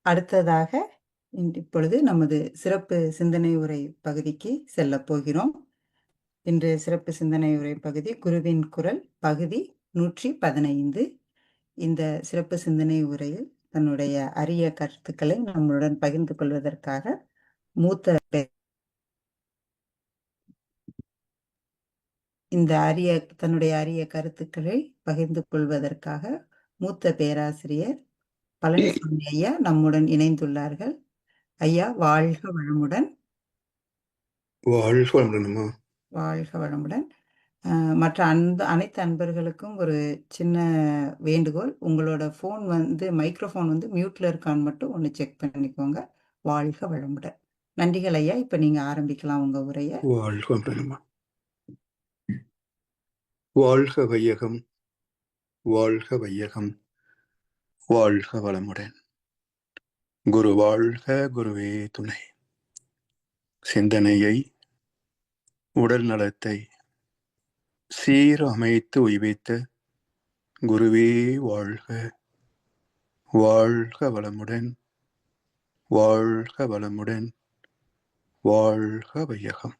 அடுத்ததாக இப்பொழுது நமது சிறப்பு சிந்தனை உரை பகுதிக்கு செல்லப் போகிறோம். இன்றைய சிறப்பு சிந்தனை உரை பகுதி குருவின் குரல் பகுதி 115. இந்த சிறப்பு சிந்தனை உரையில் தன்னுடைய அரிய கருத்துக்களை நம்முடன் பகிர்ந்து கொள்வதற்காக தன்னுடைய அரிய கருத்துக்களை பகிர்ந்து கொள்வதற்காக மூத்த பேராசிரியர் பழனிசாமி ஐயா நம்முடன் இணைந்துள்ளார்கள். ஐயா வாழ்க வளமுடன். வாழ்க வளமுடன்மா. வாழ்க வளமுடன். மற்ற அனைத்து அன்பர்களுக்கும் ஒரு சின்ன வேண்டுகோள், உங்களோட ஃபோன் மைக்ரோஃபோன் மியூட்ல இருக்கான்னு மட்டும் ஒன்று செக் பண்ணிக்கோங்க. வாழ்க வளமுடன். நன்றிகள் ஐயா. இப்ப நீங்க ஆரம்பிக்கலாம் உங்க உரைய. வாழ்க வளமுடன்மா. வாழ்க வையகம், வாழ்க வையகம், வாழ்க வளமுடன். குரு வாழ்க, குருவே துணை. சிந்தனையை, உடல் நலத்தை சீர் அமைத்து உய்வித்த குருவே வாழ்க, வாழ்க வளமுடன், வாழ்க வளமுடன், வாழ்க வையகம்.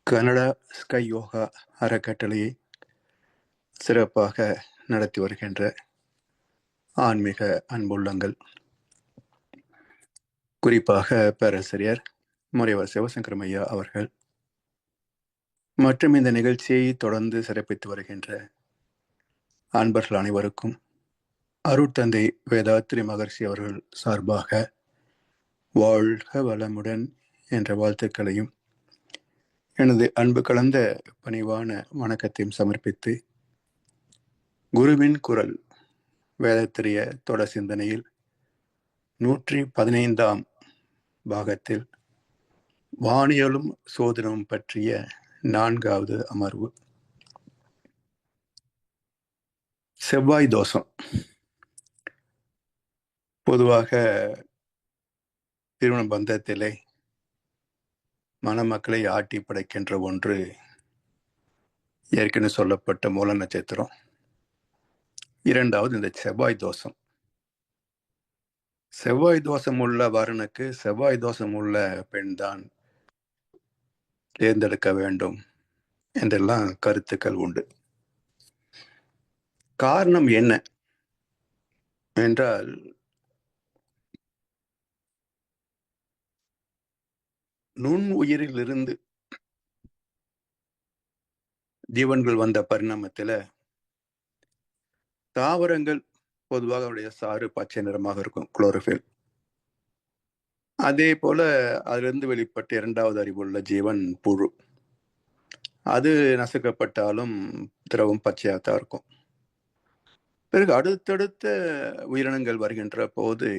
கனடா ஸ்கை யோகா அறக்கட்டளையை சிறப்பாக நடத்தி வருகின்ற ஆன்மீக அன்புள்ளங்கள், குறிப்பாக பேராசிரியர் முனைவர் சிவசங்கரம் ஐயா அவர்கள் மற்றும் இந்த நிகழ்ச்சியை தொடர்ந்து சிறப்பித்து வருகின்ற அன்பர்கள் அனைவருக்கும் அருட்தந்தை வேதாத்ரி மகர்ஷி அவர்கள் சார்பாக வாழ்க வளமுடன் என்ற வாழ்த்துக்களையும் எனது அன்பு கலந்த பணிவான வணக்கத்தையும் சமர்ப்பித்து, குருவின் குரல் வேதத்திரிய தொடர் சிந்தனையில் 115ஆம் பாகத்தில் வானியலும் சோதனமும் பற்றிய 4வது அமர்வு. செவ்வாய் தோஷம் பொதுவாக திருமண பந்தத்திலே மணமக்களை ஆட்டி படைக்கின்ற ஒன்று. ஏற்கனவே சொல்லப்பட்ட மூல நட்சத்திரம். 2வது இந்த செவ்வாய் தோஷம். செவ்வாய் தோஷம் உள்ள வரனுக்கு செவ்வாய் தோஷம் உள்ள பெண் தான் தேர்ந்தெடுக்க வேண்டும் என்றெல்லாம் கருத்துக்கள் உண்டு. காரணம் என்ன என்றால், நுண் உயிரிலிருந்து ஜீவன்கள் வந்த பரிணாமத்தில் தாவரங்கள் பொதுவாக அவருடைய சாறு பச்சை நிறமாக இருக்கும், குளோரோஃபில். அதே போல அதிலிருந்து வெளிப்பட்ட 2வது அறிவுள்ள ஜீவன் புழு. அது நசுக்கப்பட்டாலும் திரவம் பச்சையாக தான் இருக்கும். பிறகு அடுத்தடுத்த உயிரினங்கள் வருகின்ற போது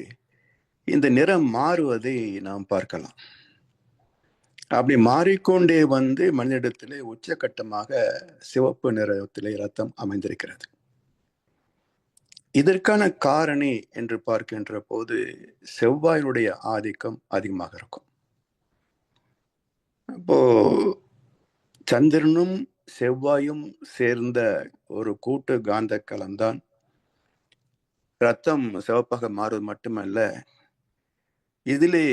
இந்த நிறம் மாறுவதை நாம் பார்க்கலாம். அப்படி மாறிக்கொண்டே மனிதனிடத்திலே உச்சகட்டமாக சிவப்பு நிறத்திலே இரத்தம் அமைந்திருக்கிறது. இதற்கான காரணி என்று பார்க்கின்ற போது செவ்வாயினுடைய ஆதிக்கம் அதிகமாக இருக்கும். அப்போ சந்திரனும் செவ்வாயும் சேர்ந்த ஒரு கூட்டு காந்த கலம்தான் ரத்தம் சிவப்பாக மாறுவது மட்டுமல்ல, இதிலே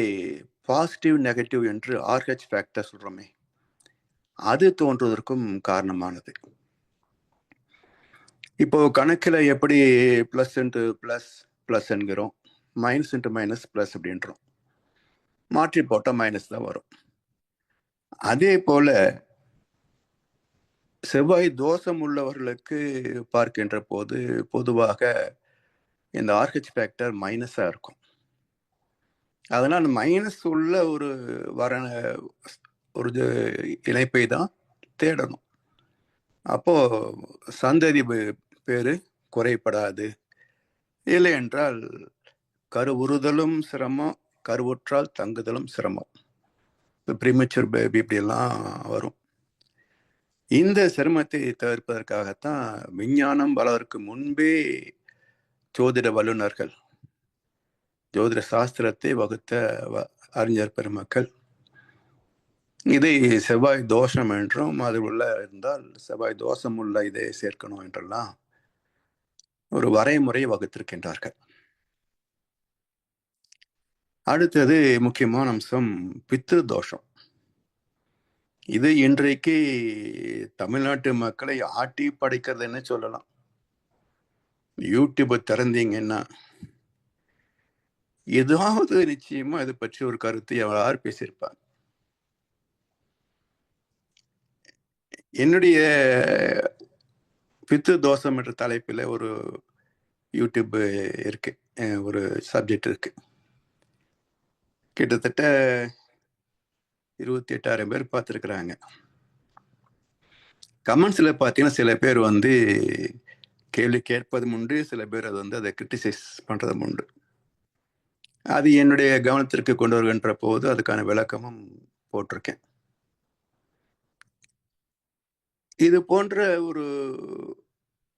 பாசிட்டிவ் நெகட்டிவ் என்று RH ஃபேக்டர் சொல்றோமே, அது தோன்றுவதற்கும் காரணமானது. இப்போ கணக்கில் எப்படி பிளஸ் இன்ட்டு பிளஸ் பிளஸ் என்கிறோம், மைனஸ் இன்ட்டு மைனஸ் பிளஸ் அப்படின்றோம். மாற்றி போட்டால் மைனஸ் தான் வரும். அதே போல செவ்வாய் தோஷம் உள்ளவர்களுக்கு பார்க்கின்ற போது பொதுவாக இந்த RH ஃபேக்டர் மைனஸாக இருக்கும். அதனால் மைனஸ் உள்ள ஒரு இணைப்பை தான் தேடணும். அப்போ சந்ததி பேரு குறைபடாது. இல்லை என்றால் கருவுறுதலும் சிரமம், கருவுற்றால் தங்குதலும் சிரமம். ப்ரீமெச்சூர் பேபி இப்படியெல்லாம் வரும். இந்த சிரமத்தை தவிர்ப்பதற்காகத்தான் விஞ்ஞானம் வளர்க்கு முன்பே ஜோதிட வல்லுநர்கள், ஜோதிட சாஸ்திரத்தை வகுத்த அறிஞர் பெருமக்கள் இதை செவ்வாய் தோஷம் என்றும், அது உள்ள இருந்தால் செவ்வாய் தோஷம் உள்ள இதை சேர்க்கணும் என்றெல்லாம் ஒரு வரைமுறை வகுத்திருக்கின்றார்கள். அடுத்தது முக்கியமான அம்சம் பித்ரு தோஷம். இது இன்றைக்கு தமிழ்நாட்டு மக்களை ஆட்டி படைக்கிறதுன்னு சொல்லலாம். யூடியூப் திறந்தீங்கன்னா ஏதாவது நிச்சயமா இது பற்றி ஒரு கருத்து யார் பேசியிருப்பாங்க. என்னுடைய பித்ரு தோஷம் என்ற தலைப்பில் ஒரு யூடியூப் இருக்கு, ஒரு சப்ஜெக்ட் இருக்கு. கிட்டத்தட்ட 28,000 பேர் பார்த்துருக்குறாங்க. கமெண்ட்ஸ்ல பார்த்தீங்கன்னா சில பேர் கேள்வி கேட்பதும் உண்டு, சில பேர் அதை கிரிட்டிசைஸ் பண்றதும் உண்டு. அது என்னுடைய கவனத்திற்கு கொண்டு வருகின்ற போது அதுக்கான விளக்கமும் போட்டிருக்கேன். இது போன்ற ஒரு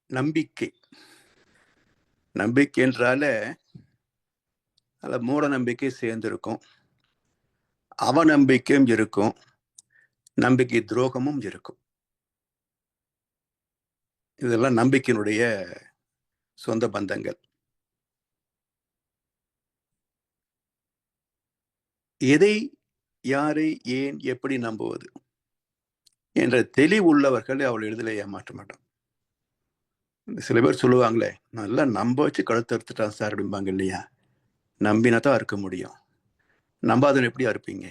நம்பிக்கை என்றால அதில் மூட நம்பிக்கை சேர்ந்திருக்கும், அவநம்பிக்கையும் இருக்கும், நம்பிக்கை துரோகமும் இருக்கும். இதெல்லாம் நம்பிக்கையினுடைய சொந்த பந்தங்கள். எதை, யாரை, ஏன், எப்படி நம்புவது என்ற தெளிவுள்ளவர்கள் அவள் எளிதில் ஏமாற்ற மாட்டான். சில பேர் சொல்லுவாங்களே, நல்லா நம்ப வச்சு கழுத்து அறுத்துட்டான் சார் அப்படிம்பாங்க இல்லையா? நம்பினா தான் அறுக்க முடியும், நம்பாதவன் எப்படி அறுப்பீங்க?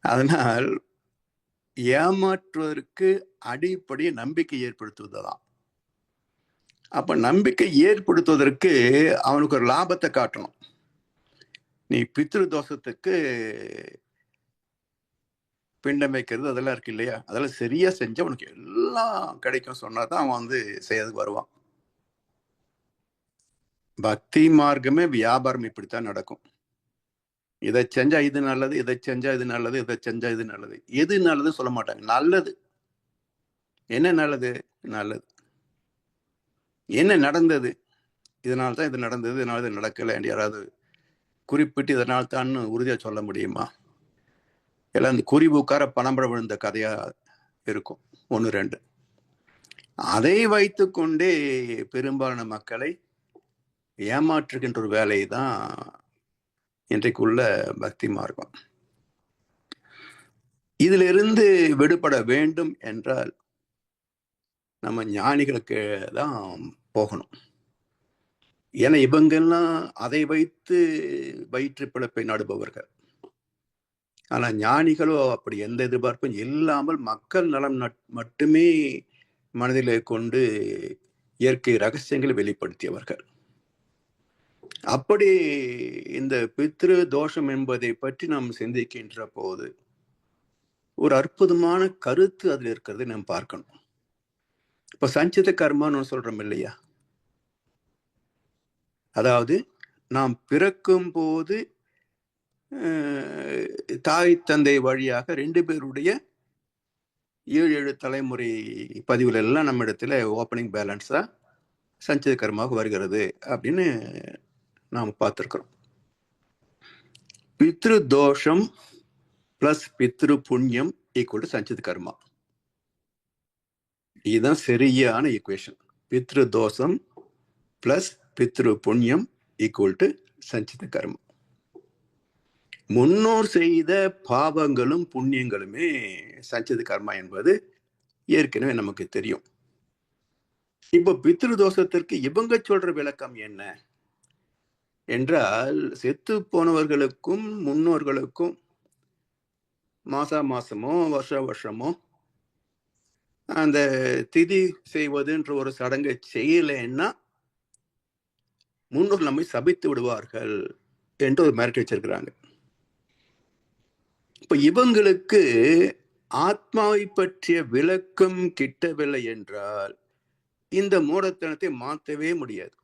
அதனால் ஏமாற்றுவதற்கு அடிப்படை நம்பிக்கை ஏற்படுத்துவதுதான். அப்ப நம்பிக்கை ஏற்படுத்துவதற்கு அவனுக்கு ஒரு லாபத்தை காட்டணும். நீ பித்ரு தோஷத்துக்கு பிண்டம் வைக்கிறது அதெல்லாம் இருக்கு இல்லையா, அதெல்லாம் சரியா செஞ்சா உனக்கு எல்லாம் கிடைக்கும் சொன்னாதான் அவன் செய்யறதுக்கு வருவான். பக்தி மார்க்கமே வியாபாரம் இப்படித்தான் நடக்கும். இதை செஞ்சா இது நல்லது, இதை செஞ்சா இது நல்லது, இதை செஞ்சா இது நல்லது. எது நல்லது சொல்ல மாட்டாங்க. நல்லது என்ன? நல்லது நல்லது என்ன நடந்தது? இதனால்தான் இது நடந்தது, இதனால இது நடக்கல என்று யாராவது குறிப்பிட்டு இதனால் தான் உறுதியா சொல்ல முடியுமா? எல்லாம் இந்த குறிவுக்கார பணம்பட விழுந்த கதையா இருக்கும், 1-2. அதை வைத்துக்கொண்டே பெரும்பாலான மக்களை ஏமாற்றுகின்ற ஒரு வேலை தான் இன்றைக்குள்ள பக்தி மார்க்கம். இதிலிருந்து விடுபட வேண்டும் என்றால் நம்ம ஞானிகளுக்கு தான் போகணும். ஏன்னா இவங்கெல்லாம் அதை வைத்து வயிற்று பிழைப்பை நாடுபவர்கள். ஆனா ஞானிகளோ அப்படி எந்த எதிர்பார்ப்பும் இல்லாமல் மக்கள் நலம் மட்டுமே மனதிலே கொண்டு இயற்கை ரகசியங்களை வெளிப்படுத்தியவர்கள். அப்படி இந்த பித்ரு தோஷம் என்பதை பற்றி நாம் சிந்திக்கின்ற போது ஒரு அற்புதமான கருத்து அதில் இருக்கிறது நாம் பார்க்கணும். இப்ப சஞ்சித கர்மான்னு சொல்றோம் இல்லையா? அதாவது நாம் பிறக்கும் போது தாய் தந்தை வழியாக 2 பேருடைய 7 தலைமுறை பதிவுல எல்லாம் நம்ம இடத்துல ஓப்பனிங் பேலன்ஸா சஞ்சித கர்மாவுக்கு வருகிறது அப்படின்னு நாம் பார்த்திருக்கிறோம். பித்ரு தோஷம் பிளஸ் பித்ரு புண்ணியம் ஈக்குவல் டு சஞ்சித கர்மா. இதுதான் சரியான ஈக்குவேஷன். பித்ரு தோஷம் பிளஸ் பித்ரு புண்ணியம் ஈக்குவல் டு சஞ்சித கர்மா. முன்னோர் செய்த பாவங்களும் புண்ணியங்களுமே சஞ்சித கர்மா என்பது ஏற்கனவே நமக்கு தெரியும். இப்ப பித்ரு தோஷத்திற்கு இவங்க சொல்ற விளக்கம் என்ன என்றால், செத்து போனவர்களுக்கும் முன்னோர்களுக்கும் மாசமோ வருஷமோ அந்த திதி செய்வதுன்ற ஒரு சடங்கை செய்யலைன்னா முன்னோர்கள் நம்மை சபித்து விடுவார்கள் என்று ஒரு மிரட்டி வச்சிருக்கிறாங்க. இப்ப இவங்களுக்கு ஆத்மாவை பற்றிய விளக்கம் கிட்டவில்லை என்றால் இந்த மூடத்தனத்தை மாற்றவே முடியாது.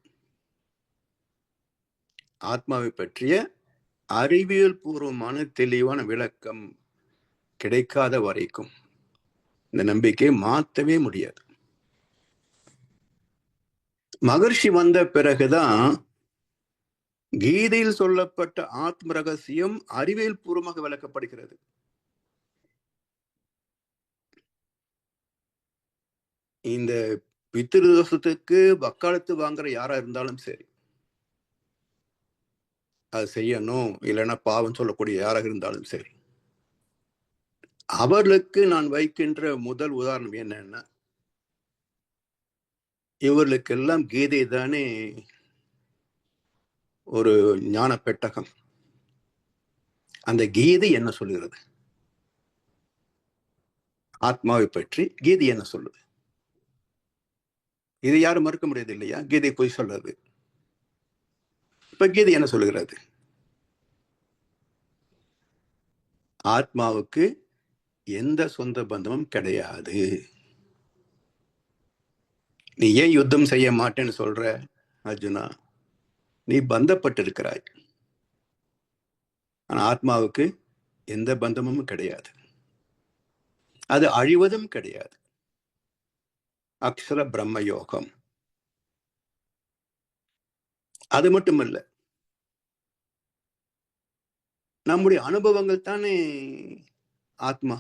ஆத்மாவை பற்றிய அறிவியல் பூர்வமான தெளிவான விளக்கம் கிடைக்காத வரைக்கும் இந்த நம்பிக்கையை மாற்றவே முடியாது. மகர்ஷி வந்த பிறகுதான் கீதையில் சொல்லப்பட்ட ஆத்ம ரகசியம் அறிவியல் பூர்வமாக விளக்கப்படுகிறது. இந்த பித்ரு தோஷத்துக்கு வக்காலத்து வாங்குற யாரா இருந்தாலும் சரி, அது செய்யணும், இல்லைன்னா பாவம் சொல்லக்கூடிய யாராக இருந்தாலும் சரி. அவர்களுக்கு நான் வைக்கின்ற முதல் உதாரணம் என்னன்னா, இவர்களுக்கெல்லாம் கீதை தானே ஒரு ஞான பெட்டகம். அந்த கீதை என்ன சொல்லுகிறது? ஆத்மாவை பற்றி கீதை என்ன சொல்லுது? இது யாரும் மறுக்க முடியாது இல்லையா? கீதை போய் சொல்றது. இப்ப கீதை என்ன சொல்லுகிறது? ஆத்மாவுக்கு எந்த சொந்த பந்தமும் கிடையாது. நீ ஏன் யுத்தம் செய்ய மாட்டேன்னு சொல்ற அர்ஜுனா? நீ பந்தப்பட்டிருக்கிறாய். ஆனா ஆத்மாவுக்கு எந்த பந்தமும் கிடையாது. அது அழிவதும் கிடையாது. அக்ஷர பிரம்ம யோகம். அது மட்டுமல்ல, நம்முடைய அனுபவங்கள் தானே ஆத்மா.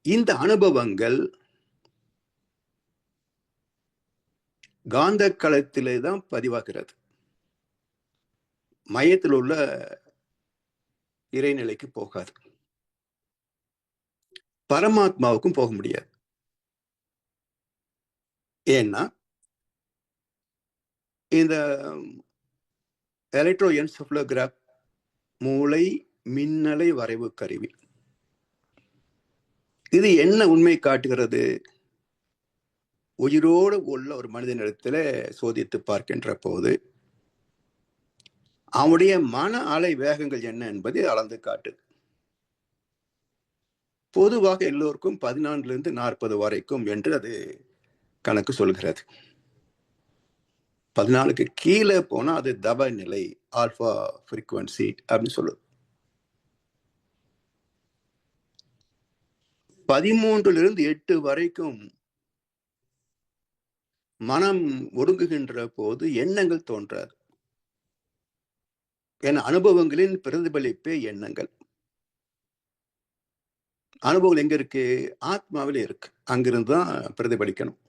இந்த அனுபவங்கள் காந்த களத்திலே தான் பதிவாகிறது. மையத்தில் உள்ள இறைநிலைக்கு போகாது. பரமாத்மாவுக்கும் போக முடியாது. ஏன்னா இந்த எலக்ட்ரோ என்செஃபலோகிராஃப் மூளை மின்னலை வரைவு கருவி, இது என்ன உண்மை காட்டுகிறது? உயிரோடு உள்ள ஒரு மனிதனிடத்துல சோதித்து பார்க்கின்ற போது அவனுடைய மன அலை வேகங்கள் என்ன என்பதை அளந்து காட்டுது. பொதுவாக எல்லோருக்கும் 14 to 40 வரைக்கும் என்று அது கணக்கு சொல்கிறது. 14க்கு கீழே போனா அது தப நிலை, ஆல்பா ஃப்ரீக்வன்சி அப்படின்னு சொல்லுது. 13 to 8 வரைக்கும் மனம் ஒடுங்குகின்ற போது எண்ணங்கள் தோன்றாது. ஏன்னா அனுபவங்களின் பிரதிபலிப்பே எண்ணங்கள். அனுபவங்கள் எங்க இருக்கு? ஆத்மாவிலே இருக்கு. அங்கிருந்து தான் பிரதிபலிக்கணும்.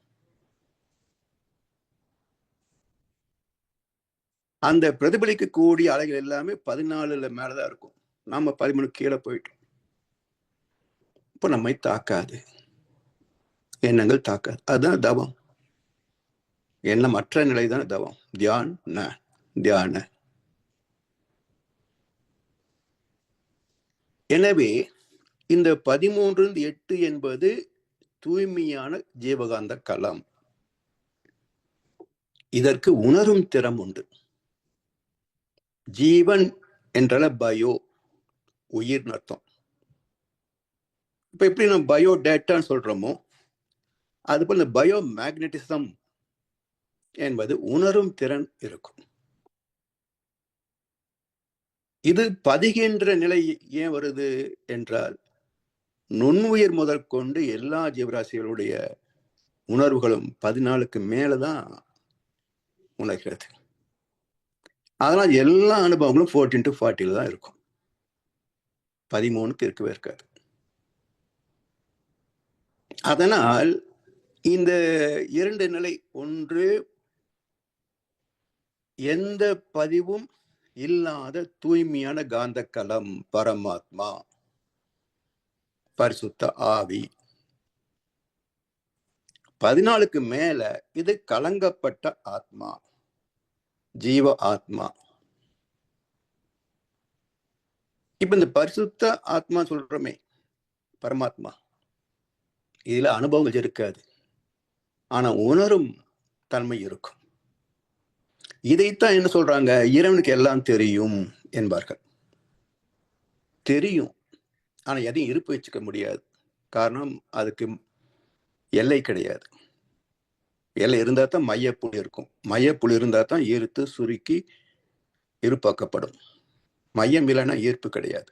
அந்த பிரதிபலிக்கக்கூடிய அலைகள் எல்லாமே 14 மேலதான் இருக்கும். நாம 13 கீழே போயிட்டோம். இப்போ நம்மை தாக்காது, எண்ணங்கள் தாக்காது. அதுதான் தவம். எண்ணமற்ற நிலை தான் தவம். தியான. எனவே இந்த 13 to 8 என்பது தூய்மையான ஜீவகாந்த களம். இதற்கு உணரும் திறம் உண்டு. ஜீவன் என்றால பயோ, உயிர் அர்த்தம். இப்ப எப்படி நம்ம பயோ டேட்டான்னு சொல்றோமோ, அதுபோல் இந்த பயோ மேக்னட்டிசம் என்பது உணரும் திறன் இருக்கும். இது பதிகின்ற நிலை ஏன் வருது என்றால், நுண்ணுயிர் முதற்கொண்டு எல்லா ஜீவராசிகளுடைய உணர்வுகளும் 14க்கு மேலதான் உணர்கிறது. அதனால் எல்லா அனுபவங்களும் 14 to 40 தான் இருக்கும். 13க்கு இருக்கவே இருக்காது. அதனால் இந்த 2 நிலை, ஒன்று எந்த பதிவும் இல்லாத தூய்மையான காந்த களம் பரமாத்மா, பரிசுத்த ஆவி. 14க்கு மேல இது கலங்கப்பட்ட ஆத்மா, ஜீவ ஆத்மா. இப்ப இந்த பரிசுத்த ஆத்மா சொல்றோமே, பரமாத்மா, இதுல அனுபவங்கள் இருக்காது. ஆனா உணரும் தன்மை இருக்கும். இதைத்தான் என்ன சொல்றாங்க? இறைவனுக்கு எல்லாம் தெரியும் என்பார்கள். தெரியும், ஆனா எதையும் இருப்பு வச்சுக்க முடியாது. காரணம், அதுக்கு எல்லை கிடையாது. எல்லை இருந்தா தான் மையப்புள்ளி இருக்கும். மையப்புள்ளி இருந்தா தான் ஈர்த்து சுருக்கி இருப்பாக்கப்படும். மையம் இல்லைன்னா ஈர்ப்பு கிடையாது.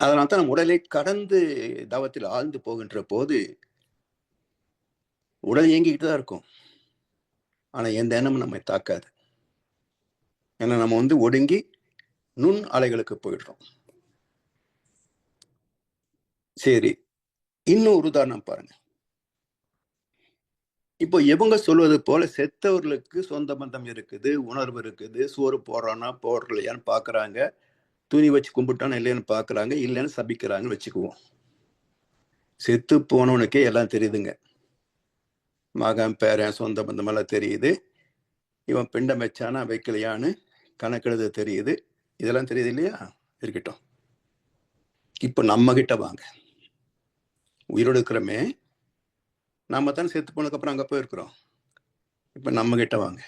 அதனால தான் நம் உடலை கடந்து தவத்தில் ஆழ்ந்து போகின்ற போது உடல் இயங்கிக்கிட்டு தான் இருக்கும். ஆனா எந்த எண்ணமும் நம்மை தாக்காது. ஏன்னா நம்ம ஒடுங்கி நுண் அலைகளுக்கு போயிடுறோம். சரி, இன்னொரு உதாரணம் பாருங்க. இப்போ இவங்க சொல்வது போல செத்தவர்களுக்கு சொந்த பந்தம் இருக்குது, உணர்வு இருக்குது, சோறு போடுறானா போடலையான்னு பாக்குறாங்க, துணி வச்சு கும்பிட்டானா இல்லையான்னு பாக்குறாங்க, இல்லைன்னு சபிக்கிறாங்கன்னு வச்சுக்குவோம். செத்து போனவனுக்கே எல்லாம் தெரியுதுங்க. மகன் பேரன் சொந்த பந்தம் எல்லாம் தெரியுது. இவன் பிண்டம் வச்சானா வைக்கலையான்னு கணக்கெழுத தெரியுது. இதெல்லாம் தெரியுது இல்லையா? இருக்கட்டும். இப்ப நம்ம கிட்ட வாங்க. உயிரோடு இருக்கிறோமே, நாம தான் செத்து போனதுக்கு அப்புறம் அங்க போயிருக்கிறோம். இப்ப நம்ம கிட்ட வாங்க.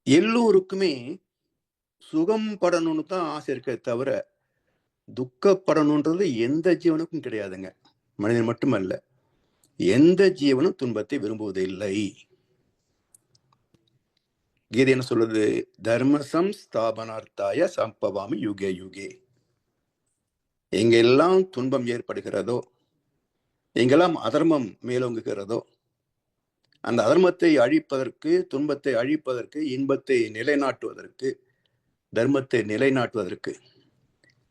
எல்லோருக்குமே சுகம் படணும்னு தான் ஆசை இருக்க தவிர துக்கப்படணுன்றது எந்த ஜீவனுக்கும் கிடையாதுங்க. மனிதன் மட்டுமல்ல, எந்த ஜீவனும் துன்பத்தை விரும்புவதில்லை. கீதை என்ன சொல்லுது? தர்மசம் ஸ்தாபனார்த்தாய சம்பவாமி யுகே யுகே. எங்கெல்லாம் துன்பம் ஏற்படுகிறதோ, எங்கெல்லாம் அதர்மம் மேலோங்குகிறதோ, அந்த அதர்மத்தை அழிப்பதற்கு, துன்பத்தை அழிப்பதற்கு, இன்பத்தை நிலைநாட்டுவதற்கு, தர்மத்தை நிலைநாட்டுவதற்கு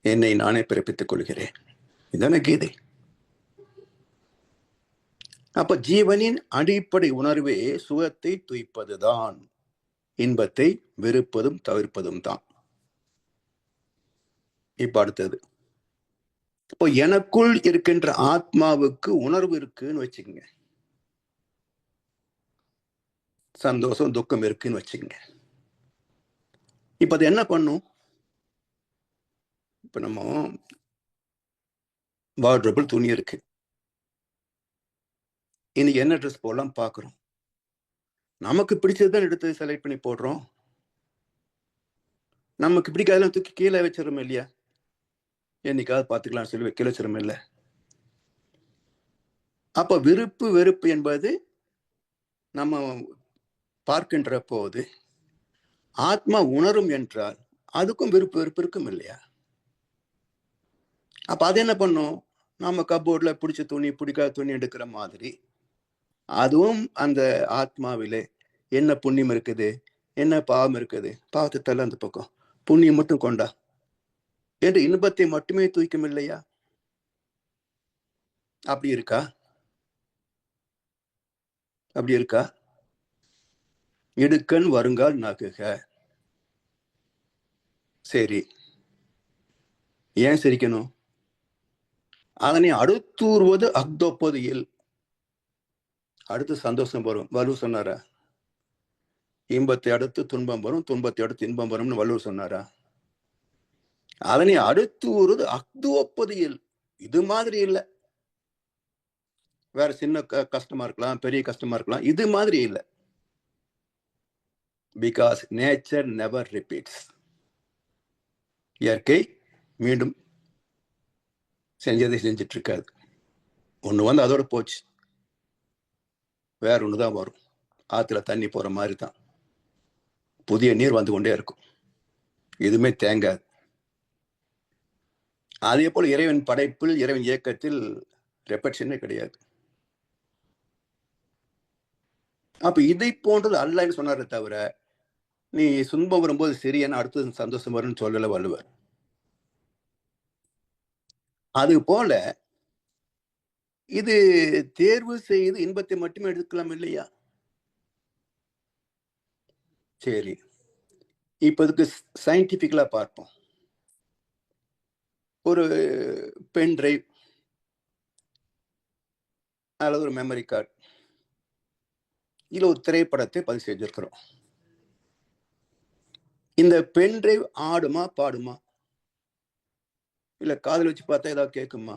என்னை நானே பிறப்பித்துக் கொள்கிறேன். இதான கீதை. அப்ப ஜீவனின் அடிப்படை உணர்வே சுகத்தை துய்ப்பதுதான், இன்பத்தை வெறுப்பதும் தவிர்ப்பதும் தான். இப்ப அடுத்தது, இப்போ எனக்குள் இருக்கின்ற ஆத்மாவுக்கு உணர்வு இருக்குன்னு வச்சுக்கோங்க, சந்தோஷம் துக்கம் இருக்குன்னு வச்சுக்கோங்க. இப்ப அது என்ன பண்ணும்? இப்ப நம்ம வார்ட்ரோபில் துணி இருக்கு, இன்னைக்கு என்ன ட்ரெஸ் போடலாம் பாக்குறோம். நமக்கு பிடிச்சதுதான் எடுத்து செலக்ட் பண்ணி போடுறோம். நமக்கு பிடிக்காதெல்லாம் தூக்கி கீழே வச்சிடறோம் இல்லையா? என்னைக்காவது பார்த்துக்கலாம் சொல்லி கீழே வச்சிடறோம் இல்ல? அப்ப விருப்பு வெறுப்பு என்பது நம்ம பார்க்கின்ற போது ஆத்மா உணரும் என்றால் அதுக்கும் விருப்பு வெறுப்பு இருக்கும் இல்லையா? அப்ப அது என்ன பண்ணும்? நம்ம கப்போர்ட்ல பிடிச்ச துணி பிடிக்காத துணி எடுக்கிற மாதிரி அதுவும் அந்த ஆத்மாவிலே என்ன புண்ணியம் இருக்குது, என்ன பாவம் இருக்குது, பாவத்தை தள்ள அந்த பக்கம், புண்ணியம் மட்டும் கொண்டா என்று இன்பத்தை மட்டுமே தூய்க்கும் இல்லையா? அப்படி இருக்கா? அப்படி இருக்கா? இடுக்கண் வருங்கால் நாக்குக. சரி, ஏன் சிரிக்கணும்? அதனை அடுத்தூறுவது அக்தொப்பது இல். அடுத்து சந்தோஷம் வரும். வள்ளுவர் சொன்னாரா? இன்பத்தை அடுத்து துன்பம் வரும், துன்பத்தை அடுத்து இன்பம் வரும்னு வள்ளுவர் சொன்னாரா? அதனை அடுத்து ஊறுவது அக்துவப்பது இல். இது மாதிரி இல்லை. வேற சின்ன கஷ்டமா இருக்கலாம், பெரிய கஷ்டமா இருக்கலாம், இது மாதிரி இல்லை. Because nature never repeats. இயற்கை மீண்டும் செஞ்சதை செஞ்சிட்டு இருக்காது. ஒண்ணு வந்து அதோட போச்சு, வேற ஒண்ணுதான் வரும். ஆத்துல தண்ணி போற மாதிரி தான் புதிய நீர் வந்து கொண்டே இருக்கும், எதுவுமே தேங்காது. அதே போல இறைவன் படைப்பில், இறைவன் இயக்கத்தில் ரெப்பெக்ஷனே கிடையாது. அப்ப இதை போன்றது அல்லன்னு சொன்னாரே தவிர நீ துன்பம் வரும்போது சரியன்னு அடுத்தது சந்தோஷம் வரும்னு சொல்லல வள்ளுவர். அது போல இது தேர்வு செய்து இன்பத்தை மட்டுமே எடுக்கலாம் இல்லையா? சரி, இப்ப இதுக்கு சயின்டிபிக்கலா பார்ப்போம். ஒரு பென் டிரைவ் அல்லது ஒரு மெமரி கார்டு, இதுல ஒரு திரைப்படத்தை பதிவு செஞ்சிருக்கிறோம். இந்த பென் டிரைவ் ஆடுமா பாடுமா? இல்ல காதல் வச்சு பார்த்தா ஏதாவது கேட்குமா?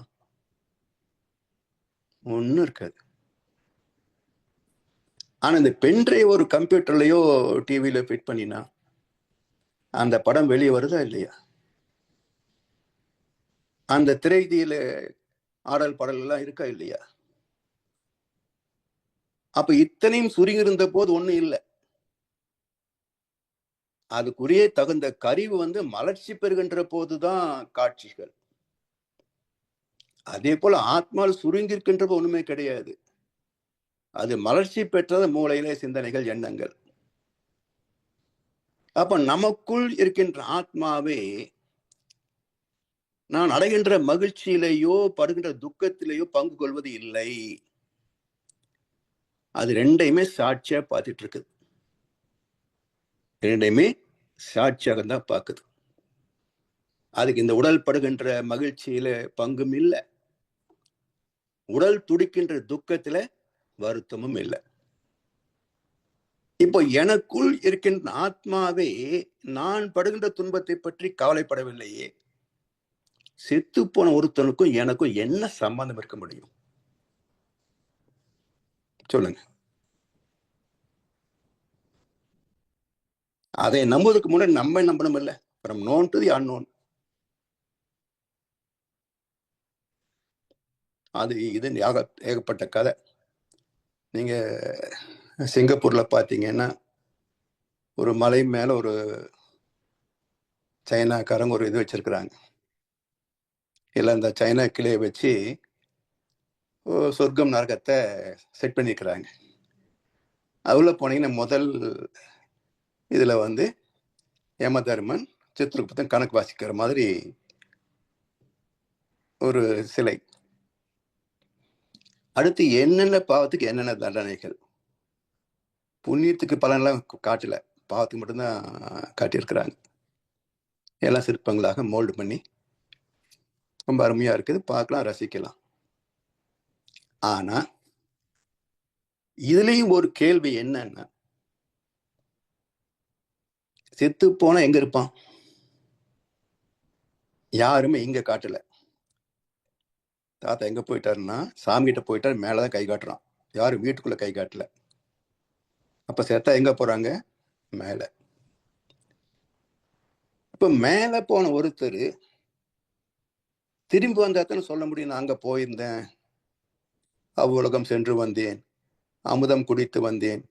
ஒன்னும் இருக்காது. ஆனா இந்த பென் டிரைவ் ஒரு கம்ப்யூட்டர்லயோ டிவில ஃபிட் பண்ணினா அந்த படம் வெளியே வருதா இல்லையா? அந்த திரையில ஆடல் பாடல் எல்லாம் இருக்கா இல்லையா? அப்ப இத்தனையும் சுருங்கி இருந்த போது ஒண்ணும் இல்லை. அதுக்குரிய தகுந்த கருவி வந்து மலர்ச்சி பெறுகின்ற போதுதான் காட்சிகள். அதே போல ஆத்மாவில் சுருங்கி இருக்கின்ற ஒண்ணுமே கிடையாது. அது மலர்ச்சி பெற்றது மூளையிலே சிந்தனைகள், எண்ணங்கள். அப்ப நமக்குள் இருக்கின்ற ஆத்மாவே நான் அடைகின்ற மகிழ்ச்சியிலேயோ படுகின்ற துக்கத்திலேயோ பங்கு கொள்வது இல்லை. அது ரெண்டையுமே சாட்சியா பார்த்துட்டு இருக்குது. ரெண்டையுமே சாட்சியாக தான் பார்க்குது. அதுக்கு இந்த உடல் படுகின்ற மகிழ்ச்சியில பங்கும் இல்லை, உடல் துடிக்கின்ற துக்கத்துல வருத்தமும் இல்லை. இப்போ எனக்குள் இருக்கின்ற ஆத்மாவே நான் படுகின்ற துன்பத்தை பற்றி கவலைப்படவில்லையே, செத்து போன ஒருத்தனுக்கும் எனக்கும் என்ன சம்பந்தம் இருக்க முடியும்? சொல்லுங்க. அதை நம்புவதற்கு முன்னாடி நம்ம நம்பணும் இல்ல, from known to the unknown. அது இது ஏகப்பட்ட கதை. நீங்க சிங்கப்பூர்ல பாத்தீங்கன்னா ஒரு மலை மேல ஒரு சைனாக்காரங்க ஒரு இது வச்சிருக்கிறாங்க. இல்ல இந்த சைனா கிளையை வச்சு சொர்க்கம் நரகத்தை செட் பண்ணிருக்கிறாங்க. அதுல போனீங்கன்னா முதல் இதுல வந்து யமதர்மன் சித்திரகுப்தன் கணக்கு வாசிக்கிற மாதிரி ஒரு சிலை. அடுத்து என்னென்ன பாவத்துக்கு என்னென்ன தண்டனைகள், புண்ணியத்துக்கு பலனெல்லாம் காட்டல, பாவத்துக்கு மட்டும்தான் காட்டியிருக்கிறாங்க. எல்லாம் சிற்பங்களாக மோல்டு பண்ணி ரொம்ப அருமையா இருக்குது, பார்க்கலாம், ரசிக்கலாம். ஆனா இதுலயும் ஒரு கேள்வி என்னன்னா, செத்து போனா எங்க இருப்பான்? யாருமே இங்க காட்டல. தாத்தா எங்க போயிட்டாருன்னா சாமி கிட்ட போயிட்டாரு, மேலதான் கை காட்டுறான், யாரும் வீட்டுக்குள்ள கை காட்டல. அப்ப செத்தா எங்க போறாங்க? மேல. இப்ப மேல போன ஒருத்தர் திரும்பி வந்தாத்தானே சொல்ல முடியும், நான் அங்க போயிருந்தேன், அவ்வுலகம் சென்று வந்தேன், அமுதம் குடித்து வந்தேன்,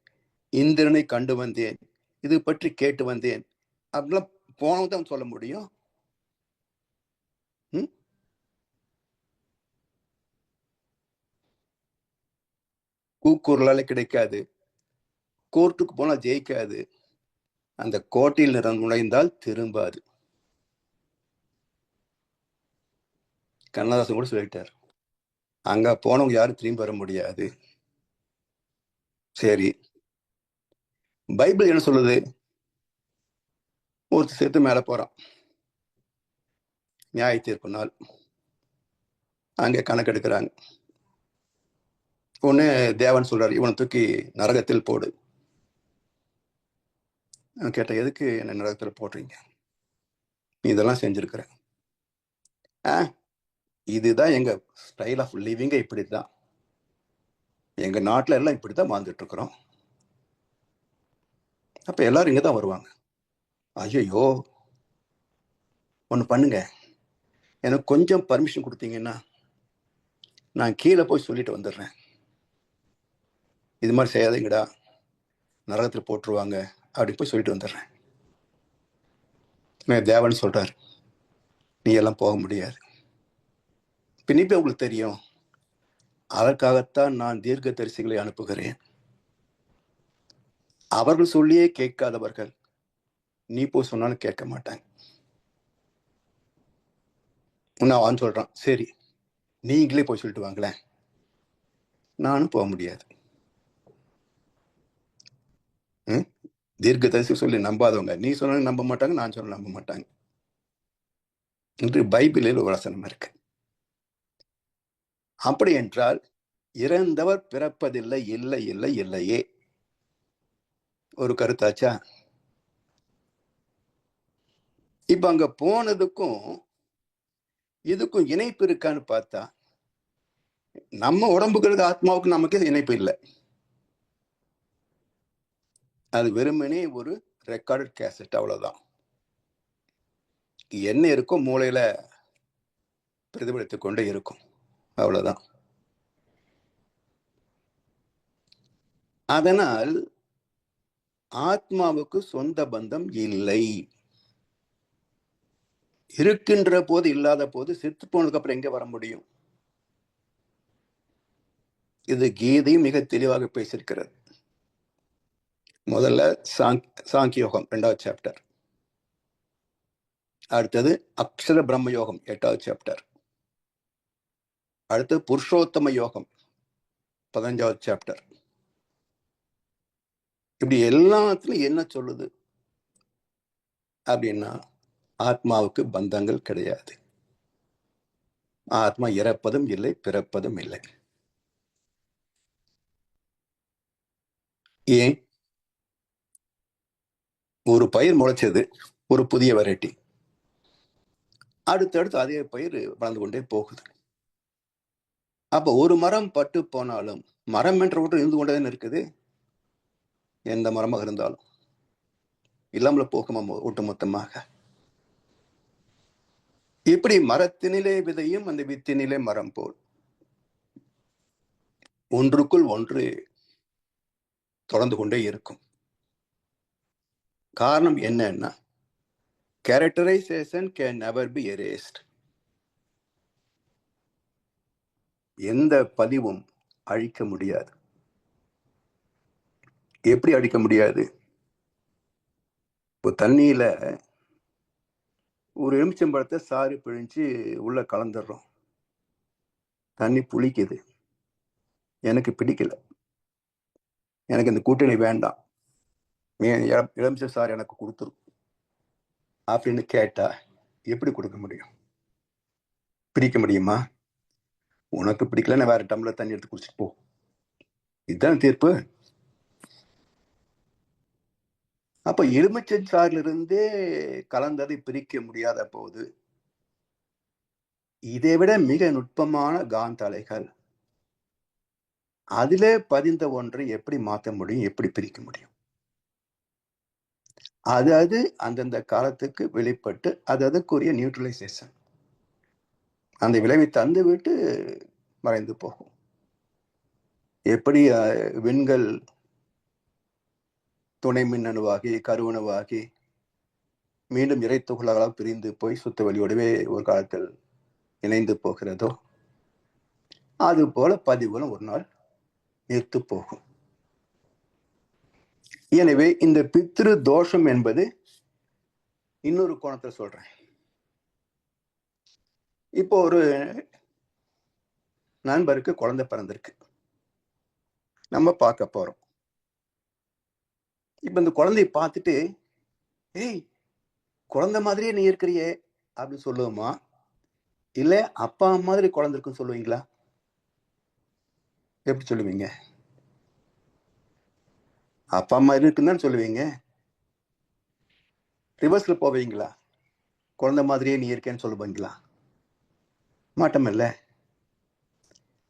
இந்திரனை கண்டு வந்தேன், இது பற்றி கேட்டு வந்தேன், அப்படிலாம் போனதான் சொல்ல முடியும். கூக்குரலால கிடைக்காது, கோர்ட்டுக்கு போனா ஜெயிக்காது, அந்த கோட்டையில் நுழைந்தால் திரும்பாது. கண்ணதாசன் கூட சொல்லிட்டார், அங்க போனவங்க யாரும் திரும்பி வர முடியாது. சரி, பைபிள் என்ன சொல்லுது? ஒருத்தர் சேர்த்து மேல போறான், நியாய தீர்ப்பு நாள், அங்க கணக்கெடுக்கிறாங்க. ஒண்ணு தேவன் சொல்றாரு, இவனை தூக்கி நரகத்தில் போடு. கேட்ட, எதுக்கு என்ன நரகத்தில் போடுறீங்க? நீ இதெல்லாம் செஞ்சிருக்கிற. இதுதான் எங்க ஸ்டைல் ஆஃப் லிவிங்க, இப்படித்தான் எங்க நாட்டுல எல்லாம் இப்படித்தான் வாழ்ந்துட்டு இருக்கிறோம். அப்ப எல்லாரும் இங்கதான் வருவாங்க. ஐயோ, ஒண்ணு பண்ணுங்க, எனக்கு கொஞ்சம் பர்மிஷன் கொடுத்தீங்கன்னா நான் கீழே போய் சொல்லிட்டு வந்துடுறேன், இது மாதிரி செய்யாதீங்கடா, நரகத்தில் போட்டுருவாங்க, அப்படி போய் சொல்லிட்டு வந்துடுறேன். தேவன் சொல்றாரு, நீ எல்லாம் போக முடியாது. பின்னிப்பே உங்களுக்கு தெரியும், அதற்காகத்தான் நான் தீர்க்க தரிசிகளை அனுப்புகிறேன். அவர்கள் சொல்லியே கேட்காதவர்கள் நீ போய் சொன்னாலும் கேட்க மாட்டாங்க. அவன் சொல்றான், சரி நீங்களே போய் சொல்லிட்டு வாங்களேன். நானும் போக முடியாது. தீர்க்க தரிசி சொல்லி நம்பாதவங்க நீ சொன்ன நம்ப மாட்டாங்க, நான் சொன்ன நம்ப மாட்டாங்க என்று பைபிளில் ஒரு வசனம் இருக்கு. அப்படி என்றால் இறந்தவர் பிறப்பதில்லை, இல்லை இல்லை இல்லையே, ஒரு கருத்தாச்சா? இப்ப அங்க போனதுக்கும் இதுக்கும் இணைப்பு இருக்கான்னு பார்த்தா, நம்ம உடம்புக்கு ஆத்மாவுக்கு நமக்கு இணைப்பு இல்லை. அது வெறுமனே ஒரு ரெக்கார்டட் கேசட், அவ்வளவுதான். என்ன இருக்கும் மூளையில பிரதிபலித்துக் கொண்டே இருக்கும், அவ்வளவுதான். அதனால் ஆத்மாவுக்கு சொந்த பந்தம் இல்லை. இருக்கின்ற போது இல்லாத போது, செத்து போனதுக்கு அப்புறம் எங்க வர முடியும்? இது கீதையும் மிக தெளிவாக பேசியிருக்கிறது. முதல்ல சாங்கியோகம் 2வது சாப்டர், அடுத்தது அக்ஷர பிரம்ம யோகம் 8வது சாப்டர். அடுத்து புருஷோத்தம யோகம் 15வது சாப்டர். இப்படி எல்லாத்துலயும் என்ன சொல்லுது அப்படின்னா, ஆத்மாவுக்கு பந்தங்கள் கிடையாது. ஆத்மா இறப்பதும் இல்லை, பிறப்பதும் இல்லை. ஏன்? ஒரு பயிர் முளைச்சது, ஒரு புதிய வெரைட்டி, அடுத்தடுத்து அதே பயிர் வளர்ந்து கொண்டே போகுது. அப்ப ஒரு மரம் பட்டு போனாலும் மரம் என்ற ஒன்று இருந்து கொண்டே இருக்குது. எந்த மரமாக இருந்தாலும் இல்லாமல போகுமா ஒட்டுமொத்தமாக? இப்படி மரத்தினிலே விதையும் அந்த வித்தினிலே மரம் போல் ஒன்றுக்குள் ஒன்று தொடர்ந்து கொண்டே இருக்கும். காரணம் என்னன்னா, characterisation can never be erased. எந்த பதிவும் அழிக்க முடியாது. எப்படி அழிக்க முடியாது? இப்போ தண்ணியில ஒரு எலுமிச்சம்பழத்தை சாறு பிழிஞ்சு உள்ள கலந்துடுறோம். தண்ணி புளிக்குது, எனக்கு பிடிக்கல, எனக்கு இந்த கூட்டணி வேண்டாம், எலுமிச்சை சாறு எனக்கு கொடுத்துரும் அப்படின்னு கேட்டா எப்படி கொடுக்க முடியும்? பிரிக்க முடியுமா? உனக்கு பிடிக்கலன்னு வேற டம்ளர் தண்ணி எடுத்து குடிச்சிட்டு போ, இதுதான் தீர்ப்பு. அப்ப எலுமிச்சை சாறில் இருந்தே கலந்ததை பிரிக்க முடியாத போது, இதை விட மிக நுட்பமான காந்த அலைகள் அதிலே பதிந்த ஒன்றை எப்படி மாற்ற முடியும், எப்படி பிரிக்க முடியும்? அது அந்தந்த காலத்துக்கு வெளிப்பட்டு அதுக்குரிய நியூட்ரலைசேஷன் அந்த விளைவை தந்து விட்டு மறைந்து போகும். எப்படி விண்கள் துணை மின்னணுவாகி கருவணுவாகி மீண்டும் இறை துகளாக பிரிந்து போய் சுத்த வழியோடவே ஒரு காலத்தில் இணைந்து போகிறதோ, அது போல பதிவுகளும் ஒரு நாள் நிறுத்து போகும். எனவே இந்த பித்ரு தோஷம் என்பது இன்னொரு கோணத்தை சொல்றேன். இப்போ ஒரு நண்பருக்கு குழந்தை பிறந்திருக்கு, நம்ம பார்க்க போறோம். இப்ப இந்த குழந்தைய பார்த்துட்டு, ஏய் குழந்தை மாதிரியே நீ இருக்கிறியே அப்படின்னு சொல்லுவோமா, இல்ல அப்பா மாதிரி குழந்தை இருக்குன்னு சொல்லுவீங்களா? எப்படி சொல்லுவீங்க? அப்பா அம்மா இருக்குன்னு சொல்லுவீங்க. ரிவர்ஸ்ல போவீங்களா? குழந்தை மாதிரியே நீ இருக்கேன்னு சொல்லுவீங்களா? மாட்டமில்ல.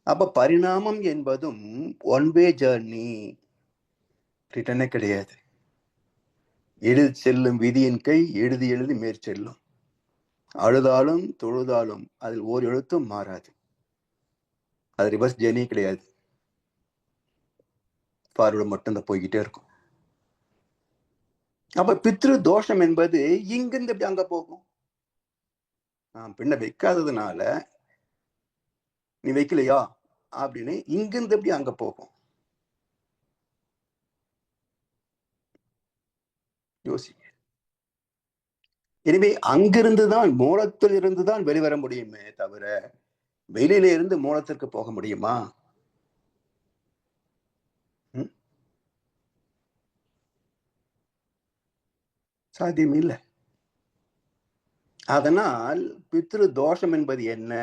அப்ப பரிணாமம் என்பதும் ஒன் வே ஜர்னி, ரிட்டனே கிடையாது. எழுதி செல்லும் விதியின் கை எழுதி எழுதி மேற்செல்லும். அழுதாலும் தொழுதாலும் அதில் ஓர் எழுத்தும் மாறாது. அது ரிவர்ஸ் ஜேர்னி கிடையாது, பார்வர்டு மட்டும் போய்கிட்டே இருக்கும். அப்ப பித்ரு தோஷம் என்பது இங்கிருந்து எப்படி அங்க போகும்? பின்ன வைக்காததுனால நீ வைக்கலையா அப்படின்னு இங்கிருந்து எப்படி அங்க போகும்? யோசிக்க. எனவே அங்கிருந்துதான், மூலத்தில் இருந்துதான் வெளிவர முடியுமே தவிர வெளியில இருந்து மூலத்திற்கு போக முடியுமா? சாத்தியம் இல்லை. அதனால் பித்ரு தோஷம் என்பது என்ன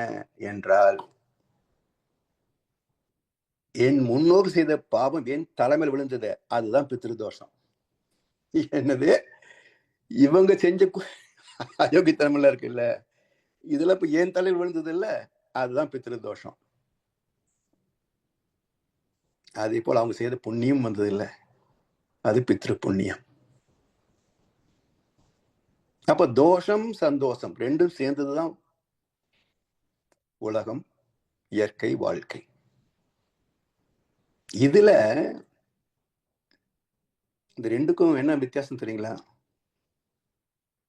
என்றால், என் முன்னோர் செய்த பாவம் என் தலைமையில் விழுந்தது, அதுதான் பித்ரு தோஷம். என்னது? இவங்க செஞ்ச அயோக்கியத்தனமெல்லாம் இருக்குல்ல, இதுல இப்ப என் தலையில் விழுந்தது இல்ல, அதுதான் பித்ரு தோஷம். அதே போல அவங்க செய்த புண்ணியம் வந்தது இல்ல, அது பித்ரு புண்ணியம். அப்ப தோஷம் சந்தோஷம் ரெண்டும் சேர்ந்ததுதான் உலகம், இயற்கை, வாழ்க்கை. இதுல இந்த ரெண்டுக்கும் என்ன வித்தியாசம் தெரியுங்களா?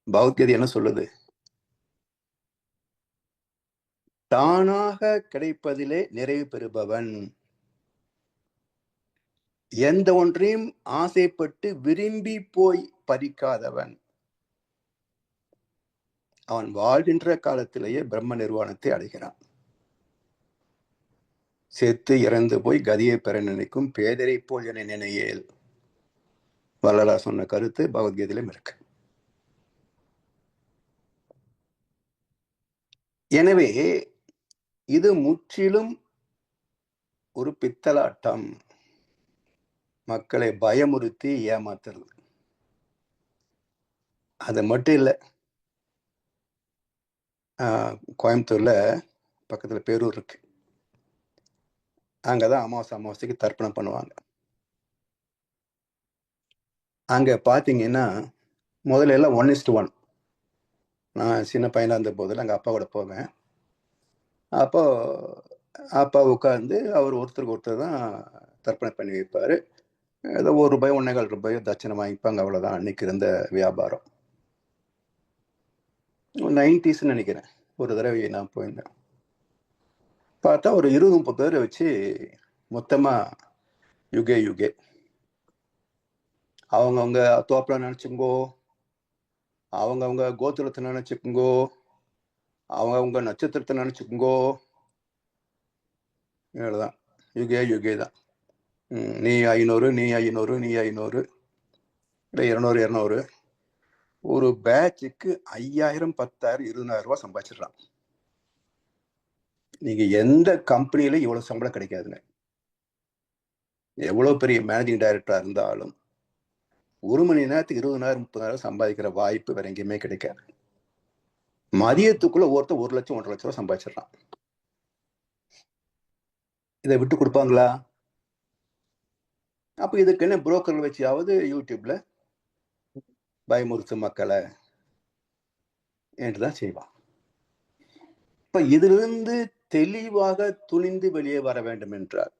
பகவத்கீதை என்ன சொல்லுது? தானாக கிடைப்பதிலே நிறைவு பெறுபவன், எந்த ஒன்றையும் ஆசைப்பட்டு விரும்பி போய் பறிக்காதவன். அவன் வாழ்கின்ற காலத்திலேயே பிரம்ம நிர்வாணத்தை அடைகிறான். செத்து இறந்து போய் கதியை பெற நினைக்கும் பேதரை போல் என நினையேல். வள்ளலார் சொன்ன கருத்து பகவத்கீதையிலும் இருக்கு. எனவே இது முற்றிலும் ஒரு பித்தலாட்டம், மக்களை பயமுறுத்தி ஏமாத்துறது. அது மட்டும் இல்லை, கோயம்புத்தூர்ல பக்கத்துல பேரூர் இருக்கு, அங்கதான் அமாவாசைக்கு தர்ப்பணம் பண்ணுவாங்க. அங்க பாத்தீங்கன்னா முதல்ல எல்லாம் 1:1. நான் சின்ன பையனா இருந்த போதில் அங்க அப்பாவோட போவேன். அப்போ அப்பா உட்கார்ந்து அவர் ஒருத்தருக்கு ஒருத்தர் தான் தர்ப்பணம் பண்ணி வைப்பாரு. ஏதோ ₹1 ₹1.25 தட்சணை வாங்கிப்பாங்க, அவ்வளவுதான் அன்னைக்கு இருந்த வியாபாரம். 90s நினைக்கிறேன். ஒரு தடவை நான் போயிருந்தேன். பார்த்தா ஒரு 20-30 பேரை வச்சு மொத்தமா யுகே யுகே அவங்கவுங்க தோப்புல நினைச்சுங்கோ, அவங்கவுங்க கோத்திரத்தை நினைச்சுக்குங்கோ, அவங்கவுங்க நட்சத்திரத்தை நினைச்சுக்குங்கோ, இவ்வளவுதான் யுகே யுகே தான். நீ 500, நீ 500, நீ 500, இல்லை 200, 200. ஒரு பேட்சுக்கு 5000, 10,000, 20,000 ரூபாய் சம்பாதிச்சிடறான். நீங்க எந்த கம்பெனியில இவ்வளவு சம்பளம் கிடைக்காதுங்க. எவ்வளவு பெரிய மேனேஜிங் டைரக்டரா இருந்தாலும் 1 மணி நேரத்துக்கு 20,000, 30,000 சம்பாதிக்கிற வாய்ப்பு வேற எங்கேயுமே கிடைக்காது. மதியத்துக்குள்ள ஒருத்தர் 1 லட்சம், 1.5 லட்சம் ரூபாய் சம்பாதிச்சிடறான். இதை விட்டு கொடுப்பாங்களா? அப்ப இதுக்கு என்ன புரோக்கர்கள் வச்சியாவது யூடியூப்ல பயமுறுத்து மக்களை என்றுதான் செய்வான். இப்ப இதிலிருந்து தெளிவாக துணிந்து வெளியே வர வேண்டும் என்றார்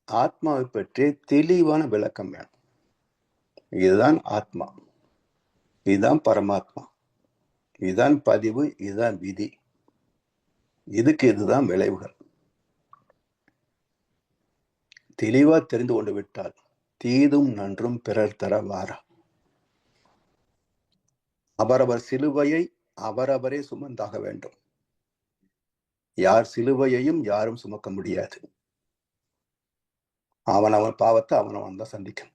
ஆத்மாவை பற்றி தெளிவான விளக்கம் வேணும். இதுதான் ஆத்மா, இதுதான் பரமாத்மா, இதுதான் பதிவு, இதுதான் விதி, இதுக்கு இதுதான் விளைவுகள். தெளிவா தெரிந்து கொண்டு விட்டால் தீதும் நன்றும் பிறர் தர வாரா. அவரவர் சிலுவையை அவரவரே சுமந்தாக வேண்டும். யார் சிலுவையையும் யாரும் சுமக்க முடியாது. அவன் பாவத்தை அவன் தான் சந்திக்கணும்.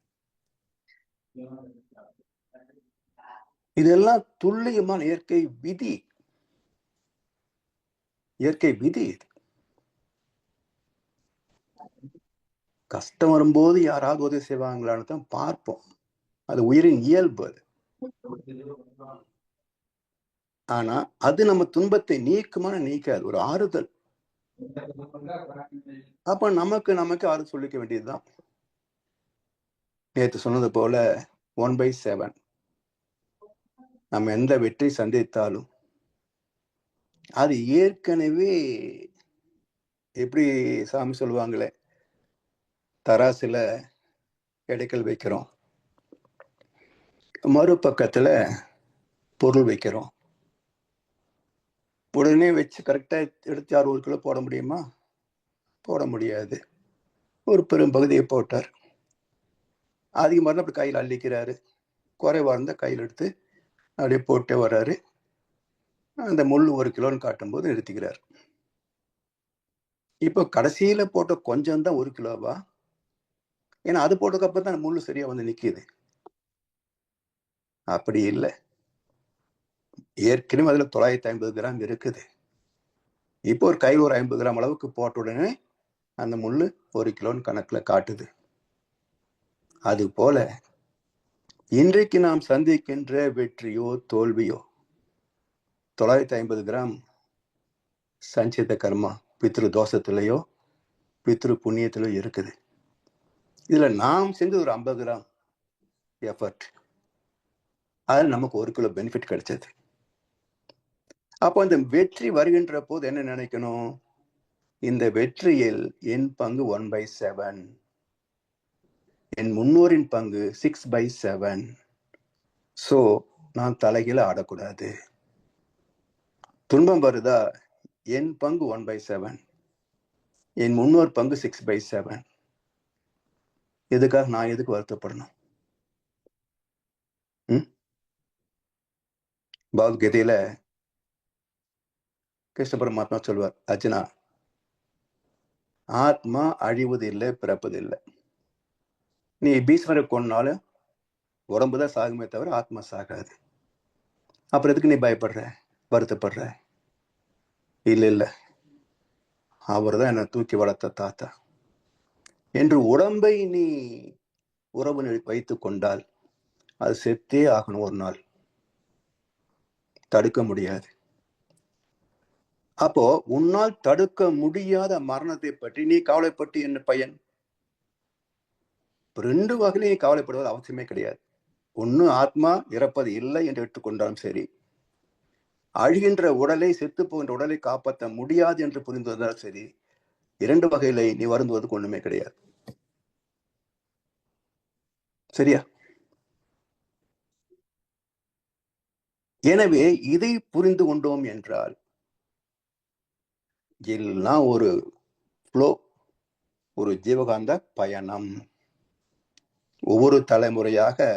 இதெல்லாம் துல்லியமான இயற்கை விதி. இயற்கை விதி இது. கஷ்டம் வரும்போது யாராவது உதவி செய்வாங்களான்னு தான் பார்ப்போம். அது உயிரின் இயல்பு. அது ஆனா அது நம்ம துன்பத்தை நீக்காது, ஒரு ஆறுதல். அப்ப நமக்கு ஆறு சொல்லிக்க வேண்டியதுதான். நேற்று சொன்னது போல 1/7 நம்ம எந்த வெற்றி சந்தித்தாலும் அது ஏற்கனவே எப்படி சாமி சொல்லுவாங்களே, தராசுல எடைக்கல் வைக்கிறோம், மறுபக்கத்துல பொருள் வைக்கிறோம். உடனே வச்சு கரெக்டா எடுத்து 1 கிலோ போட முடியுமா? போட முடியாது. ஒரு பெரும் பகுதியை போட்டார். அதிகமாக இருந்தால் அப்படி கையில் அள்ளிக்கிறாரு, குறைவா இருந்தா கையில் எடுத்து அப்படியே போட்டே வர்றாரு. அந்த முள் 1 கிலோன்னு காட்டும்போது நிறுத்திக்கிறார். இப்போ கடைசியில போட்ட கொஞ்சம் தான் 1 கிலோவா? ஏன்னா அது போட்டதுக்கு அப்புறம் தான் முள்ளு சரியா வந்து நிக்குது. அப்படி இல்லை, ஏற்கனவே அதுல 950 கிராம் இருக்குது. இப்போ ஒரு கை 50 கிராம் அளவுக்கு போட்ட உடனே அந்த முள்ளு 1 கிலோன்னு கணக்குல காட்டுது. அது போல இன்றைக்கு நாம் சந்திக்கின்ற வெற்றியோ தோல்வியோ 950 கிராம் சஞ்சித கர்மா, பித்ரு தோஷத்திலேயோ பித்ரு புண்ணியத்திலோ இருக்குது. இதுல நாம் செஞ்சது ஒரு 50 கிராம் எஃபர்ட், அதில் நமக்கு 1 கிலோ பெனிஃபிட் கிடைச்சது. அப்போ இந்த வெற்றி வருகின்ற போது என்ன நினைக்கணும்? இந்த வெற்றியில் என் பங்கு 1/7, என் முன்னோரின் பங்கு 6/7. சோ நான் தலைகீழ ஆடக்கூடாது. துன்பம் வருதா, என் பங்கு 1/7, என் முன்னோர் பங்கு 6/7. எதுக்காக நான் எதுக்கு வருத்தப்படணும்? பகவத்கீதையில கிருஷ்ண பரமாத்மா சொல்வார், அர்ஜுனா, ஆத்மா அழிவது இல்லை, பிறப்பது இல்லை. நீ பீஷ்மரை கொன்னாலும் உடம்புதான் சாகுமே தவிர ஆத்மா சாகாது. அப்புறம் எதுக்கு நீ பயப்படுற, வருத்தப்படுற? இல்ல இல்ல, அவர் தான் என்னை தூக்கி வளர்த்த தாத்தா என்று உடம்பை நீ உறவு வைத்துக் கொண்டால் அது செத்தே ஆகணும் ஒரு நாள், தடுக்க முடியாது. அப்போ உன்னால் தடுக்க முடியாத மரணத்தை பற்றி நீ கவலைப்பட்டு என்ன பயன்? 2 வகையிலையும் கவலைப்படுவது அவசியமே கிடையாது. ஒண்ணு ஆத்மா இறப்பது இல்லை என்று எடுத்துக்கொண்டாலும் சரி, அழிகின்ற உடலை, செத்து போகின்ற உடலை காப்பாற்ற முடியாது என்று புரிந்து வந்தாலும் சரி, 2 வகையில நீ வருந்துவதற்கு ஒண்ணுமே கிடையாது. சரியா? எனவே இதை புரிந்து கொண்டோம் என்றால் எல்லாம் ஒரு ஃப்ளோ, ஒரு ஜீவகாந்த பயணம். ஒவ்வொரு தலைமுறையாக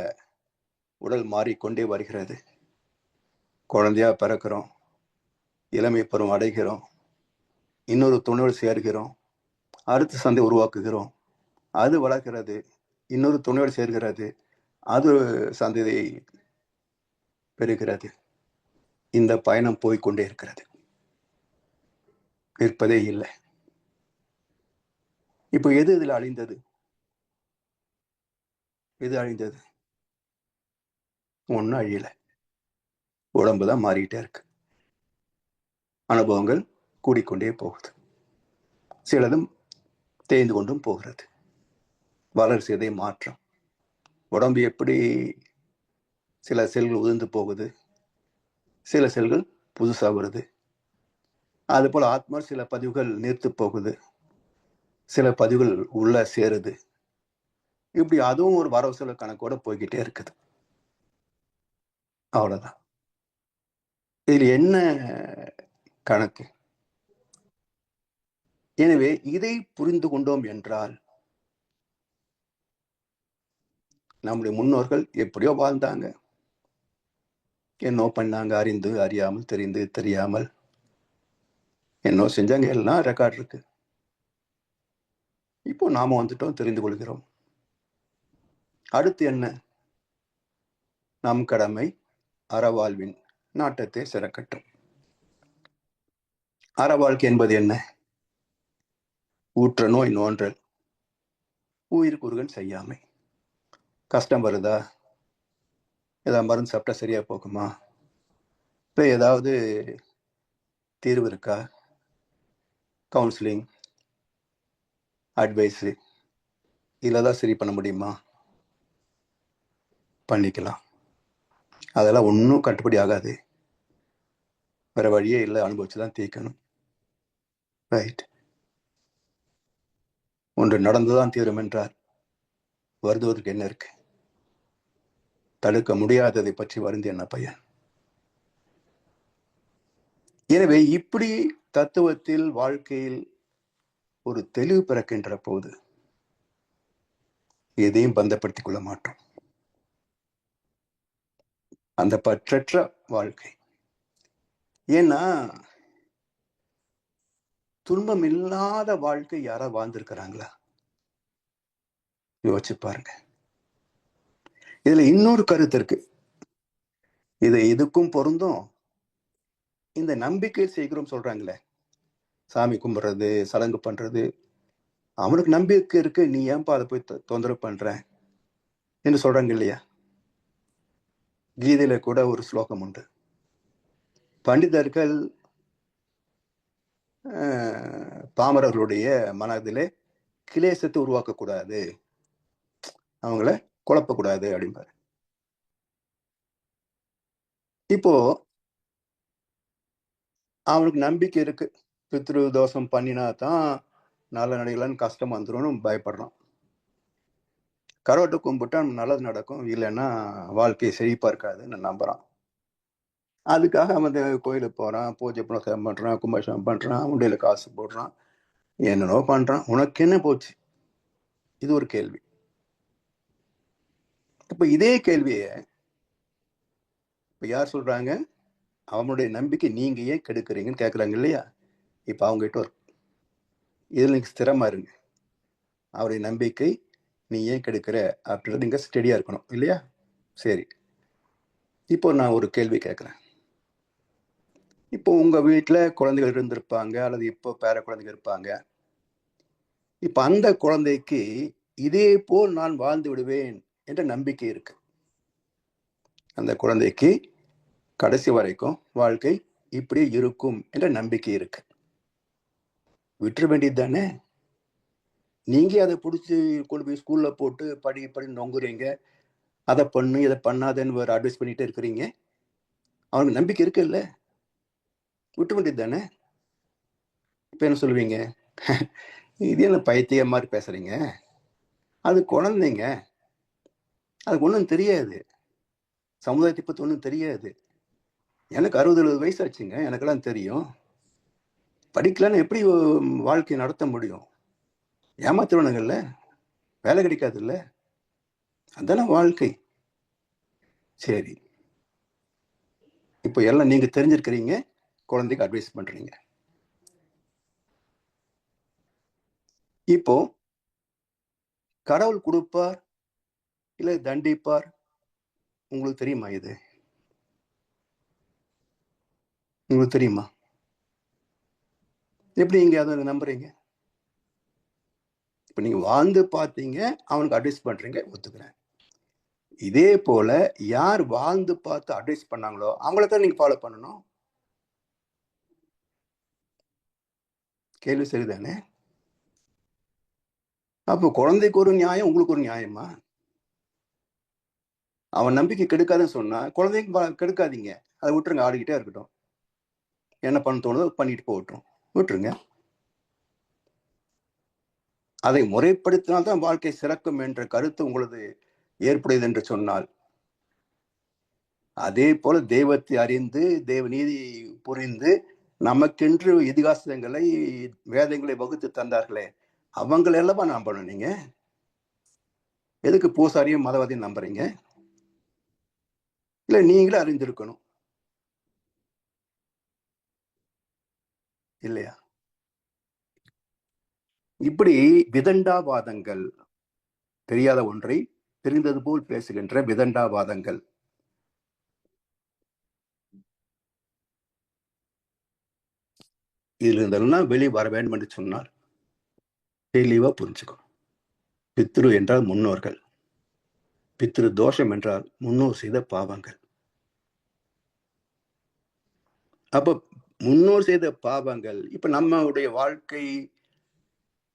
உடல் மாறிக்கொண்டே வருகிறது. குழந்தையா பிறக்கிறோம், இளமை பருவம் அடைகிறோம், இன்னொரு துணையோடு சேர்கிறோம், அடுத்த சந்தை உருவாக்குகிறோம், அது வளர்க்கிறது, இன்னொரு துணையோடு சேர்கிறது, அது சந்ததியை பெறுகிறது. இந்த பயணம் போய்கொண்டே இருக்கிறது, நிற்பதே இல்லை. இப்போ எது இதுல அழிந்தது? எது அழிந்தது? ஒன்னும் அழியல, உடம்புதான் மாறிக்கிட்டே இருக்கு. அனுபவங்கள் கூடிக்கொண்டே போகுது, சிலதும் தேய்ந்து கொண்டும் போகிறது. வளர்ச்சியதை மாற்றம். உடம்பு எப்படி சில செல்கள் உதிர்ந்து போகுது, சில செல்கள் புதுசா வருது. அது போல ஆத்மா சில பதிவுகள் நீர்த்து போகுது, சில பதிவுகள் உள்ள சேருது. இப்படி அதுவும் ஒரு வரவு செலவு கணக்கோட போய்கிட்டே இருக்குது. அவ்வளவுதான். இதுல என்ன கணக்கு? எனவே இதை புரிந்து கொண்டோம் என்றால், நம்முடைய முன்னோர்கள் எப்படியோ வாழ்ந்தாங்க, என்னோ பண்ணாங்க, அறிந்து அறியாமல், தெரிந்து தெரியாமல் என்னோ செஞ்சாங்க, எல்லாம் ரெக்கார்ட் இருக்கு. இப்போ நாம வந்துட்டோம், தெரிந்து கொள்கிறோம். அடுத்து என்ன? நம் கடமை அறவாழ்வின் நாட்டத்தை சிறக்கட்டும். அறவாழ்க்கை என்பது என்ன? ஊற்ற நோய் நோன்றல், உயிருக்கு உருகன் செய்யாமை. கஷ்டம் வருதா, ஏதாவது மருந்து சாப்பிட்டா சரியா போகுமா, இப்போ ஏதாவது தீர்வு இருக்கா? கவுன்சிலிங், அட்வைஸு, இதில் தான் சரி பண்ண முடியுமா? பண்ணிக்கலாம். அதெல்லாம் ஒன்றும் கட்டுப்படி ஆகாது, வேற வழியே இல்லை, அனுபவிச்சுதான் தீர்க்கணும். ரைட். ஒன்று நடந்துதான் தீரும் என்றால் வருதுவதற்கு என்ன இருக்கு? தடுக்க முடியாததை பற்றி வருந்தி என்ன பயன்? எனவே இப்படி தத்துவத்தில் வாழ்க்கையில் ஒரு தெளிவு பிறக்கின்ற போது எதையும் பந்தப்படுத்திக் கொள்ள மாட்டோம். அந்த பற்றற்ற வாழ்க்கை. ஏன்னா துன்பம் இல்லாத வாழ்க்கை யாராவது வாழ்ந்திருக்கிறாங்களா? யோசிச்சு பாருங்க. இதுல இன்னொரு கருத்து இருக்கு, இது இதுக்கும் பொருந்தும். இந்த நம்பிக்கை செய்கிறோம் சொல்றாங்களே, சாமி கும்பிடுறது, சடங்கு பண்றது, அவனுக்கு நம்பிக்கை இருக்கு, நீ ஏன்பா அதை போய் தொந்தரவு பண்ற என்று சொல்றாங்க இல்லையா? கீதையில கூட ஒரு ஸ்லோகம் உண்டு, பண்டிதர்கள் பாமரர்களுடைய மனதிலே கிளேசத்தை உருவாக்கக்கூடாது, அவங்கள குழப்பக்கூடாது அப்படிம்பாரு. இப்போ அவனுக்கு நம்பிக்கை இருக்கு, பித்ரு தோஷம் பண்ணினா தான் நல்ல நடிகளான்னு கஷ்டம் வந்துடும் பயப்படுறான். கரோட்டை கும்பிட்டா நல்லது நடக்கும், இல்லைன்னா வாழ்க்கை செழிப்பா இருக்காதுன்னு நம்புறான். அதுக்காக அவன் கோயிலுக்கு போறான், பூஜை பண்றான், கும்பாபிஷேகம் பண்றான், உண்டையில காசு போடுறான், என்னென்னோ பண்றான். உனக்கு என்ன போச்சு? இது ஒரு கேள்வி. இப்ப இதே கேள்விய இப்ப யார் சொல்றாங்க? அவனுடைய நம்பிக்கை நீங்க ஏன் கெடுக்குறீங்கன்னு கேட்குறாங்க இல்லையா? இப்போ அவங்ககிட்ட ஒரு இதில் நீங்கள் ஸ்திரமா இருங்க. அவருடைய நம்பிக்கை நீ ஏன் கெடுக்கிற அப்படின்றது நீங்கள் ஸ்டெடியாக இருக்கணும் இல்லையா? சரி, இப்போ நான் ஒரு கேள்வி கேட்குறேன். இப்போ உங்கள் வீட்டில் குழந்தைகள் இருந்திருப்பாங்க, அல்லது இப்போ பேர குழந்தைகள் இருப்பாங்க. இப்போ அந்த குழந்தைக்கு இதே போல் நான் வாழ்ந்து விடுவேன் என்ற நம்பிக்கை இருக்கு. அந்த குழந்தைக்கு கடைசி வரைக்கும் வாழ்க்கை இப்படியே இருக்கும் என்ற நம்பிக்கை இருக்கு. விட்டுற வேண்டியது தானே? நீங்க அதை பிடிச்சி கொண்டு போய் ஸ்கூல்ல போட்டு படி நொங்குறீங்க. அதை பண்ணு இதை பண்ணாதன்னு வேறு அட்வைஸ் பண்ணிட்டே இருக்கிறீங்க. அவனுக்கு நம்பிக்கை இருக்குல்ல, விட்டு வேண்டியது தானே? இப்போ என்ன சொல்லுவீங்க? இது என்ன பைத்திய மாதிரி பேசுறீங்க? அது குழந்தைங்க, அதுக்கு ஒன்றும் தெரியாது, சமுதாயத்தை பற்றி ஒன்றும் தெரியாது. எனக்கு 60-70 வயசு ஆச்சுங்க, எனக்கெல்லாம் தெரியும். படிக்கலன்னு எப்படி வாழ்க்கையை நடத்த முடியும்? ஏமாத்துவானுங்கல்ல, வேலை கிடைக்காதுல்ல, அதான வாழ்க்கை. சரி, இப்போ எல்லாம் நீங்க தெரிஞ்சிருக்கிறீங்க, குழந்தைக்கு அட்வைஸ் பண்றீங்க. இப்போ கடவுள் கொடுப்பார் இல்லை தண்டிப்பார், உங்களுக்கு தெரியுமா? இது உங்களுக்கு தெரியுமா? எப்படி நீங்க அதை நம்புறீங்க? இப்ப நீங்க வாழ்ந்து பார்த்தீங்க, அவனுக்கு அட்வைஸ் பண்றீங்க, ஒத்துக்கிறேன். இதே போல யார் வாழ்ந்து பார்த்து அட்வைஸ் பண்ணாங்களோ அவங்கள தான் நீங்க ஃபாலோ பண்ணணும். கேள்வி சரிதானே? அப்போ குழந்தைக்கு ஒரு நியாயம், உங்களுக்கு ஒரு நியாயமா? அவன் நம்பிக்கை கெடுக்காதுன்னு சொன்னா குழந்தைக்கு கெடுக்காதீங்க, அதை விட்டுருங்க, ஆடிக்கிட்டே இருக்கட்டும். என்ன பண்ண தோணுதோ பண்ணிட்டு போகட்டும், விட்டுருங்க. அதை முறைப்படுத்தினால்தான் வாழ்க்கை சிறக்கும் என்ற கருத்து உங்களது ஏற்புடையது என்று சொன்னால், அதே போல தெய்வத்தை அறிந்து தெய்வ நீதி புரிந்து நமக்கென்று இதிகாசங்களை வேதங்களை வகுத்து தந்தார்களே, அவங்களை எல்லாம் நம்பணும். நீங்க எதுக்கு பூசாரியும் மதவாதியும் நம்புறீங்க? இல்ல நீங்களே அறிந்திருக்கணும் இல்லையா? இப்படி விதண்டாவாதங்கள், தெரியாத ஒன்றை தெரிந்தது போல் பேசுகின்ற விதண்டாவாதங்கள், இதுல இருந்தெல்லாம் வெளியே வர வேண்டும் என்று சொன்னால் தெளிவா புரிஞ்சுக்கணும். பித்ரு என்றால் முன்னோர்கள், பித்ரு தோஷம் என்றால் முன்னோர் செய்த பாவங்கள். அப்ப முன்னோர் செய்த பாவங்கள் இப்ப நம்மளுடைய வாழ்க்கை,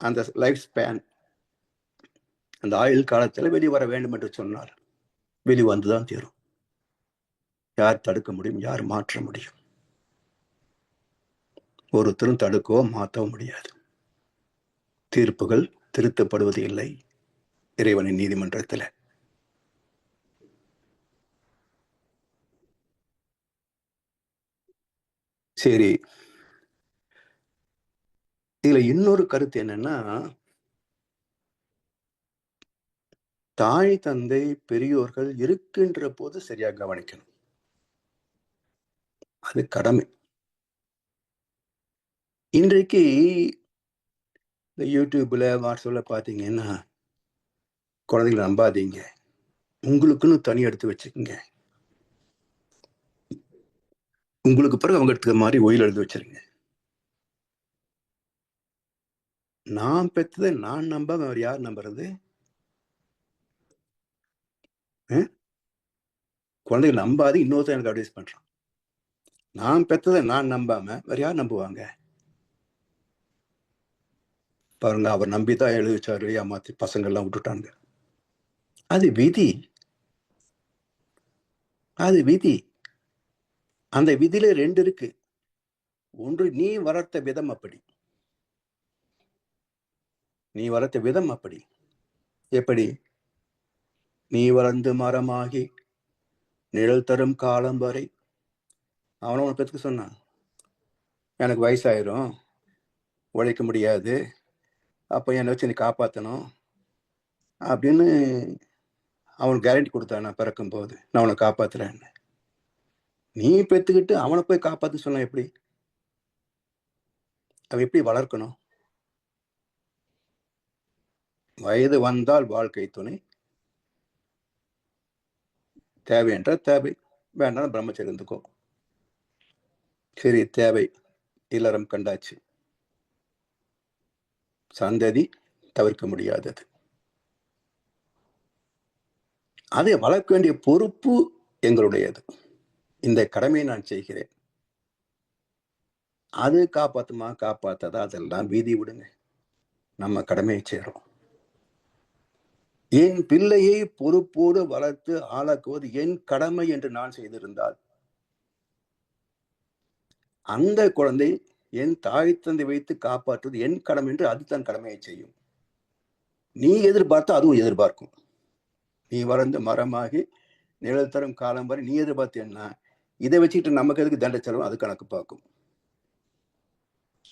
அந்த லைஃப் ஸ்பேன், அந்த ஆயுள் காலத்துல வெளியே வர வேண்டும் என்று சொன்னால் வெளி வந்துதான் தீரும். யார் தடுக்க முடியும்? யார் மாற்ற முடியும்? ஒருத்தரும் தடுக்கவோ மாற்றவோ முடியாது. தீர்ப்புகள் திருத்தப்படுவது இல்லை இறைவனின் நீதிமன்றத்தில். சரி, இதுல இன்னொரு கருத்து என்னன்னா, தாய் தந்தை பெரியோர்கள் இருக்கின்ற போது சரியா கவனிக்கணும், அது கடமை. இன்றைக்கு இந்த யூடியூப்ல வாட்ஸ்அப்ல பாத்தீங்கன்னா, குழந்தைகளை நம்பாதீங்க, உங்களுக்குன்னு தனி எடுத்து வச்சுக்கோங்க, உங்களுக்கு பிறகு அவங்க எடுத்துக்கிற மாதிரி ஒயில் எழுதி வச்சிருங்க. நான் பெற்றதை நான் நம்பாம அவர் யார் நம்புறது? குழந்தைகள் நம்பாது இன்னொருத்தர் எனக்கு அட்வைஸ் பண்றான். நான் பெற்றதை நான் நம்பாம வேற யார் நம்புவாங்க? பாருங்க, அவர் நம்பிதான் எழுதி வச்சாரு, ஏமாத்தி பசங்க எல்லாம் விட்டுட்டாங்க. அது விதி, அது விதி. அந்த விதியில 2 இருக்கு. ஒன்று, நீ வளர்த்த விதம் அப்படி, நீ வளர்த்த விதம் அப்படி. எப்படி? நீ வளர்ந்து மரமாகி நிழல் தரும் காலம் வரை. அவனும் உனக்கு பெற்றுக்க சொன்னான், எனக்கு வயசாயிரும், உழைக்க முடியாது, அப்ப என்னை வச்சு நீ காப்பாற்றணும் அப்படின்னு அவன் கேரண்டி கொடுத்தான். நான் பிறக்கும் போது நான் உன்னை காப்பாத்துறேன்னு. நீ பெத்துக்கிட்டு அவனை போய் காப்பாத்து சொன்ன எப்படி? அவன் எப்படி வளர்க்கணும்? வயது வந்தால் வாழ்க்கை துணை தேவை என்ற தேவை, வேண்டாம் பிரம்மச்சரி இருந்துக்கோ. சரி, தேவை இல்லறம் கண்டாச்சு, சந்ததி தவிர்க்க முடியாதது. அதை வளர்க்க வேண்டிய பொறுப்பு எங்களுடையது. இந்த கடமையை நான் செய்கிறேன். அது காப்பாத்துமா காப்பாத்தாதா அதெல்லாம் வீதி விடுங்க, நம்ம கடமையை செய்றோம். என் பிள்ளையை பொறுப்போடு வளர்த்து ஆளாக்குவது என் கடமை என்று நான் செய்திருந்தால், அந்த குழந்தை என் தாய் தந்தை வைத்து காப்பாற்றுவது என் கடமை என்று அது தன் கடமையை செய்யும். நீ எதிர்பார்த்தா அதுவும் எதிர்பார்க்கும். நீ வளர்ந்து மரமாகி நிழல் தரும் காலம் வரை நீ எதிர்பார்த்தேன்னா இதை வச்சுக்கிட்டு நமக்கு எதுக்கு தண்டை செலவு, அது கணக்கு பார்க்கும்.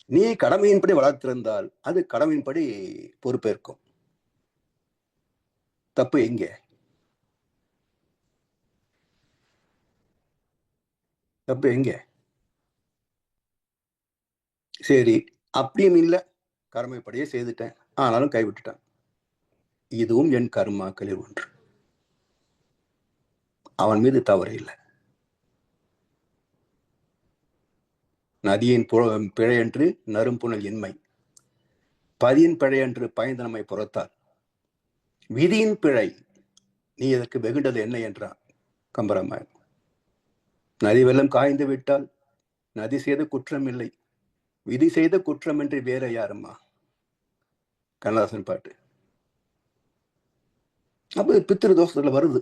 நீ கடமையின்படி வளர்த்திருந்தால் அது கடமையின்படி பொறுப்பேற்கும். தப்பு எங்கே? தப்பு எங்கே? சரி, அப்படியும் இல்லை, கடமைப்படியே செய்துட்டேன், ஆனாலும் கைவிட்டுட்டேன். இதுவும் என் கர்மாக்களில் ஒன்று. அவன் மீது தவறு இல்லை. நதியின் பிழையன்று நறும்புணல் இன்மை, பதியின் பிழையன்று பயந்தனமை புறத்தால், விதியின் பிழை நீ இதற்கு வெகுண்டது என்ன என்றான் கம்பராமாயணம். நதி வெள்ளம் காய்ந்து விட்டால் நதி செய்த குற்றம் இல்லை, விதி செய்த குற்றம் என்று வேற யாருமா? கண்ணதாசன் பாட்டு. அப்ப பித்திரு தோஷத்துல வருது.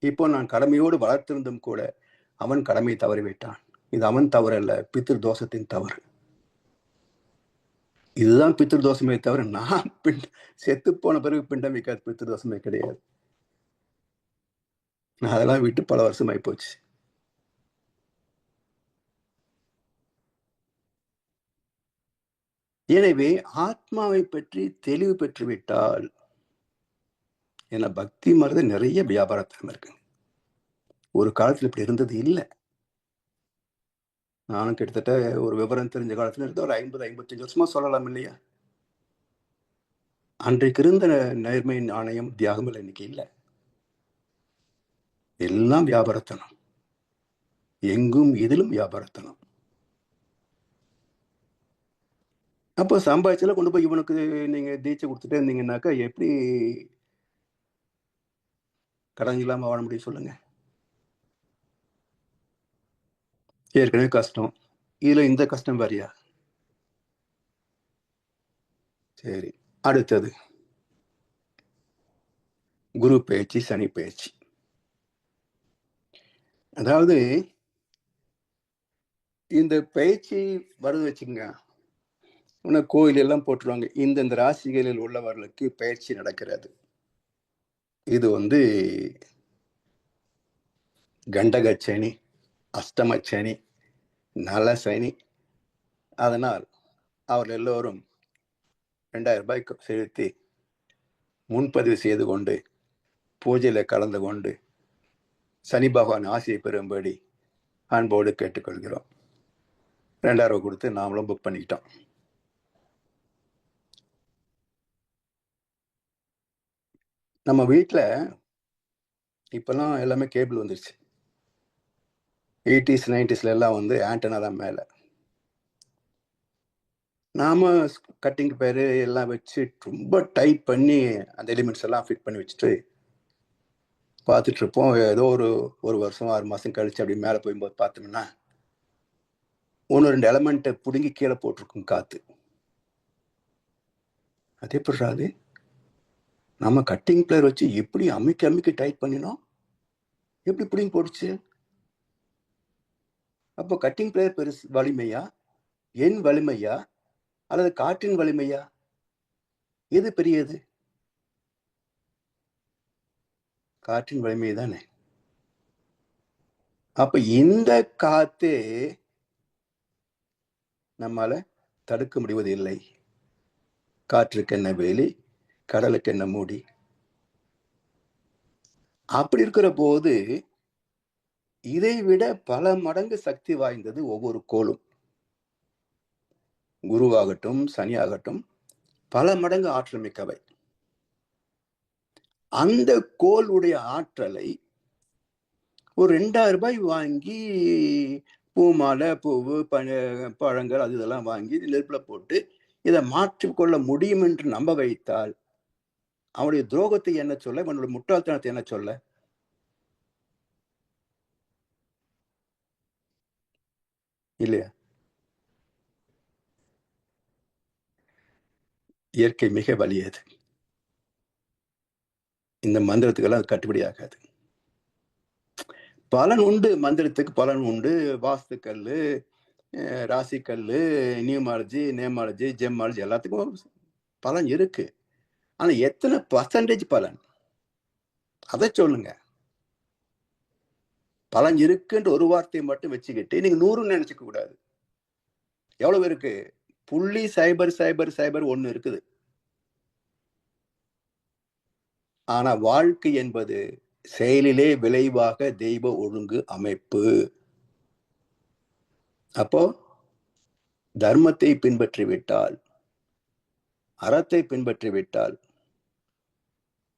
இப்போ நான் கடமையோடு வளர்த்திருந்தும் கூட அவன் கடமை தவறிவிட்டான். இது அவன் தவறு அல்ல, பித்திரு தோஷத்தின் தவறு. இதுதான் பித்திரு தோஷமே தவிர நான் செத்து போன பிறகு பிண்டம் வைக்காத பித்திரு தோஷமே கிடையாது. நான் அதெல்லாம் விட்டு பல வருஷம் ஆகி போச்சு. எனவே ஆத்மாவை பற்றி தெளிவு பெற்றுவிட்டால், ஏன்னா பக்தி மருந்து நிறைய வியாபாரத்தனம் இருக்கு. ஒரு காலத்துல இப்படி இருந்தது இல்லை. நானும் கிட்டத்தட்ட ஒரு விவரம் தெரிஞ்ச காலத்துல இருந்த ஒரு 50-55 வருஷமா சொல்லலாம் இல்லையா? அன்றைக்கு இருந்த நேர்மை, நாணயம், தியாகம் இன்னைக்கு இல்லை. எல்லாம் வியாபாரத்தனம், எங்கும் இதிலும் வியாபாரத்தனம். அப்போ சம்பாதிச்சல கொண்டு போய் இவனுக்கு நீங்க தீட்சை கொடுத்துட்டே இருந்தீங்கன்னாக்கா எப்படி கடன் இல்லாம வாழ முடியும் சொல்லுங்க? ஏற்கனவே கஷ்டம், இதுல இந்த கஷ்டம் வேறையா? சரி, அடுத்தது குரு பயிற்சி, சனி பயிற்சி. அதாவது இந்த பயிற்சி வருது வச்சுங்க, உனக்கு கோயில் எல்லாம் போட்டுருவாங்க, இந்தந்த ராசிகளில் உள்ளவர்களுக்கு பயிற்சி நடக்கிறது. இது கண்டக சனி, அஷ்டம சனி, நல சனி. அதனால் அவர்கள் எல்லோரும் 2000 ரூபாய்க்கு செலுத்தி முன்பதிவு செய்து கொண்டு பூஜையில கலந்து கொண்டு சனி பகவான் ஆசையை பெறும்படி அன்போடு கேட்டுக்கொள்கிறோம். 2000 ரூபாய் கொடுத்து நாமளும் புக் பண்ணிக்கிட்டோம். நம்ம வீட்டில் இப்பெல்லாம் எல்லாமே கேபிள் வந்துருச்சு. 80s 90s எல்லாம் ஆண்டனா தான் மேலே. நாம கட்டிங் பேரு எல்லாம் வச்சு ரொம்ப டைட் பண்ணி அந்த எலிமெண்ட்ஸ் எல்லாம் ஃபிட் பண்ணி வச்சுட்டு பார்த்துட்டு இருப்போம். ஏதோ ஒரு வருஷம் 6 மாசம் கழிச்சு அப்படி மேலே போகும்போது பார்த்தோம்னா 1-2 எலமெண்ட்டை பிடுங்கி கீழே போட்டிருக்கும் காத்து. அதே போடுறாது, நம்ம கட்டிங் பிளேயர் வச்சு எப்படி அமுக்கி டைட் பண்ணினோம், எப்படி பிடிங்கி போடுச்சு? அப்போ கட்டிங் பிளேயர் பெருசு வலிமையா, என் வலிமையா, அல்லது காற்றின் வலிமையா? எது பெரியது? காற்றின் வலிமை தானே. அப்ப இந்த காத்தே நம்மால தடுக்க முடிவது இல்லை. காற்றுக்கு என்ன வேலி, கடலுக்கு என்ன மூடி? அப்படி இருக்கிற போது இதை விட பல மடங்கு சக்தி வாய்ந்தது ஒவ்வொரு கோளும். குருவாகட்டும், சனியாகட்டும், பல மடங்கு ஆற்றல் மிக்கவை. அந்த கோளுடைய ஆற்றலை ஒரு 2000 ரூபாய் வாங்கி பூ மாலை, பூவு, பழங்கள் அது இதெல்லாம் வாங்கி நெருப்புல போட்டு இதை மாற்றிக்கொள்ள முடியும் என்று நம்ப வைத்தால் அவனுடைய துரோகத்தை என்ன சொல்ல, அவனுடைய முட்டாள்தனத்தை என்ன சொல்ல? இல்லையா? இயற்கை மிக வலியது. இந்த மந்திரத்துக்கெல்லாம் அது கட்டுப்படி ஆகாது. பலன் உண்டு, மந்திரத்துக்கு பலன் உண்டு. வாஸ்துக்கல்லு, ராசிக்கல்லு, நியூமாலஜி, நேமாலஜி, ஜெம்மாலஜி எல்லாத்துக்கும் பலன் இருக்கு. ஆனா எத்தனை பர்சன்டேஜ் பலன், அதை சொல்லுங்க. பலன் இருக்குன்ற ஒரு வார்த்தையை மட்டும் வச்சுக்கிட்டு நீங்க 100 நினைச்சுக்க கூடாது. எவ்வளவு இருக்கு? 0.0001 இருக்குது. ஆனா வாழ்க்கை என்பது செயலிலே விளைவாக தெய்வ ஒழுங்கு அமைப்பு. அப்போ தர்மத்தை பின்பற்றிவிட்டால், அறத்தை பின்பற்றிவிட்டால்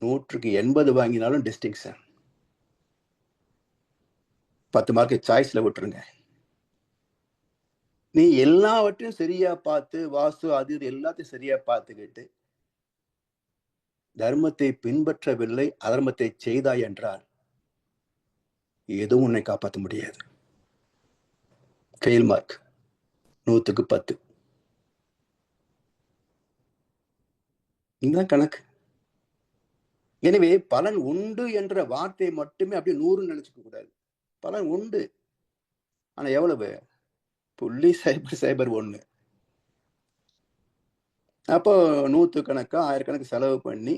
100க்கு 80 வாங்கினாலும் டிஸ்டிங்ஷன். 10 மார்க்கு சாய்ஸ்ல விட்டுருங்க. நீ எல்லாவற்றையும் சரியா பார்த்து, வாஸ்து அது இது எல்லாத்தையும் சரியா பார்த்துக்கிட்டு தர்மத்தை பின்பற்றவில்லை, அதர்மத்தை செய்தாய் என்றால் எதுவும் உன்னை காப்பாற்ற முடியாது. ஃபெயில் மார்க் 100க்கு 10. இதுதான் கணக்கு. எனவே பலன் உண்டு என்ற வார்த்தையை மட்டுமே அப்படியே 100 நினைச்சுக்க கூடாது. பலன் உண்டு. ஆனா எவ்வளவு? 0.0001. அப்போ 100 கணக்கா 1000 கணக்கு செலவு பண்ணி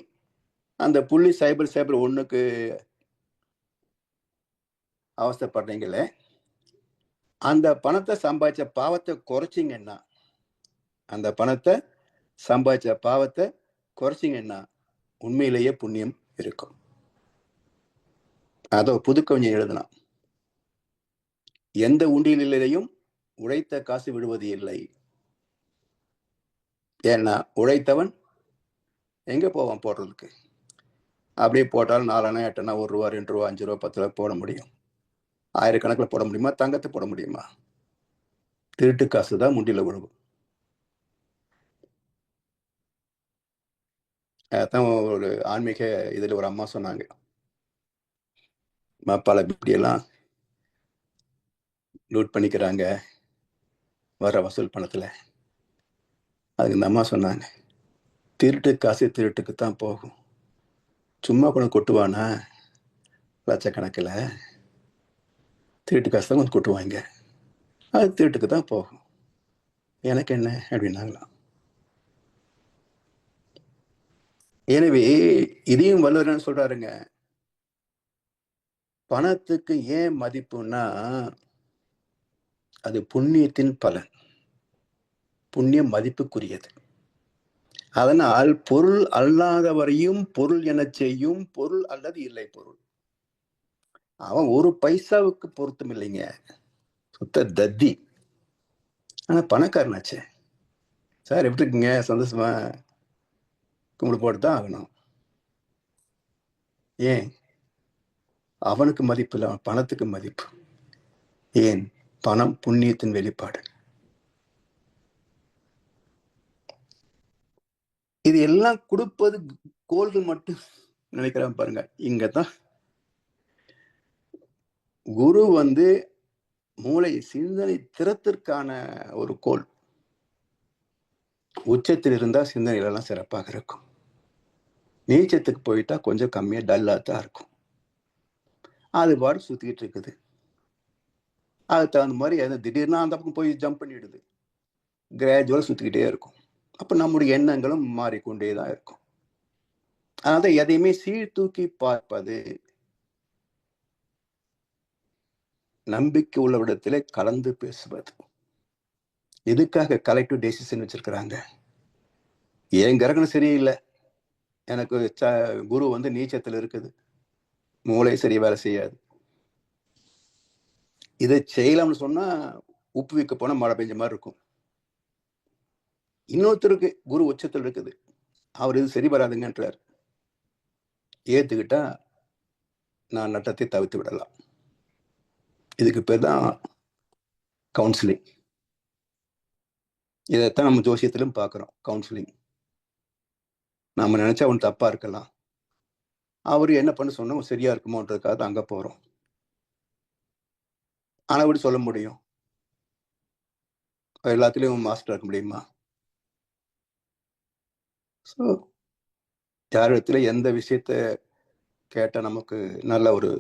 அந்த 0.0001க்கு அவஸ்தைப்படுறீங்களே, அந்த பணத்தை சம்பாதிச்ச பாவத்தை குறைச்சிங்கன்னா, அந்த பணத்தை சம்பாதிச்ச பாவத்தை குறைச்சிங்கன்னா உண்மையிலேயே புண்ணியம் இருக்கும். அதோ புதுக்கவிஞன் எழுதலாம், எந்த உண்டியலிலேயும் உழைத்த காசு விடுவது இல்லை. ஏன்னா உழைத்தவன் எங்க போவான் போடுறதுக்கு? அப்படியே போட்டாலும் 4 அணை 8 அணை 1 ரூபா 2 ரூபா 5 ரூபா 10 ரூபா போட முடியும். 1000 கணக்கில் போட முடியுமா? தங்கத்தை போட முடியுமா? திருட்டு காசு தான் முண்டியில விழுகும். அதான் ஒரு ஆன்மீக இதுல ஒரு அம்மா சொன்னாங்க, பல இப்படியெல்லாம் லூட் பண்ணிக்கிறாங்க வர வசூல் பணத்துல. அதுக்கு இந்த அம்மா சொன்னாங்க, திருட்டு காசு திருட்டுக்கு தான் போகும். சும்மா கூட கொட்டுவானா லட்சக்கணக்கில்? திருட்டு காசு தான் கொஞ்சம் கொட்டுவாங்க, அது திருட்டுக்கு தான் போகும். எனக்கு என்ன அப்படின்னாங்களாம். எனவே இதையும் வள்ளுவர் சொல்றாருங்க, பணத்துக்கு ஏன் மதிப்புன்னா அது புண்ணியத்தின் பலன். புண்ணியம் மதிப்புக்குரியது. அதனால் பொருள் அல்லாதவரையும் பொருள் என செய்யும் பொருள் அல்லது இல்லை பொருள். அவன் ஒரு பைசாவுக்கு பொருத்தம் இல்லைங்க, சுத்த தத்தி. ஆனா பணக்காரனாச்சே. சார் எப்படி இருக்குங்க, சந்தோஷமா? கும்பிடு போட்டு தான் ஆகணும். ஏன்? அவனுக்கு மதிப்பு இல்லை, அவன் பணத்துக்கு மதிப்பு. ஏன்? பணம் புண்ணியத்தின் வெளிப்பாடு. இது எல்லாம் கொடுப்பது கோள்கள் மட்டும் நினைக்கிறான் பாருங்க. இங்கதான் குரு மூளை சிந்தனை திறத்திற்கான ஒரு கோள். உச்சத்தில் இருந்தா சிந்தனைகள் எல்லாம் சிறப்பாக இருக்கும். நீச்சத்துக்கு போயிட்டா கொஞ்சம் கம்மியா டல்லா தான் இருக்கும். அது பாடு சுத்திக்கிட்டு இருக்குது. அதுக்கு தகுந்த மாதிரி திடீர்னு அந்த பக்கம் போய் ஜம்ப் பண்ணிடுது. கிராஜுவலா சுத்திக்கிட்டே இருக்கும். அப்ப நம்முடைய எண்ணங்களும் மாறிக்கொண்டேதான் இருக்கும். அதனால எதையுமே சீர்தூக்கி பார்ப்பது, நம்பிக்கை உள்ளவிடத்திலே கலந்து பேசுவது. எதுக்காக கலெக்டிவ் டெசிஷன் வச்சிருக்கிறாங்க? என் கிரகணம் சரியில்லை, எனக்கு குரு நீச்சத்துல இருக்குது, மூளை சரி வேலை செய்யாது. இதை செய்யலாம்னு சொன்னா உப்பு வைக்க போனா மழை பெஞ்ச மாதிரி இருக்கும். இன்னொருத்தருக்கு குரு உச்சத்தில் இருக்குது, அவர் இது சரி வராதுங்கன்றார். ஏத்துக்கிட்டா நான் நட்டத்தை தவிர்த்து விடலாம். இதுக்கு பேர் தான் கவுன்சிலிங். இதைத்தான் நம்ம ஜோசியத்திலும் பார்க்குறோம், கவுன்சிலிங். நம்ம நினைச்சா ஒன்று தப்பா இருக்கலாம், அவர் என்ன பண்ண சொன்னோம் சரியா இருக்குமோன்றதுக்காக அங்க போறோம். ஆனா எப்படி சொல்ல முடியும்? எல்லாத்துலயும் மாஸ்டர் இருக்க முடியுமா? ஸோ யாரிடத்துல எந்த விஷயத்த கேட்டா நமக்கு நல்ல ஒரு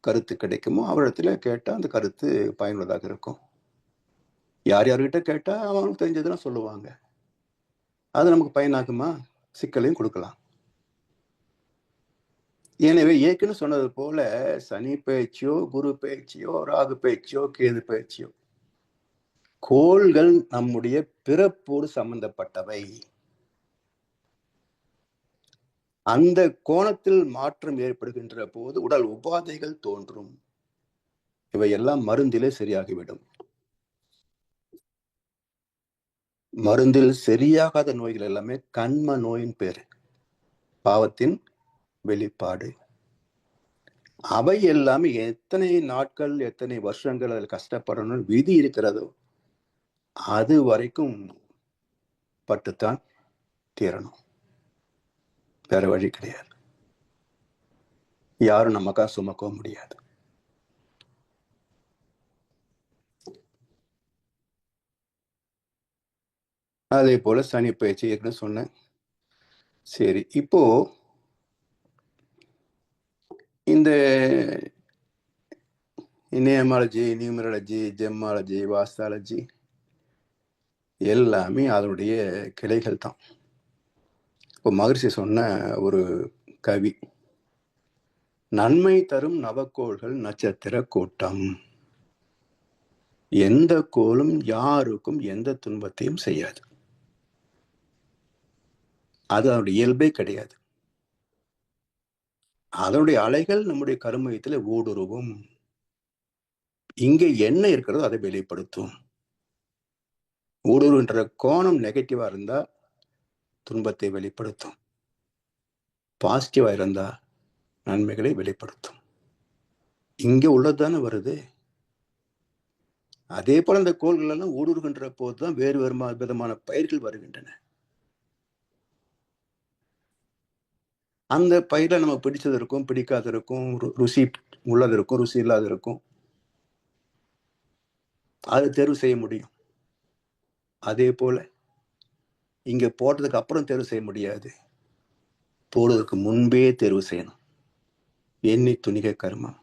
கருத்து கிடைக்குமோ அவரிடத்துல கேட்டா அந்த கருத்து பயனுள்ளதாக இருக்கும். யார் யார்கிட்ட கேட்டா அவங்களுக்கு தெரிஞ்சதெல்லாம் சொல்லுவாங்க. அது நமக்கு பயனாகுமா? சிக்கலையும் கொடுக்கலாம். எனவே ஏற்கனவே சொன்னது போல சனி பயிற்சியோ, குரு பயிற்சியோ, ராகு பயிற்சியோ, கேது பயிற்சியோ, கோள்கள் நம்முடைய பிறப்போடு சம்பந்தப்பட்டவை. அந்த கோணத்தில் மாற்றம் ஏற்படுகின்ற போது உடல் உபாதைகள் தோன்றும். இவையெல்லாம் மருந்திலே சரியாகிவிடும். மருந்தில் சரியாகாத நோய்கள் எல்லாமே கண்ம நோயின் பேரு, பாவத்தின் வெளிப்பாடு. அவை எல்லாமே எத்தனை நாட்கள் எத்தனை வருஷங்கள் அதில் கஷ்டப்படணும் விதி இருக்கிறதோ அது வரைக்கும் பட்டுத்தான் தீரணும். வேற வழி கிடையாது. யாரும் நமக்கா சுமக்கவும் முடியாது. அதே போல சனி பயிற்சி ஏற்கனவே சொன்னேன். சரி, இப்போ இந்த நியமாலஜி, நியூமராலஜி, ஜெம்மாலஜி, வாஸ்தாலஜி எல்லாமே அதனுடைய கிளைகள் தான். இப்போ மகரிஷி சொன்ன ஒரு கவி, நன்மை தரும் நவக்கோள்கள் நட்சத்திர கூட்டம், எந்த கோளும் யாருக்கும் எந்த துன்பத்தையும் செய்யாது. அது அதனுடைய இயல்பே கிடையாது. அதனுடைய அலைகள் நம்முடைய கருமையத்தில் ஊடுருவும். இங்கே என்ன இருக்கிறதோ அதை வெளிப்படுத்தும். ஊடுருவுன்ற கோணம் நெகட்டிவா இருந்தா துன்பத்தை வெளிப்படுத்தும், பாசிட்டிவா இருந்தா நன்மைகளை வெளிப்படுத்தும். இங்க உள்ளதுதானே வருது. அதே போல அந்த கோள்கள் எல்லாம் ஊடுருகின்ற போதுதான் வேறு வேறு விதமான பயிர்கள் வருகின்றன. அந்த பயிரை நம்ம பிடிச்சது இருக்கும், பிடிக்காது இருக்கும், ருசி உள்ளது இருக்கும், ருசி இல்லாத இருக்கும். அது தேர்வு செய்ய முடியும். அதே போல இங்க போட்டதுக்கு அப்புறம் தேர்வு செய்ய முடியாது, போடுவதற்கு முன்பே தேர்வு செய்யணும். எண்ணி துணிக கர்மம்,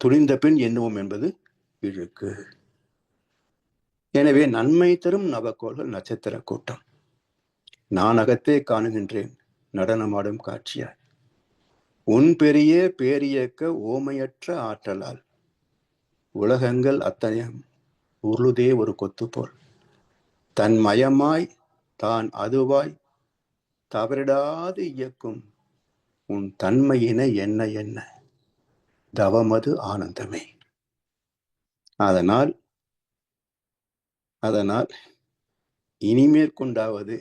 துணிந்த பின் எண்ணுவோம் என்பது இழுக்கு. எனவே நன்மை தரும் நவக்கோள்கள் நட்சத்திர கூட்டம். நான் அகத்தே காணுகின்றேன் நடனமாடும் காட்சியாய், உன் பெரிய பேரியக்க ஓமையற்ற ஆற்றலால் உலகங்கள் அத்தனையும் உருளுதே ஒரு கொத்து போல், தன் மயமாய் தான் அதுவாய் தவறிடாது இயக்கும் உன் தன்மையின என்ன என்ன தவமது ஆனந்தமே. அதனால் அதனால் இனிமேற்கொண்டாவது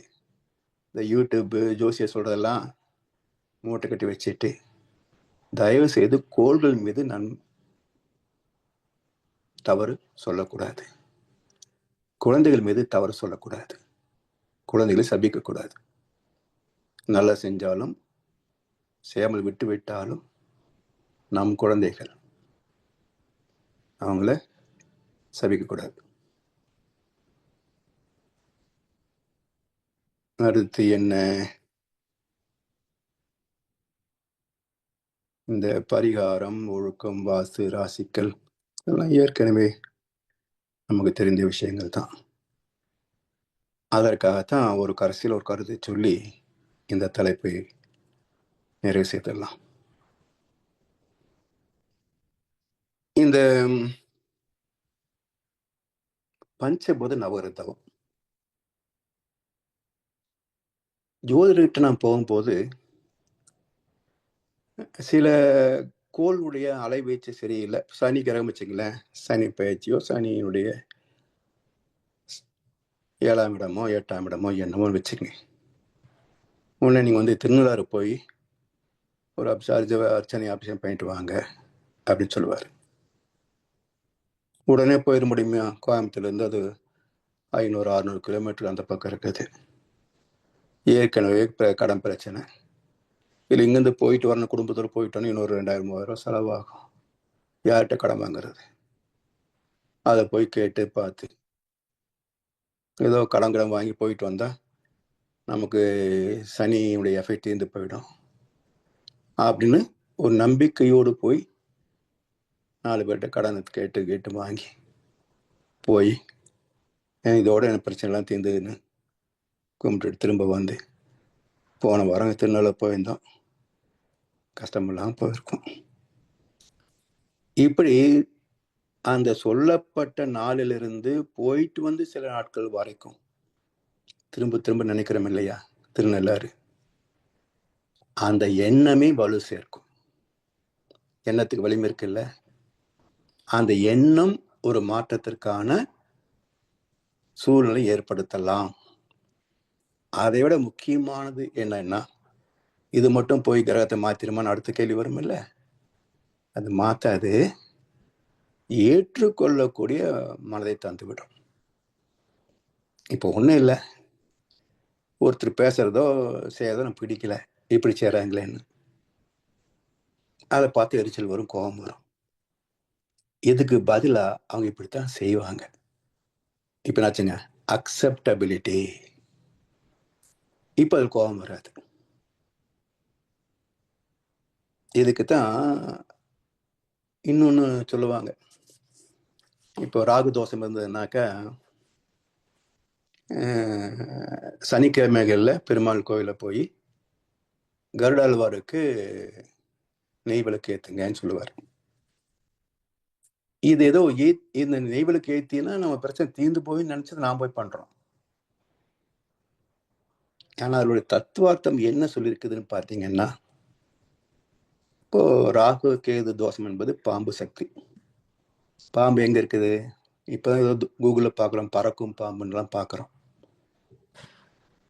இந்த யூடியூப் ஜோசிய சொல்றதெல்லாம் மூட்டை கட்டி வச்சுட்டு தயவு செய்து கோள்கள் மீது தவறு சொல்லக்கூடாது, குழந்தைகள் மீது தவறு சொல்லக்கூடாது, குழந்தைகளை சபிக்க கூடாது. நல்லா செஞ்சாலும் செய்யாமல் விட்டு விட்டாலும் நம் குழந்தைகள், அவங்கள சபிக்க கூடாது. அடுத்து என்ன, இந்த பரிகாரம், ஒழுக்கம், வாஸ்து, ராசிக்கல் இதெல்லாம் ஏற்கனவே நமக்கு தெரிந்த விஷயங்கள் தான். அதற்காகத்தான் ஒரு கடைசியில் ஒரு கருத்தை சொல்லி இந்த தலைப்பை நிறைவு செய்திடலாம். இந்த பஞ்சபூத நவகிரகம் ஜோதிடர்கிட்ட நான் போகும்போது சில கோளுடைய அலைவீச்சு சரியில்லை. சனி கிரகம் வச்சுங்களேன், சனி பயிற்சியோ சனியினுடைய 7ஆம் இடமோ 8ஆம் இடமோ என்னமோ வச்சுக்கங்க. உடனே நீங்கள் வந்து திருநள்ளாறு போய் ஒரு அர்ச்சனை அபிஷேகம் பண்ணிட்டு வாங்க அப்படின்னு சொல்லுவார். உடனே போயிட முடியுமா? கோயம்புத்தூர்லேருந்து அது 500-600 கிலோமீட்டர் அந்த பக்கம் இருக்குது. ஏற்கனவே கடன் பிரச்சனை. இல்லை இங்கேருந்து போயிட்டு வரணும், குடும்பத்தோடு போயிட்டோன்னு இன்னொரு 2000-3000 செலவாகும். யார்கிட்ட கடன் வாங்குறது? அதை போய் கேட்டு பார்த்து ஏதோ கடன் வாங்கி போயிட்டு வந்தால் நமக்கு சனியுடைய எஃபெக்ட் தீர்ந்து போயிடும் அப்படின்னு ஒரு நம்பிக்கையோடு போய் 4 பேர்கிட்ட கடன் கேட்டு வாங்கி போய் இதோட எனக்கு பிரச்சனைலாம் தீர்ந்ததுன்னு கும்பிட்டு திரும்ப வந்து போன வாரம் திருநெல்வேலி போயிருந்தோம், கஷ்டமெல்லாம் போயிருக்கும். இப்படி அந்த சொல்லப்பட்ட நாளிலிருந்து போயிட்டு வந்து சில நாட்கள் வரைக்கும் திரும்ப திரும்ப நினைக்கிறோம் இல்லையா? திருநள்ளாறு அந்த எண்ணமே வலு சேர்க்கும். எண்ணத்துக்கு வலிமை இருக்குல்ல, அந்த எண்ணம் ஒரு மாற்றத்திற்கான சூழ்நிலை ஏற்படுத்தலாம். அதை விட முக்கியமானது என்னன்னா, இது மட்டும் போய் கிரகத்தை மாத்திரமான அடுத்த கேள்வி வரும் இல்லை? அது மாத்தாது, ஏற்றுக்கொள்ளக்கூடிய மனதை தந்துவிடும். இப்போ ஒன்றும் இல்லை, ஒருத்தர் பேசுறதோ செய்யறதோ எனக்கு பிடிக்கல, இப்படி செய்கிறாங்களேன்னு அதை பார்த்து எரிச்சல் வரும், கோபம் வரும். இதுக்கு பதிலாக அவங்க இப்படித்தான் செய்வாங்க. இப்போ என்னாச்சுங்க? அக்செப்டபிலிட்டி. இப்போ அது கோபம் வராது. இதுக்கு தான் இன்னொன்று சொல்லுவாங்க. இப்போ ராகு தோஷம் இருந்ததுனாக்கா சனிக்கிழமைகளில் பெருமாள் கோயிலில் போய் கருடாழ்வாருக்கு நெய் விளக்கு ஏற்றுங்கன்னு சொல்லுவார். இது ஏதோ இந்த நெய் விளக்கு ஏற்றினா நம்ம பிரச்சனை தீர்ந்து போய் நினச்சது நாம் போய் பண்ணுறோம். ஆனால் அதனுடைய தத்துவார்த்தம் என்ன சொல்லியிருக்குதுன்னு பார்த்தீங்கன்னா, இப்போ ராகு கேது தோஷம் என்பது பாம்பு சக்தி. பாம்பு எங்கே இருக்குது? இப்போ ஏதோ கூகுளில் பார்க்குறோம், பறக்கும் பாம்புன்னெலாம் பார்க்குறோம்.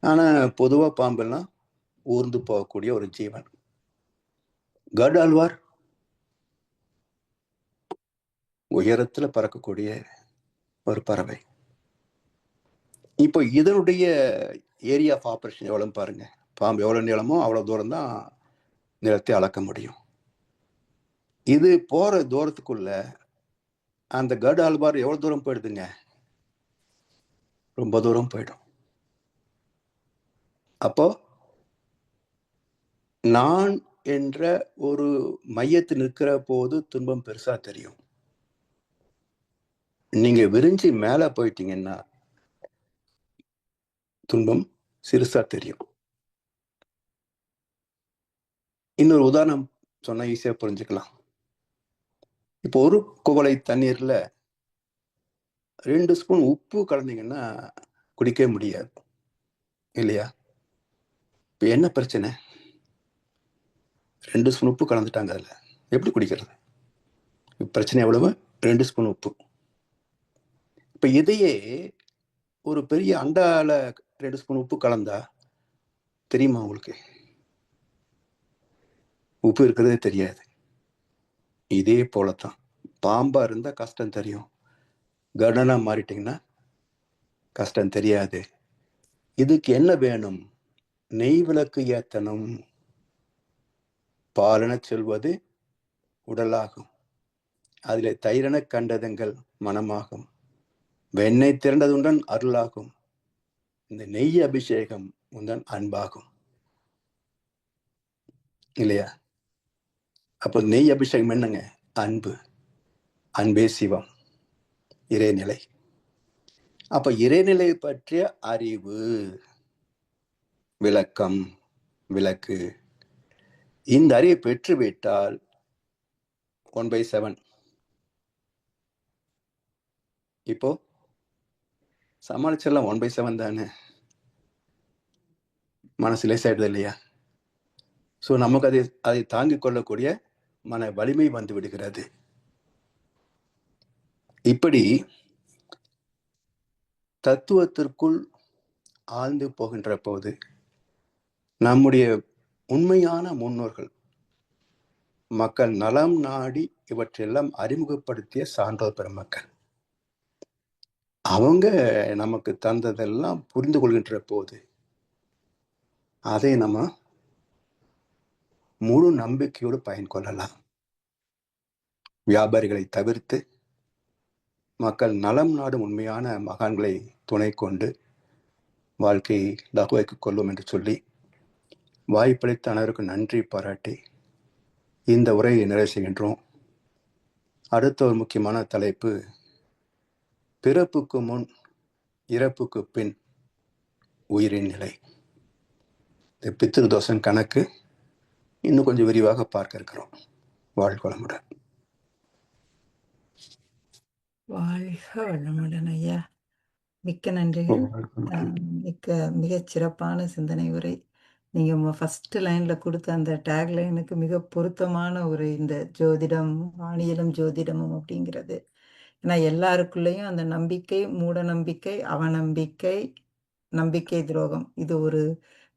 ஆனால் பொதுவாக பாம்பெல்லாம் ஊர்ந்து போகக்கூடிய ஒரு ஜீவன். கருடாழ்வார் உயரத்தில் பறக்கக்கூடிய ஒரு பறவை. இப்போ இதனுடைய ஏரியா ஆஃப் ஆப்ரேஷன் எவ்வளோன்னு பாருங்க. பாம்பு எவ்வளோ நீளமோ அவ்வளோ தூரம் தான் நிலத்தை அளக்க முடியும். இது போகிற தூரத்துக்குள்ள அந்த கருடாழ்வார் எவ்வளோ தூரம் போயிடுதுங்க? ரொம்ப தூரம் போயிடும். அப்போ நான் என்ற ஒரு மையத்தில் நிற்கிற போது துன்பம் பெருசா தெரியும். நீங்க விரிஞ்சு மேல போயிட்டீங்கன்னா துன்பம் சிறுசா தெரியும். இன்னொரு உதாரணம் சொன்னா ஈஸியா புரிஞ்சுக்கலாம். இப்போ ஒரு குவளை தண்ணீர்ல 2 ஸ்பூன் உப்பு கலந்தீங்கன்னா குடிக்க முடியாது இல்லையா? இப்போ என்ன பிரச்சனை? 2 ஸ்பூன் உப்பு கலந்துட்டாங்க, அதுல எப்படி குடிக்கிறது? பிரச்சனை எவ்வளவு? 2 ஸ்பூன் உப்பு. இப்ப இதையே ஒரு பெரிய அண்டால 2 ஸ்பூன் உப்பு கலந்தா தெரியுமா உங்களுக்கு? உப்பு இருக்கிறதே தெரியாது. இதே போலத்தான் பாம்பா இருந்தா கஷ்டம் தெரியும், கர்டனா மாறிட்டீங்கன்னா கஷ்டம் தெரியாது. இதுக்கு என்ன வேணும்? நெய் விளக்கு ஏத்தனம். பாலன செல்வது உடலாகும், அதிலே தயிரென கண்டதங்கள் மனமாகும், வெண்ணெய் திரண்டதுடன் அருளாகும், இந்த நெய் அபிஷேகம் உந்தன் அன்பாகும் இல்லையா? அப்போ நெய் அபிஷேகம் என்னங்க? அன்பு. அன்பே சிவம், இறைநிலை. அப்ப இறைநிலை பற்றிய அறிவு, விளக்கம், விளக்கு, இந்த அறிவை பெற்றுவிட்டால் 1/7. இப்போ சமாளிச்சிடலாம். 1/7 தானே, மனசு லேசாயிடுது இல்லையா? ஸோ நமக்கு அதை தாங்கிக் கொள்ளக்கூடிய மன வலிமை வந்து விடுகிறது. இப்படி தத்துவத்திற்குள் ஆழ்ந்து போகின்ற போது நம்முடைய உண்மையான முன்னோர்கள் மக்கள் நலம் நாடி இவற்றெல்லாம் அறிமுகப்படுத்திய சான்றோர் பெருமக்கள் அவங்க நமக்கு தந்ததெல்லாம் புரிந்து கொள்கின்ற போது அதை நம்ம முழு நம்பிக்கையோடு பயன் கொள்ளலாம். வியாபாரிகளை தவிர்த்து மக்கள் நலம் நாடும் உண்மையான மகான்களை துணை கொண்டு வாழ்க்கையை லகுவாக்கிக் கொள்வோம் என்று சொல்லி வாய்ப்பளித்த அனைவருக்கும் நன்றி பாராட்டி இந்த உரையை நிறைவு செய்கின்றோம். அடுத்த ஒரு முக்கியமான தலைப்பு, பிறப்புக்கு முன் இறப்புக்கு பின் உயிரின் நிலை. இந்த பித்ருதோஷம் கணக்கு இன்னும் கொஞ்சம் விரிவாக பார்க்க இருக்கிறோம். வாழ்க வளமுடன். வாழ்க வளமுடன் ஐயா. மிக்க நன்றிகள். மிகச் சிறப்பான சிந்தனை உரை. நீங்க ஃபர்ஸ்ட் லைன்ல கொடுத்த அந்த டேக் லைனுக்கு மிக பொருத்தமான ஒரு இந்த ஜோதிடம், வானியலும் ஜோதிடமும் அப்படிங்கிறது. ஏன்னா எல்லாருக்குள்ளேயும் அந்த நம்பிக்கை, மூட நம்பிக்கை, அவநம்பிக்கை, நம்பிக்கை துரோகம், இது ஒரு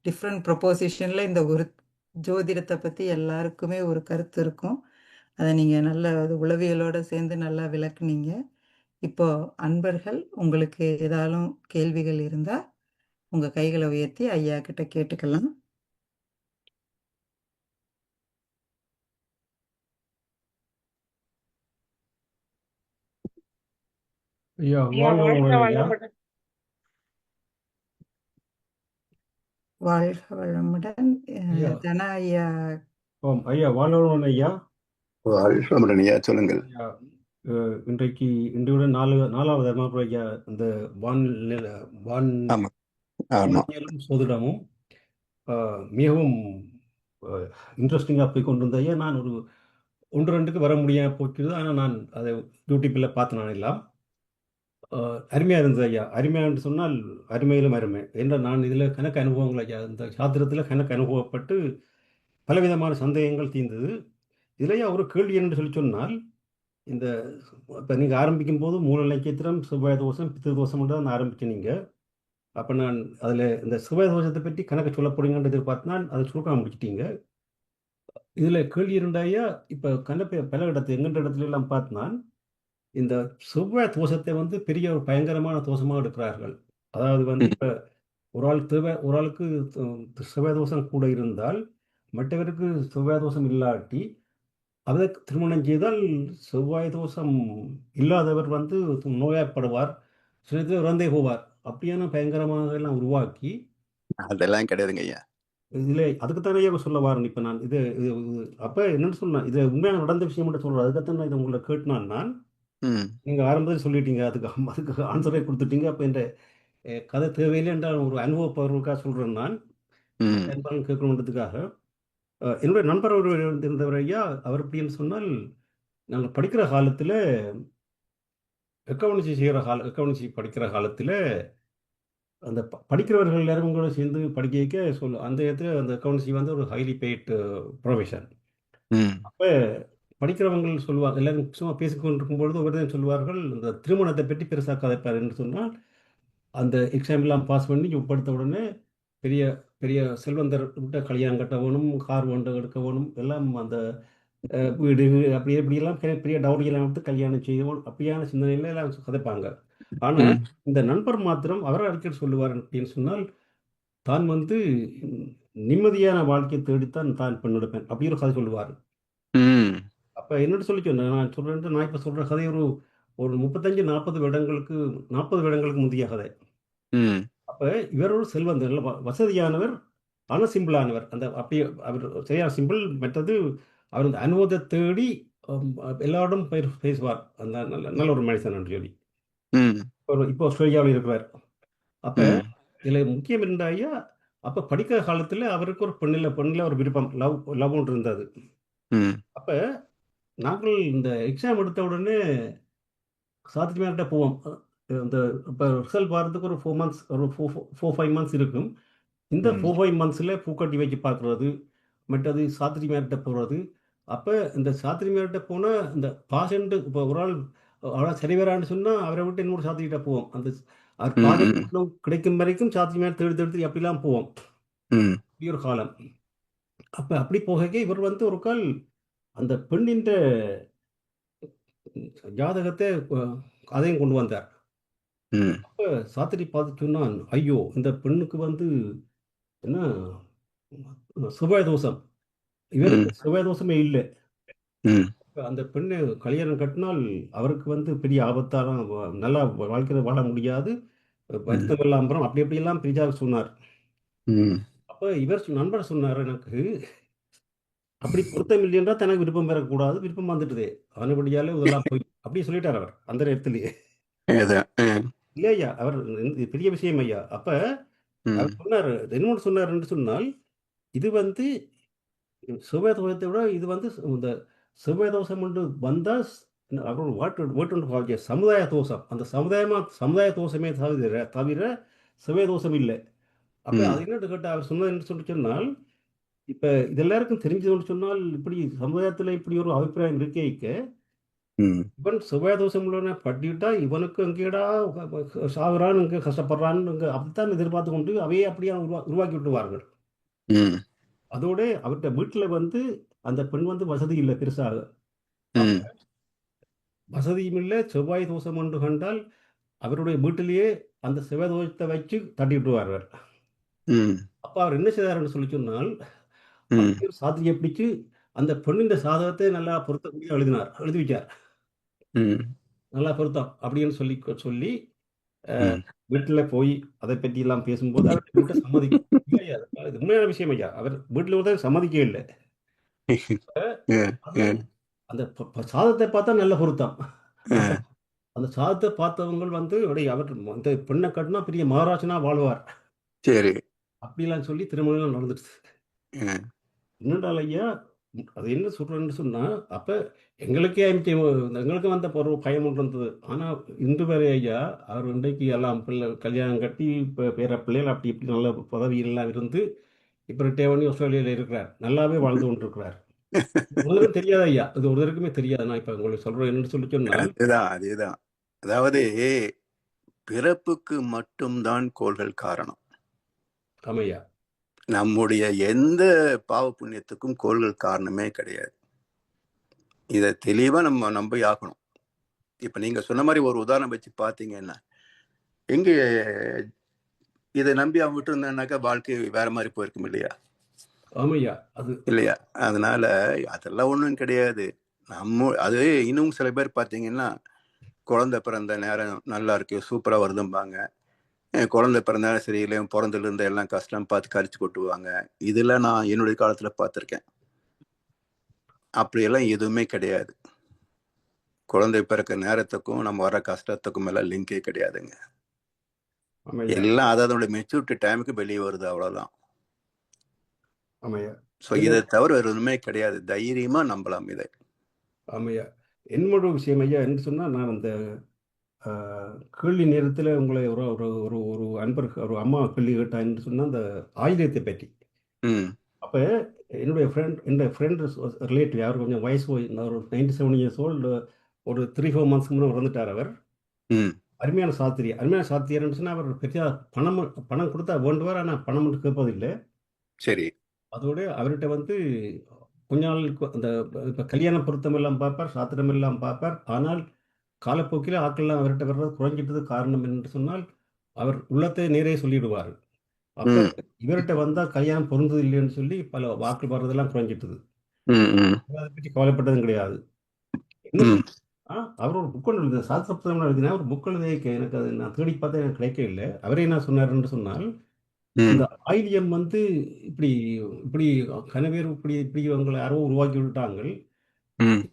டிஃப்ரெண்ட் ப்ரொபோசிஷன்ல இந்த ஒரு ஜோதிடத்தை பத்தி எல்லாருக்குமே ஒரு கருத்து இருக்கும். அதை நீங்க நல்ல உளவியலோட சேர்ந்து நல்லா விளக்குனீங்க. இப்போ அன்பர்கள் உங்களுக்கு ஏதாலும் கேள்விகள் இருந்தா உங்க கைகளை உயர்த்தி ஐயா கிட்ட கேட்டுக்கலாம். ஐயா வாழ்க வளமுடன் ஐயா. வாழ்க வளமுடன். ஐயா. தன ஐயா. ஓம் ஐயா வாழ்க வளமுடன் ஐயா. வாழ்க வளமுடன் ஐயா, சொல்லுங்கள். ஐயா, இன்றைக்கு இன்றையோட நாலாவது அமர்வு ஐயா. இந்த வானியலும் சோதிடமும் மிகவும் இன்ட்ரெஸ்டிங்காக போய் கொண்டு வந்த ஐயா. நான் ஒரு 1-2க்கு வர முடியாம போச்சுது. ஆனால் நான் அதை யூடியூப்பில் பார்த்து நான் எல்லாம் அருமையாக இருந்தது ஐயா. அருமையான்னு சொன்னால் அருமையிலும் அருமை. என்ற நான் இதில் கணக்கு அனுபவங்கள் ஐயா, இந்த சாத்திரத்தில் கணக்கு அனுபவப்பட்டு பலவிதமான சந்தேகங்கள் தீர்ந்தது. இதுலையா ஒரு கேள்வி என்று சொல்லி சொன்னால், இந்த இப்போ நீங்கள் ஆரம்பிக்கும் போது மூல நட்சத்திரம், செவ்வாய் தோஷம், பித்திரு தோஷம் தான் ஆரம்பிச்சு நீங்கள். அப்போ நான் அதில் இந்த செவ்வாய் தோஷத்தை பற்றி கணக்கு சொல்ல போறீங்கன்னு எதிர்பார்த்து நான் அதை சுருக்காக முடிச்சிட்டீங்க. இதில் கேள்வி இருந்தாயா, இப்போ கணக்கு பல இடத்துல எங்கென்ற இடத்துல எல்லாம் பார்த்து நான் இந்த செவ்வாய் தோஷத்தை வந்து பெரிய ஒரு பயங்கரமான தோஷமாக எடுக்கிறார்கள். அதாவது வந்து இப்போ ஒரு ஆளுக்கு செவ்வாய் தோஷம் கூட இருந்தால் மற்றவருக்கு செவ்வாய் தோஷம் இல்லாட்டி அதை திருமணம் செய்தால் செவ்வாய் தோஷம் இல்லாதவர் வந்து நோயாய்ப்படுவார், சில நேரத்தில் இறந்தே போவார். அப்படியான பயங்கரமாக எல்லாம் உருவாக்கி அதெல்லாம் கிடையாதுங்க ஐயா. இதில் அதுக்குத்தானே சொல்ல வாரேன். இப்போ நான் இது அப்போ என்னன்னு சொன்னேன், இது உண்மையாக நடந்த விஷயம் மட்டும் சொல்கிறேன். அதுக்குத்தான் நான் இதை உங்களை கேட்டுனான். நான் நீங்கள் ஆரம்பத்தில் சொல்லிட்டீங்க, அதுக்கு ஆன்சரே கொடுத்துட்டீங்க. அப்போ இந்த கதை தேவையில்லை என்றால் ஒரு அனுபவப்பவர்களுக்காக சொல்கிறேன். நான் என்பாலும் கேட்கணுன்றதுக்காக என்னுடைய நண்பர் ஒரு இருந்தவர் ஐயா. அவர் எப்படின்னு சொன்னால், நாங்கள் படிக்கிற காலத்தில் அக்கௌண்டன்சி படிக்கிற காலத்தில் அந்த படிக்கிறவர்கள் எல்லாரும் கூட சேர்ந்து படிக்க அந்த இடத்துல அந்த அக்கௌண்டன்சி வந்து ஒரு ஹைலி பெய்ட் ப்ரொஃபஷன். அப்போ படிக்கிறவங்க சொல்லுவாங்க, எல்லாரும் சும்மா பேசிக்கொண்டு இருக்கும்பொழுது ஒவ்வொருத்தையும் சொல்லுவார்கள், இந்த திருமணத்தை பற்றி பெருசாக கதைப்பார் என்று சொன்னால், அந்த எக்ஸாம் எல்லாம் பாஸ் பண்ணி படுத்த உடனே பெரிய பெரிய செல்வந்தர் விட்ட கல்யாணம் கட்ட வேணும், கார் வேண்ட எடுக்க வேணும், எல்லாம் அந்த வீடு இப்படியெல்லாம் பெரிய டவுரியெல்லாம் விட்டு கல்யாணம் செய்யணும், அப்படியான சிந்தனையில எல்லாம் கதைப்பாங்க. ஆனால் இந்த நண்பர் மாத்திரம் அவர் அடிக்கடி சொல்லுவார் அப்படின்னு சொன்னால், தான் வந்து நிம்மதியான வாழ்க்கையை தேடித்தான் தான் பெண் எடுப்பேன் அப்படி ஒரு கதை சொல்லுவார். அப்போ என்னட்டு சொல்லி சொன்னேன், நான் இப்போ சொல்கிற கதை ஒரு 35-40 வருடங்களுக்கு முந்தைய கதை. அப்போ இவர் ஒரு செல்வந்தர், வசதியானவர், ஆனால் சிம்பிளானவர். அந்த அப்படியே அவர் சரியான சிம்பிள். மற்றது அவர் அந்த அனுபவத்தை தேடி எல்லாரோடும் பேசுவார். அந்த நல்ல ஒரு மனுஷன் என்று சொல்லி இப்போ ஆஸ்திரேலியாவில் இருக்கிறார். அப்போ இதில் முக்கியம் இருந்தாயா, அப்போ படிக்கிற காலத்தில் அவருக்கு ஒரு பெண்ணில் ஒரு விருப்பம், லவ் ஒன்று இருந்தது. அப்போ நாங்கள் இந்த எக்ஸாம் எடுத்த உடனே சாத்தியமாகிட்ட போவோம். இந்த இப்போ ரிசல்ட் வரதுக்கு ஒரு 4 months, ஒரு 4-5 months இருக்கும். இந்த 4-5 monthஸில் பூக்கட்டி வச்சு பார்க்குறது, மற்றது சாத்திரி மேர்கிட்ட போகிறது, அப்போ இந்த சாத்திரிமார்கிட்ட போனால் இந்த பாசண்ட் இப்போ ஒரு ஆள் அவ்வளோ சரி வரான்னு சொன்னால் அவரை விட்டு இன்னொரு சாத்திரிகிட்ட போவோம். அந்த அவர் ம், பாசண்ட் ம், கிடைக்கும் வரைக்கும் சாத்திரிமார் தேடி தேடி அப்படிலாம் போவோம். ம், இப்படி ஒரு காலம். அப்போ அப்படி போக இவர் வந்து ஒரு கால் அந்த பெண்ணின் ஜாதகத்தை அதையும் கொண்டு வந்தார். ம், அப்போ சாத்திரி பார்த்து சொன்னான், ஐயோ இந்த பெண்ணுக்கு வந்து என்ன செவ்வாய் தோஷம், இவருக்கு ம், செவ்வாய் தோஷமே இல்லை. ம், அந்த பெண்ணை கல்யாணம் கட்டினால் அவருக்கு வந்து பெரிய ஆபத்தான நல்லா வாழ்க்கையில் வாழ முடியாது, ம், வருத்தம் எல்லாம் அப்புறம் அப்படி எப்படியெல்லாம் பிரிஜா சொன்னார். ம், அப்போ இவர் நண்பர் சொன்னார் எனக்கு, அப்படி பொருத்தம் இல்லையென்றா தனக்கு விருப்பம் பெறக்கூடாது, விருப்பம் வந்துட்டுதே அவனபடியாலே இதெல்லாம் போய் அப்படி சொல்லிட்டார் அவர் அந்த நேரத்திலேயே. இது, இல்லை ஐயா, அவர் இது பெரிய விஷயம் ஐயா. அப்போ ம், அவர் சொன்னார், என்ன சொன்னார் என்று சொன்னால், இது வந்து செவ்வாய் தோஷத்தை விட இது வந்து இந்த செவ்வாய் தோஷம் என்று வந்தால் அவர் வேட்டு சமுதாய தோஷம், அந்த சமுதாய தோஷமே தவிர செவ்வாய் தோஷம் இல்லை. அப்போ ம், அது என்னன்னு கேட்டால் அவர் சொன்னது என்று சொல்லி சொன்னால், இப்போ இது எல்லாருக்கும் தெரிஞ்சதுன்னு சொன்னால் இப்படி சமுதாயத்தில் இப்படி ஒரு அபிப்பிராயம் இருக்கேக்க ம், இவன் செவ்வாய் தோஷம் உள்ளவனை பட்டிட்டா இவனுக்கு எங்கேடா சாகுறான், இங்கே கஷ்டப்படுறான்னு இங்கே அப்படித்தான் எதிர்பார்த்து கொண்டு அவையே அப்படியே உருவாக்கி விட்டுவார்கள். ம், அதோட அவர்கிட்ட வீட்டில் வந்து அந்த பெண் வந்து வசதி இல்லை பெருசாக. ம், வசதியும் இல்லை, செவ்வாய் தோஷம் என்று கண்டால் அவருடைய வீட்டிலேயே அந்த செவ்வாய் தோஷத்தை வச்சு தட்டி விட்டுவார்கள். ம், அப்போ அவர் என்ன செய்தார்னு சொல்லி சொன்னால், ம், அப்படியே ஒரு சாத்திரியை பிடிச்சு அந்த பெண்ணின் சாதகத்தை நல்லா பொருத்தக்கூடிய எழுதி வைச்சார். ம், நல்லா பொருத்தம் அப்படின்னு சொல்லி சொல்லி ம். வீட்டில் போய் அதை பற்றி எல்லாம் பேசும்போது அவர் வீட்டை சம்மதிக்க இல்லை ஐயா, இது உண்மையான விஷயம் ஐயா. அவர் வீட்டில் வந்து சம்மதிக்கவே இல்லை. அது அந்த சாதத்தை பார்த்தா நல்ல பொருத்தம். அப்ப அந்த சாதத்தை பார்த்தவங்க வந்து அவர் இந்த பெண்ணை கட்டினா பெரிய மகாராஜனா வாழ்வார் சரி. அப்படிலாம் சொல்லி திருமணம் நடந்துடுச்சு. ம், என்னடால் ஐயா, அது என்ன சொல்கிறேன்னு சொன்னால், அப்போ எங்களுக்கே எங்களுக்கு வந்த ஒரு பயம் ஒன்று இருந்தது. ஆனால் இன்று வரை ஐயா அவர் இன்றைக்கு எல்லாம் பிள்ளை கல்யாணம் கட்டி இப்போ பேர பிள்ளைகள் அப்படி இப்படி நல்ல பதவியெல்லாம் இருந்து இப்போ ரிட்டையர் பண்ணி ஆஸ்திரேலியாவில் இருக்கிறார், நல்லாவே வாழ்ந்து கொண்டிருக்கிறார். ஒருத்தருக்கும் தெரியாது ஐயா, இது ஒருத்தருக்குமே தெரியாது. நான் இப்போ உங்களுக்கு சொல்கிறேன் என்னன்னு சொல்லி சொன்னால், அதுதான் அதேதான். அதாவது பிறப்புக்கு மட்டும்தான் கோள்கள் காரணம். ஆமையா, நம்முடைய எந்த பாவ புண்ணியத்துக்கும் கோள்கள் காரணமே கிடையாது. இதை தெளிவா நம்ம நம்பி ஆகணும். இப்ப நீங்க சொன்ன மாதிரி ஒரு உதாரணம் வச்சு பாத்தீங்கன்னா, எங்க இதை நம்பி அவன் விட்டு இருந்தானாக்கா வாழ்க்கை வேற மாதிரி போயிருக்கும் இல்லையா? ஆமையா, அது இல்லையா? அதனால அதெல்லாம் ஒண்ணும் கிடையாது. அது இன்னும் சில பேர் பாத்தீங்கன்னா, குழந்தை பிறந்த நேரம் நல்லா இருக்கு, சூப்பரா வருதும்பாங்க. குழந்தை பிறந்த நேரம் சரியில்லை, பிறந்ததுல இருந்து எல்லாம் கஷ்டம் பார்த்து கரிச்சு கொட்டுவாங்க. இதெல்லாம் நான் என்னுடைய காலத்துல பார்த்திருக்கேன். அப்படியெல்லாம் எதுவுமே கிடையாது. குழந்தை பிறக்க நேரத்துக்கும் நம்ம வர கஷ்டத்துக்கும் எல்லாம் லிங்கே கிடையாதுங்க. ஆமையா, எல்லாம் அதோட மெச்சூரிட்டி டைமுக்கு வெளியே வருது, அவ்வளவுதான். ஆமையா, ஸோ இதை தவிர வேறு எதுவுமே கிடையாது. தைரியமா நம்பலாம் இதை. ஆமையா. என்னோட விஷயம் ஐயா என்ன சொன்னால், நான் அந்த கேள்வி நேரத்தில் உங்களை ஒரு ஒரு ஒரு ஒரு அன்பர் ஒரு அம்மா கேள்வி கேட்டான்னு சொன்னால் அந்த ஆயுதத்தை பற்றி. ம், அப்போ என்னுடைய ஃப்ரெண்ட் ரிலேட்டிவ் அவர் கொஞ்சம் வயசு ஒரு 97 இயர்ஸ் ஓல்டு, ஒரு 3-4 மந்த்ஸ்க்கு முன்னே இறந்துட்டார் அவர். ம், அருமையான சாத்திரியர்னு சொன்னால் அவர் பெரிய பணம் கொடுத்தா வேண்டுவார், ஆனால் பணம் மட்டும் கேட்பதில்லை. சரி. அதோடு அவர்கிட்ட வந்து கொஞ்ச நாள் அந்த இப்போ கல்யாண பொருத்தம் எல்லாம் பார்ப்பார், சாத்திரம் எல்லாம் பார்ப்பார். ஆனால் காலப்போக்கில் ஆட்கள்லாம் அவர்கிட்ட வர்றது குறைஞ்சிட்டது. காரணம் என்று சொன்னால் அவர் உள்ளத்தை நேரே சொல்லிடுவார். அப்போ ம், இவர்கிட்ட வந்தால் கல்யாணம் பொருந்தது இல்லைன்னு சொல்லி பல வாக்கு வர்றதெல்லாம் குறைஞ்சிட்டது. ம், ம், அதை பற்றி கவலைப்பட்டதும் கிடையாது. என்ன ம், அவர் ஒரு புக் ஒன்று எழுதின சாஸ்திர புத்தகம் எழுதினா ஒரு புக் எழுதிய எனக்கு அது நான் தேடி பார்த்தா எனக்கு கிடைக்கவே இல்லை. அவரே என்ன சொன்னார்ன்னு சொன்னால், ம், இந்த ஆயிலியம் வந்து இப்படி இப்படி கனவேர் இப்படி இப்படி அவங்களை யாரோ உருவாக்கி விட்டாங்க. ம்,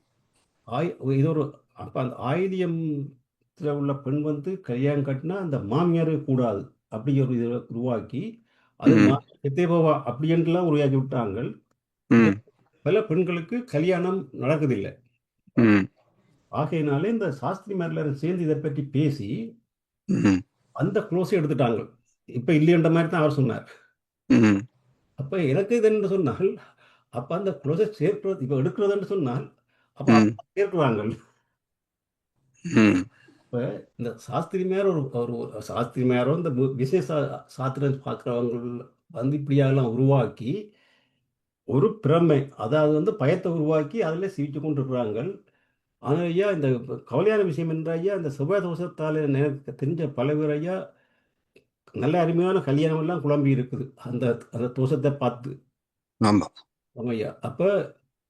இது ஒரு அப்போ அந்த ஆயிலியத்தில் உள்ள பெண் வந்து கல்யாணம் கட்டினா அந்த மாமியாரே கூடாது அப்படி ஒரு இதை உருவாக்கி அது ம், செத்தே போவா அப்படின்ட்டுலாம் உருவாக்கி விட்டாங்க. ம், பல பெண்களுக்கு கல்யாணம் நடக்குதில்லை. ம், ஆகையினாலே இந்த சாஸ்திரி மேரில் சேர்ந்து இதை பற்றி பேசி ம், அந்த க்ளோஸை எடுத்துட்டாங்க. இப்போ இல்லைன்ற மாதிரி தான் அவர் சொன்னார். ம், அப்போ எனக்கு இது என்ன சொன்னால், அப்ப அந்த க்ளோசெட் சேர்க்கிறது இப்ப எடுக்கிறதுன்னு சொன்னால் அப்ப ம் அப்பா சேர்க்கிறாங்க. ம் இப்ப இந்த சாஸ்திரிமார் ஒரு சாஸ்திரிமாரோ இந்த பிசினஸ் சாஸ்திரம் பார்க்குறவங்க வந்து இப்படியெல்லாம் உருவாக்கி ஒரு பிரமை, அதாவது பயத்தை உருவாக்கி அதில் சிரித்து கொண்டு இருக்கிறாங்க. ஆனால் ஐயா இந்த கவலையான விஷயம் என்ற ஐயா இந்த செவ்வாய் தோஷத்தால் எனக்கு தெரிஞ்ச பல பேர் ஐயா நல்ல அருமையான கல்யாணம் எல்லாம் குழம்பி இருக்குது அந்த அந்த தோஷத்தை பார்த்து. ஆமா ஆமாய்யா. அப்போ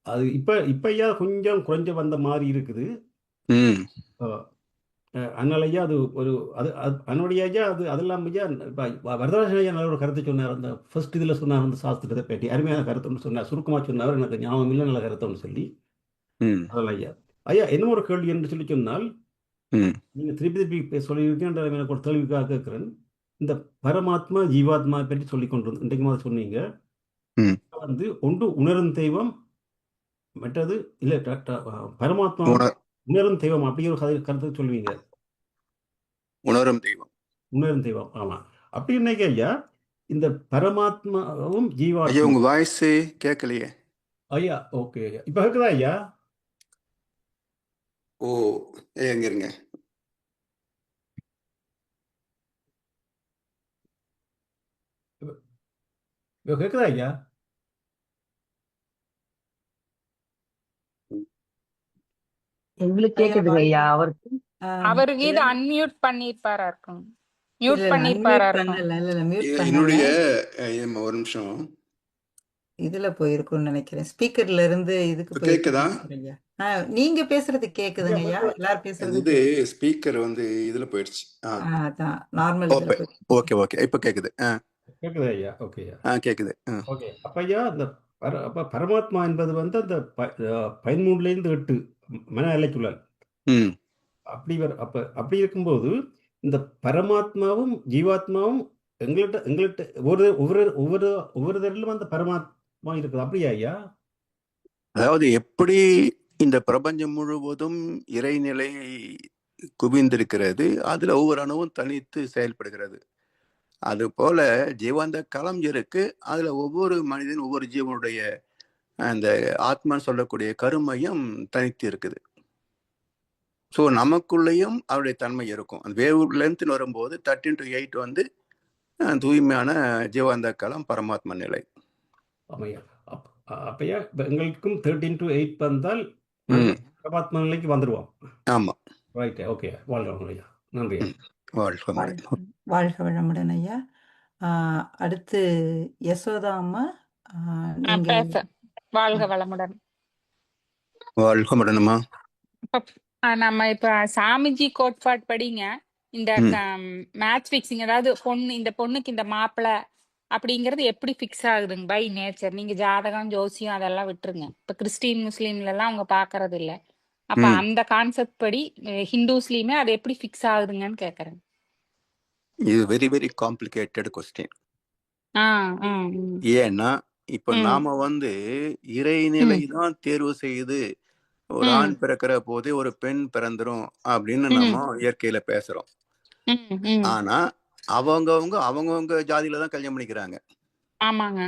அது இப்போ ஐயா கொஞ்சம் குறைஞ்ச வந்த மாதிரி இருக்குது. ம் அதனால ஐயா அது ஒரு அது அதனுடைய ஐயா அதெல்லாம் ஐயா இப்போ வரதராஜன் ஐயா நல்ல ஒரு கருத்தை சொன்னார். அந்த ஃபர்ஸ்ட் இதில் சொன்னார் அந்த சாஸ்திரத்தை பற்றி அருமையான கருத்து ஒன்று சொன்னார். சுருக்கமாக சொன்னார், எனக்கு ஞாபகம் இல்லை, நல்ல கருத்தை ஒன்று சொல்லி ம் அதெல்லாம் ஐயா. ஐயா என்ன ஒரு கேள்வி என்று சொல்லி சொன்னால், ம் நீங்கள் திருப்பி சொல்லியிருக்கேன், எனக்கு ஒரு கேள்விக்காக கேட்குறேன். இந்த பரமாத்மா ஜீவாத்மா பற்றி சொல்லி கொண்டு இன்றைக்கு மாதிரி சொன்னீங்க. ம் ஒன்று உணரும் தெய்வம், மற்றது இல்லை பரமாத்மா உணர் உணரும் தெய்வம் அப்படி ஒரு கருத்தை சொல்லுவீங்க. உணரும் தெய்வம். உணரும் தெய்வம், ஆமா. அப்படி இன்னைக்கு ஐயா இந்த பரமாத்மாவும் ஐயா ஜீவாத்மா. உங்க வாய்ஸ் கேட்கலையே. ஐயா ஓகே ஐயா, இப்போ இருக்குதா ஐயா? ஓ எங்க இருங்க. இப்போ கேட்குதா ஐயா? எங்களுக்கு ஐயா கேக்குதுங்க ஐயா. அவருக்கு அவருக்கு இது இல்ல அன்மியூட் பண்ணிருப்பாரா இருக்கும், மியூட் இல்ல பண்ணிருப்பாரா அன்மியூட் இருக்கும். பண்ணல, இல்ல மியூட் பண்ணல. என்னுடைய ஒரு நிமிஷம் இதுல போயிருக்கும்னு நினைக்கிறேன். ஸ்பீக்கர்ல இருந்து இதுக்கு இப்ப கேக்குதா? போயிருக்கேன் ஐயா. நீங்க பேசுறது கேக்குதுங்க ஐயா, எல்லாரும் பேசுறது இது ஸ்பீக்கர் இதுல போயிடுச்சு. அதான் நார்மல் இதுல போயிருக்கு. ஓகே ஓகே இப்ப கேக்குது. கேட்குதா ஐயா? ஓகே ஐயா. கேக்குது. ஓகே அப்ப ஐயா இந்த அப்ப பரமாத்மா என்பது அந்த 13லேருந்து 8 மன அலைச்சுழல் ம் அப்படி இருக்கும்போது இந்த பரமாத்மாவும் ஜீவாத்மாவும் எங்கள்கிட்ட ஒவ்வொரு தரிலும் அந்த பரமாத்மா இருக்குது. அப்படியா ஐயா? அதாவது எப்படி இந்த பிரபஞ்சம் முழுவதும் இறைநிலை குவிந்திருக்கிறது, அதுல ஒவ்வொரு அணுவும் தனித்து செயல்படுகிறது. அது போல ஜீவாந்த களம் இருக்கு, அதுல ஒவ்வொரு மனிதன் ஒவ்வொரு ஜீவனுடைய அந்த ஆத்மான்னு சொல்லக்கூடிய கருமையும் தனித்து இருக்குது. ஸோ நமக்குள்ளேயும் அவருடைய தன்மை இருக்கும். அந்த வேவ் லென்த்னு வரும்போது 13-8 தூய்மையான ஜீவாந்த களம் பரமாத்மா நிலை. ஆமையா. அப்பையா எங்களுக்கும் 13 to 8 வந்தால் பரமாத்மா நிலைக்கு வந்துடுவோம். ஆமா ரைட். ஓகே, வாழ்க ஐயா. நன்றி. வாழ்க வளமுடன் ஐயா. அடுத்து யசோதா அம்மா, நீங்க வாழ்க வளமுடன். வாழ்க வளமுடன்மா. நம்ம இப்ப சாமிஜி கோட்பாடு படிங்க. இந்த மேட்ச் பிக்சிங், அதாவது இந்த பொண்ணுக்கு இந்த மாப்பிள்ளை அப்படிங்கறது எப்படி பிக்ஸ் ஆகுதுங்க பை நேச்சர். நீங்க ஜாதகம் ஜோசியம் அதெல்லாம் விட்டுருங்க. இப்ப கிறிஸ்டின் முஸ்லீம்ல எல்லாம் அவங்க பாக்குறது இல்ல. அப்ப அந்த கான்செப்ட் படி ஹிந்துஸ்லயுமே அது எப்படி பிக்ஸ் ஆகுதுங்கன்னு கேக்குறேன். இது வெரி வெரி காம்ப்ளிகேட்டட் கொஸ்டின். ஏன்னா இப்ப நாம இறைநிலை தான் தேர்வு செய்து ஒரு ஆண் பிறக்கிற போதே ஒரு பெண் பிறந்துரும் அப்படின்னு நம்ம இயற்கையில பேசுறோம். ஆனா அவங்கவுங்க ஜாதியில தான் கல்யாணம் பண்ணிக்கிறாங்க. ஆமாங்க.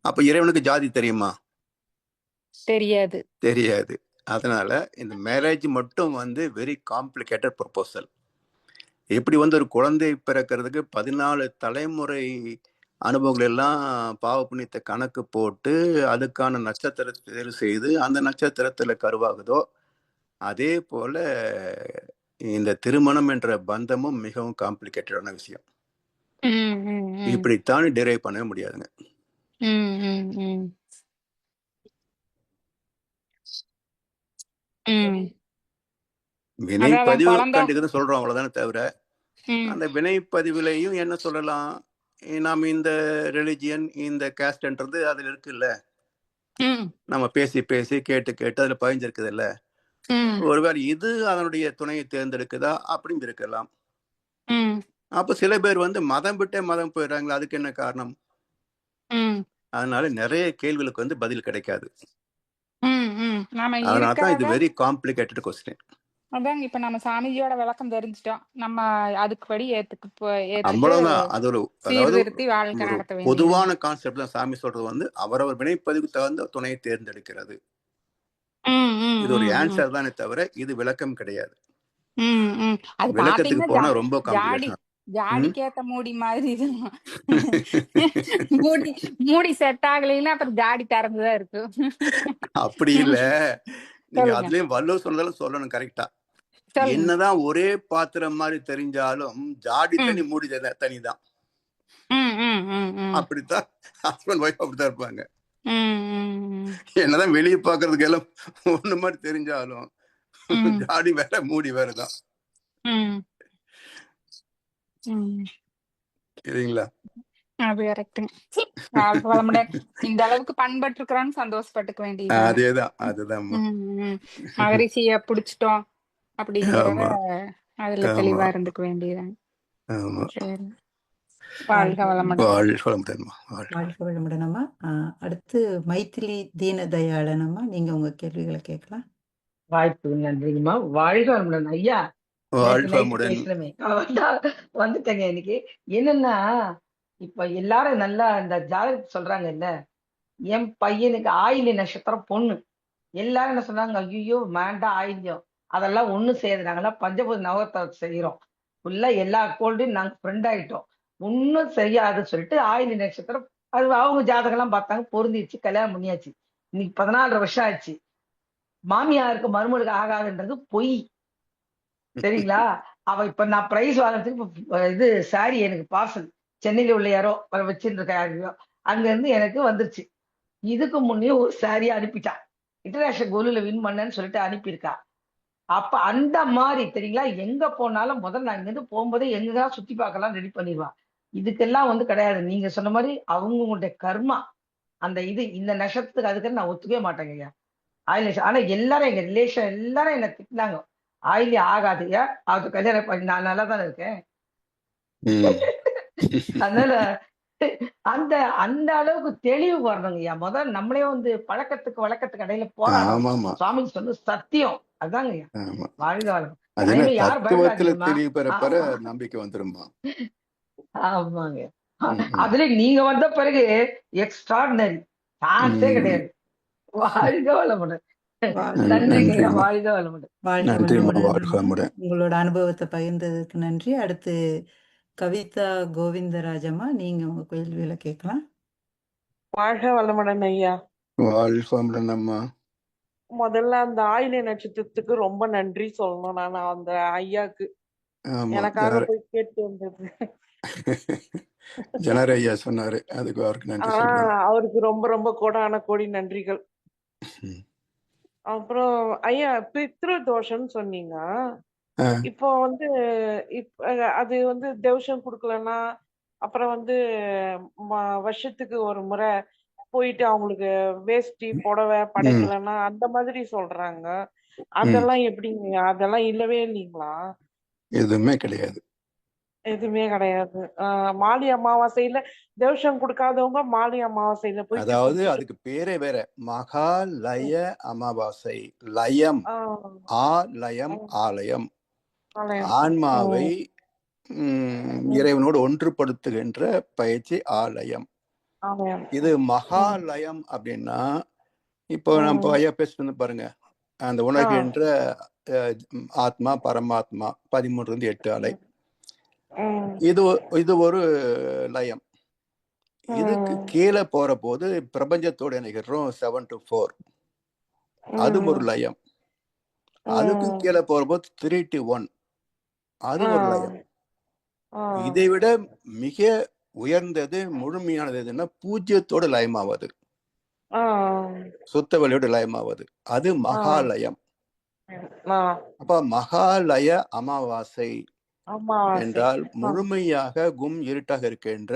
அப்ப இறைவனுக்கு ஜாதி தெரியுமா? தெரியாது. அதனால இந்த மேரேஜ் மட்டும் வெரி காம்ப்ளிகேட்டட் ப்ரொபோசல். எப்படி ஒரு குழந்தை பிறக்கிறதுக்கு 14 தலைமுறை அனுபவங்கள் எல்லாம் பாவ புண்ணியத்தை கணக்கு போட்டு அதுக்கான நட்சத்திரத்தை தேர்வு செய்து அந்த நட்சத்திரத்துல கருவாகுதோ, அதே போல இந்த திருமணம் என்ற பந்தமும் மிகவும் காம்ப்ளிகேட்டடான விஷயம். இப்படித்தான் டிரைவ் பண்ண முடியாதுங்க. வினைப்பதிவு கண்டுக்குன்னு சொல்றோம், அவ்வளவுதானே தவிர அந்த வினைப்பதிவுலையும் என்ன சொல்லலாம், நாம இந்த ரிலிஜியன் இந்த கேஸ்ட்ன்றது அதுல இருக்குல்ல, நம்ம பேசி பேசி கேட்டு கேட்டு அதுல பதிஞ்சிருக்குது இல்ல. ஒருவேளை இது அதனுடைய துணையை தேர்ந்தெடுக்குதா அப்படின்னு இருக்கலாம். அப்ப சில பேர் மதம் விட்டே மதம் போயிடுறாங்களா, அதுக்கு என்ன காரணம்? அதனால நிறைய கேள்விகளுக்கு பதில் கிடைக்காது. அதனாலதான் இது வெரி காம்ப்ளிகேட்டட் கொஸ்டின். அதாங்க இப்ப நம்ம சாமிஜியோட விளக்கம் தெரிஞ்சுட்டோம். நம்ம அதுக்குபடி ஏத்துக்கு ஏத்துட்டு அவ்வளவுதான். அது ஒரு அதாவது சீர்திருத்தி வாழ்க்கை ஒரு நடத்த வேண்டியது. பொதுவான கான்செப்ட் தான் சாமி சொல்றது வந்து அவரவர் வினைப்பதிவுக்கு தகுந்த துணையை தேர்ந்தெடுக்கிறது. இது ஒரு ஆன்சர் தானே தவிர இது விளக்கம் கிடையாது. அது விளக்கத்துக்கு பாத்தீங்கன்னா போனா ரொம்ப ஜாடி காம்ப்ளிகேஷன். ஜாடிக்கேத்த மூடி மாதிரி தான். மூடி மூடி செட் ஆகலைன்னா அப்புறம் ஜாடி திறந்துதான் இருக்கு. அப்படி இல்ல. நீங்க சொல்லுங்க அதுலயும் வள்ளுவர் சொன்னதெல்லாம் சொல்லணும் கரெக்டா. சொல்லுங்க. என்னதான் ஒரே பாத்திரம் மாதிரி தெரிஞ்சாலும் ஜாடி ம். தனி மூடி தனிதான். ம், ம், ம், ம். அப்படித்தான் ஹஸ்பண்ட் ஒய்ஃப் அப்படித்தான் இருப்பாங்க. ம், ம், ம். என்னதான் வெளியே பாக்குறதுக்கு எல்லாம் ஒண்ணு மாதிரி தெரிஞ்சாலும் ம், ஜாடி வேற மூடி வேறதான். ம், ம். சரிங்களா? அது கரெக்டுங்க. வாழ்க்கை வளமுடன். இந்த அளவுக்கு பண்பட்டு இருக்கிறோன்னு சந்தோஷப்பட்டுக்க வேண்டியதுதானே. அதேதான் அதுதான்மா. மகரிஷிய பிடிச்சிட்டோம் அப்படிங்கிறத ஆமா அதுல ஆமா தெளிவா இருந்துக்க வேண்டியதுதாங்க. ஆமா. சரி. வாழ்க வாழ்க வளமுடன். வளமுடன்மா. வாழ்க வளமுடனம்மா. அடுத்து மைத்திலி தீனதயாளனம்மா, நீங்க உங்க கேள்விகளை கேட்கலாம். வாய்ப்புக்கு நன்றிங்கம்மா. வாழ்க வளமுடன் ஐயா. நேத்து நைட்டு வளமுடன். பேசணுமே வந்துட்டேங்க இன்னைக்கு. என்னன்னா இப்ப எல்லாரும் நல்லா இந்த ஜாதகத்தை சொல்றாங்க இல்ல, என் பையனுக்கு ஆயில்ய நட்சத்திரம் பொண்ணு. எல்லாரும் என்ன சொன்னாங்க, ஐயோ வேண்டாம் ஆயில்யம், அதெல்லாம் ஒண்ணும் செய்யாது, நாங்கெல்லாம் பஞ்சபூத நவத்தை செய்யறோம், ஃபுல்லா எல்லா கோல்டையும் நாங்க ஃப்ரெண்ட் ஆயிட்டோம், ஒன்னும் செய்யாது சொல்லிட்டு ஆயில்ய நட்சத்திரம் அது அவங்க ஜாதகம் எல்லாம் பார்த்தாங்க, பொருந்திடுச்சு, கல்யாணம் பண்ணியாச்சு. இன்னைக்கு 14 வருஷம் ஆச்சு. மாமியாருக்கு மருமகளுக்கு ஆகாதுன்றது பொய். சரிங்களா? அவ இப்ப நான் பிரைஸ் வாங்குறதுக்கு இது சாரி எனக்கு பார்சல் சென்னையில உள்ள யாரோ வச்சிருந்த யாரையோ அங்க இருந்து எனக்கு வந்துருச்சு. இதுக்கு முன்னே ஒரு சாரி அனுப்பிட்டா, இன்டர்நேஷனல் கோல்டுல வின் பண்ணேன்னு சொல்லிட்டு அனுப்பியிருக்கா. அப்ப அந்த மாதிரி தெரியுங்களா, எங்க போனாலும் முதல்ல நான் இங்கிருந்து போகும்போதே எங்கதான் சுத்தி பார்க்கலாம் ரெடி பண்ணிடுவா. இதுக்கெல்லாம் வந்து கிடையாது. நீங்க சொன்ன மாதிரி அவங்களுடைய கர்மா அந்த இது இந்த நட்சத்திரத்துக்கு அதுக்கு நான் ஒத்துக்கவே மாட்டேங்க ஐயா. ஆயில்யம். ஆனா எல்லாரும் எங்க ரிலேஷன் எல்லாரும் என்ன திட்டினாங்க, ஆயில்யம் ஆகாதுயா, அது கல்யாணம் பண்ணி நான் நல்லா தானே இருக்கேன். அதனால அந்த அந்த அளவுக்கு தெளிவு வரணுங்கய்யா. முதல்ல நம்மளே வந்து பழக்கத்துக்கு வழக்கத்துக்கு இடையில போராடணும். ஆமாமா சுவாமி சொன்ன சத்தியம் அதுதாங்கய்யா. ஆமா. வாழ்க வளம். அது அதே என்ன மாதிரி யாரும் தத்துவத்துல பயப்படாதீங்கம்மா. தெளிவு பெற ஆமா நம்பிக்கை வந்துருமா. ஆமாங்க. அதுல நீங்க வந்த பிறகு எக்ஸ்ட்ராடினரி சான்ஸே கிடையாது. வாழ்க வளமுடன். நன்றிங்கய்யா. நன்றிம்மா. வாழ்க வளமுடன். வாழ்க நன்றிம்மா. வளமுடன் வாழ்க அம்மா. வளமுடன். உங்களோட அனுபவத்தை பகிர்ந்ததுக்கு நன்றி. அடுத்து கவிதா கோவிந்தராஜம்மா, நீங்க உங்க கேள்விகளை கேட்கலாம். வாழ்க வளமுடன் ஐயா. வாழ்க வளமுடன் அம்மா. முதல்ல அந்த ஆயில்ய நட்சத்திரத்துக்கு ரொம்ப நன்றி சொல்லணும். நான் அந்த ஐயாக்கு ஆமா. எனக்காக போய் கேட்டு வந்தது. ஜனர ஐயா சொன்னாரு, அதுக்கு அவருக்கு நன்றி சொல்றேன். அவருக்கு ரொம்ப ரொம்ப கோடான கோடி நன்றிகள். அப்புறம் ஐயா பித்ரு தோஷம்னு சொன்னீங்க. இப்போ வந்து அது வந்து தோஷம் கொடுக்கலன்னா அப்புறம் வந்து வருஷத்துக்கு ஒரு முறை போயிட்டு அவங்களுக்கு வேஷ்டி புடவை படைக்கலன்னா அந்த மாதிரி சொல்றாங்க. அதெல்லாம் எப்படிங்க? அதெல்லாம் இல்லவே இல்லைங்களா? எதுவுமே கிடையாது. எதுவுமே கிடையாது. மாலி அமாவாசையில தோஷம் கொடுக்காதவங்க மாலி அமாவாசையில போய் அதாவது அதுக்கு பேரே வேற, மகாலய அமாவாசை. லயம் ஆலயம் ஆலயம், ஆன்மாவை இறைவனோடு ஒன்றுபடுத்துகின்ற பயிற்சி ஆலயம். இது மகாலயம் அப்படின்னா இப்போ நம்ம ஐயா பேசிட்டு பாருங்க, அந்த உணர்கின்ற ஆத்மா பரமாத்மா 13-8 அலை, இது ஒரு லயம். இதுக்கு கீழே போற போது பிரபஞ்சத்தோடு இணைகிறோம் 7 to 4, அது ஒரு லயம். அதுக்கு கீழே போற போது 3 to 1, அது ஒரு லயம். இதை விட மிக உயர்ந்தது முழுமையானது எதுன்னா பூஜ்யத்தோடு லயமாவது, சுத்த வழியோடு லயமாவது, அது மகாலயம். அப்ப மகாலய அமாவாசை என்றால் முழுமையாக கும் இருட்டாக இருக்கின்ற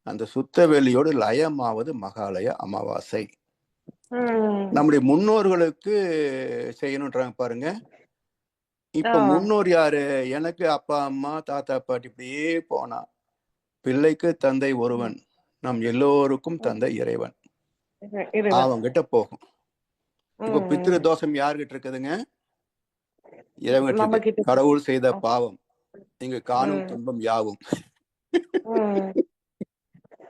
அந்த சுத்த வெளியோடு லயமாவது மகாலய அமாவாசை. நம்முடைய முன்னோர்களுக்கு செய்யணும்ன்றாங்க பாருங்க. இப்ப முன்னோர் யாரு? எனக்கு அப்பா அம்மா தாத்தா பாட்டி இப்படியே போனா, பிள்ளைக்கு தந்தை ஒருவன், நம் எல்லோருக்கும் தந்தை இறைவன், அவங்கிட்ட போகும். இப்ப பித்ரு தோஷம் யாருகிட்ட இருக்குதுங்க? இறைவனற்றது நம்ம கிட்ட கடவுள் செய்த பாவம் இங்கு காணும் ம் துன்பம் யாவும். ம்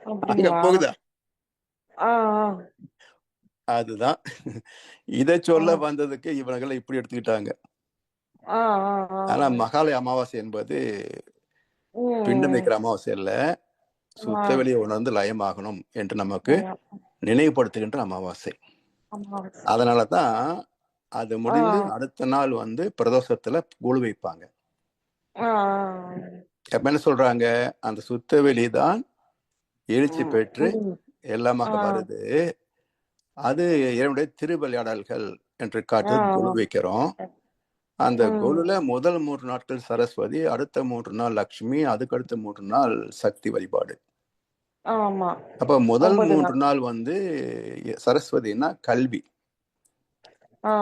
அங்க அப்படிங்களா? போகுதா? ஆ அதுதான் இதை ஆ சொல்ல வந்ததுக்கு இவங்களை இப்படி எடுத்துக்கிட்டாங்க. ஆ ஆ ஆ ஆனா ஆ. மகாலய அமாவாசை என்பது பிண்டம் ம் வைக்கிற அமாவாசை இல்ல, ஆ சுத்தவெளியை உணர்ந்து லயமாகணும் என்று நமக்கு ஆ. நினைவுபடுத்துகின்ற அமாவாசை. அமாவாசை. அதனாலதான் அது ஆ முடிந்து அடுத்த நாள் பிரதோஷத்துல கூழ் வைப்பாங்க. ஆ அப்ப என்ன சொல்றாங்க, அந்த சுத்தவெளி தான் எழுச்சி பெற்று ம் எல்லாமாக ஆ வருது, அது என்னுடைய திருவிளையாடல்கள் என்று ஆ காட்டு கொலு வைக்கிறோம். அந்த ம் கொலுல முதல் 3 நாட்கள் சரஸ்வதி, அடுத்த 3 நாள் லக்ஷ்மி, அதுக்கு அடுத்த 3 நாள் சக்தி வழிபாடு. ஆமா. அப்ப முதல் 9 3 நாள். நாள் சரஸ்வதினா கல்வி, ஆ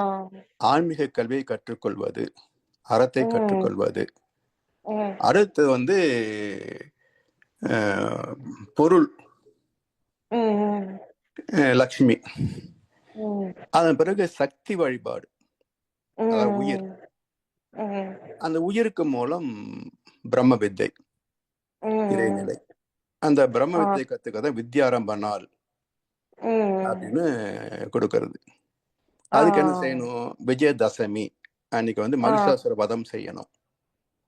ஆன்மீக கல்வியை கற்றுக்கொள்வது, அறத்தை ம் கற்றுக்கொள்வது. ம் அடுத்து பொருள், ம் லக்ஷ்மி. ம் அதன் பிறகு சக்தி வழிபாடு, அதாவது உயிர். ம் ம் அந்த உயிருக்கு மூலம் பிரம்ம வித்தை, ம் இறைநிலை. அந்த பிரம்ம ஆ வித்தை கத்துக்கதான் வித்யாரம்ப நாள் ம் அப்படின்னு கொடுக்கறது. ஆ அதுக்கு என்ன செய்யணும், விஜயதசமி அன்னைக்கு ஆ மகிஷாசுர வதம் செய்யணும்.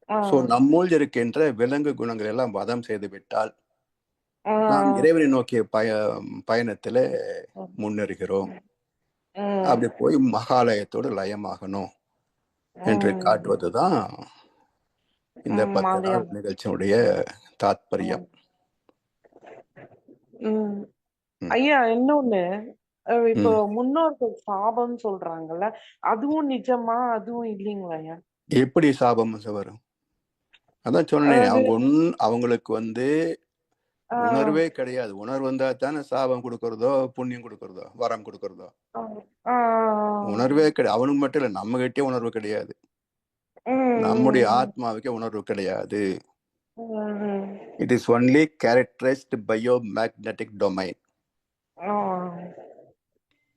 ஆ சோ நம்முள் இருக்கின்ற விலங்கு குணங்கள் எல்லாம் வதம் செய்து விட்டால் ஆ நாம் இறைவனை நோக்கிய பயணத்துல முன்னேறுகிறோம். ம் அப்படி போய் மகாலயத்தோடு லயமாகணும் என்று ம் காட்டுவதுதான் இந்த 10 நாள் மாலையம். நிகழ்ச்சியுடைய தாத்பரியம். ம் ம். ஐயா இன்னொன்னு, இப்போ ம். முன்னோர்கள் சாபம் சொல்றாங்கல்ல, அதுவும் நிஜமா அதுவும் இல்லைங்களா ஐயா? எப்படி சாபம் வரும்? அதான் சொன்னேன், அதாவது அவங்களுக்கு ஆ, உணர்வே கிடையாது. உணர்வு வந்தா தானே சாபம் கொடுக்கறதோ புண்ணியம் கொடுக்கறதோ வரம் கொடுக்கறதோ. ஆ, ஆ, உணர்வே கிடையாது. அவனுக்கு மட்டும் இல்ல, நம்ம கிட்டே உணர்வு கிடையாது. நம்முடைய ஆத்மாவுக்கே உணர்வு கிடையாது. It is only characterised bio magnetic domain.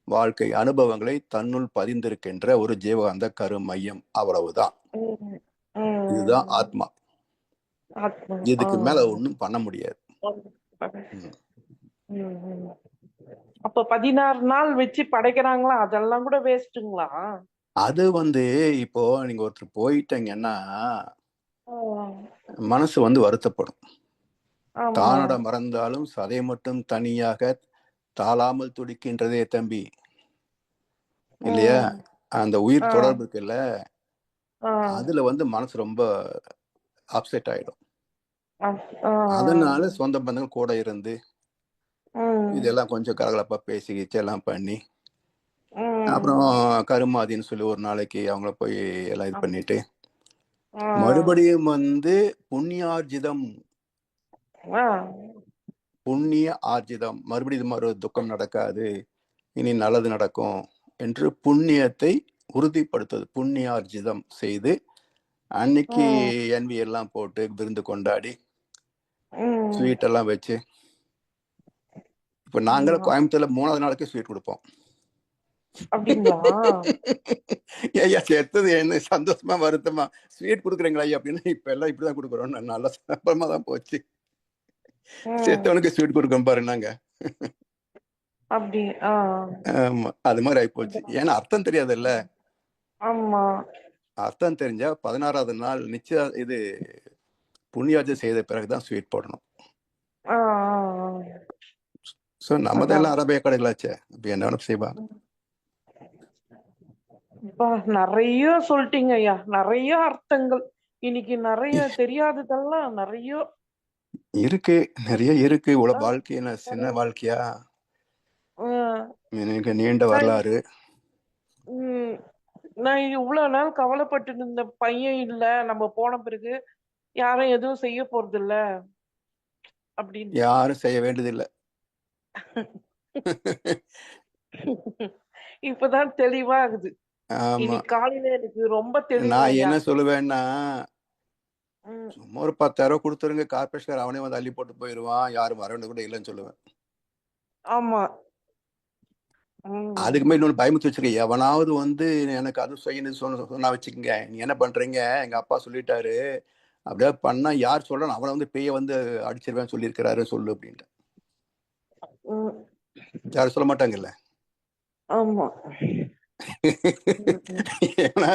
வாழ்க்கை அனுபவங்களை தன்னுள் பதிந்திருக்கின்ற ஒரு ஜீவகாந்த கரு மையம், அவ்வளவுதான். இதுதான் ஆத்மா. இதுக்கு மேல ஒண்ணும் பண்ண முடியாது. அப்ப 16 நாள் வச்சு படைக்கிறாங்களா, அதெல்லாம் கூட வேஸ்ட்டுங்களா? அது இப்போ நீங்க ஒருத்தர் போயிட்டீங்கன்னா மனசு வருத்தப்படும். தானட மறந்தாலும் சதை மட்டும் தனியாக தாளாமல் துடிக்கின்றதே தம்பி, இல்லையா? அந்த உயிர் தொடர்பு இருக்குல்ல, அதுல மனசு ரொம்ப அப்செட் ஆயிடும். அதனால சொந்த பந்தங்கள் கூட இருந்து இதெல்லாம் கொஞ்சம் கலகலப்பா பேசிக்கிச்சு எல்லாம் பண்ணி, அப்புறம் கருமாதின்னு சொல்லி ஒரு நாளைக்கு அவங்கள போய் எல்லாம் இது பண்ணிட்டு மறுபடியும் புண்ணியார்ஜிதம், புண்ணிய ஆர்ஜிதம், மறுபடியும் இது மாதிரி ஒரு துக்கம் நடக்காது, இனி நல்லது நடக்கும் என்று புண்ணியத்தை உறுதிப்படுத்துவது. புண்ணியார்ஜிதம் செய்து அன்னைக்கு என்வி எல்லாம் போட்டு விருந்து கொண்டாடி ஸ்வீட் எல்லாம் வச்சு, இப்ப நாங்களும் கோயம்புத்தூர்ல 3வது நாளைக்கு ஸ்வீட் கொடுப்போம். ஐயா செத்தது என்ன சந்தோஷமா வருத்தமா ஸ்வீட் கொடுக்குறீங்களா ஐயா அப்படின்னு. இப்ப எல்லாம் இப்படிதான் கொடுக்குறோம். நல்லா அப்புறமா தான் போச்சு. செத்தவனுக்கு ஸ்வீட் கொடுக்கணும் பாரு நாங்க. ஆமா, அது மாதிரி ஆகி போச்சு. ஏன்னா அர்த்தம் தெரியாதுல்ல. அர்த்தம் தெரிஞ்சா 16வது நாள் நிச்சயம் இது புண்ணியார்ஜி செய்த பிறகுதான் ஸ்வீட் போடணும். சோ நம்மதெல்லாம் அரபிய கடைகளாச்சே, அப்ப என்ன செய்வாங்க. நிறைய சொல்லிட்டீங்க ஐயா, நிறைய அர்த்தங்கள். இன்னைக்கு நிறைய தெரியாததெல்லாம் நிறைய இருக்கு, நிறைய இருக்கு. இவ்வளவு வாழ்க்கை என்ன சின்ன வாழ்க்கையா? எனக்கு நீண்ட வரலாறு. நான் இவ்வளவு நாள் கவலைப்பட்டு இருந்த பையன் இல்ல, நம்ம போன பிறகு யாரும் எதுவும் செய்ய போறது இல்ல அப்படின்னு யாரும் செய்ய வேண்டியதில்லை. இப்பதான் தெளிவா இருக்குது. இன்னைக்கு காலையில எனக்கு ரொம்ப தெளிவா. நான் என்ன சொல்லுவேன்னா, சும்மா ஒரு 10,000 கொடுத்துருங்க, கார்பரேஷன் அவனே அள்ளி போட்டு போயிடுவான், யாரும் வர வேண்டிய கூட இல்லைன்னு சொல்லுவேன். ஆமா, அதுக்கு மேலே இன்னொன்று பயமுத்தி வச்சிருக்கேன். எவனாவது வந்து எனக்கு அது செய்யணும் சொன்னா வச்சுக்கோங்க, நீ என்ன பண்றீங்க, எங்க அப்பா சொல்லிட்டாரு, அப்படியே பண்ணா யார் சொல்றான் அவனை வந்து பேய வந்து அடிச்சிருவேன் சொல்லியிருக்கிறாரு சொல்லு அப்படின்ட்டு. யாரும் சொல்ல மாட்டாங்கல்ல. ஆமா. ஏன்னா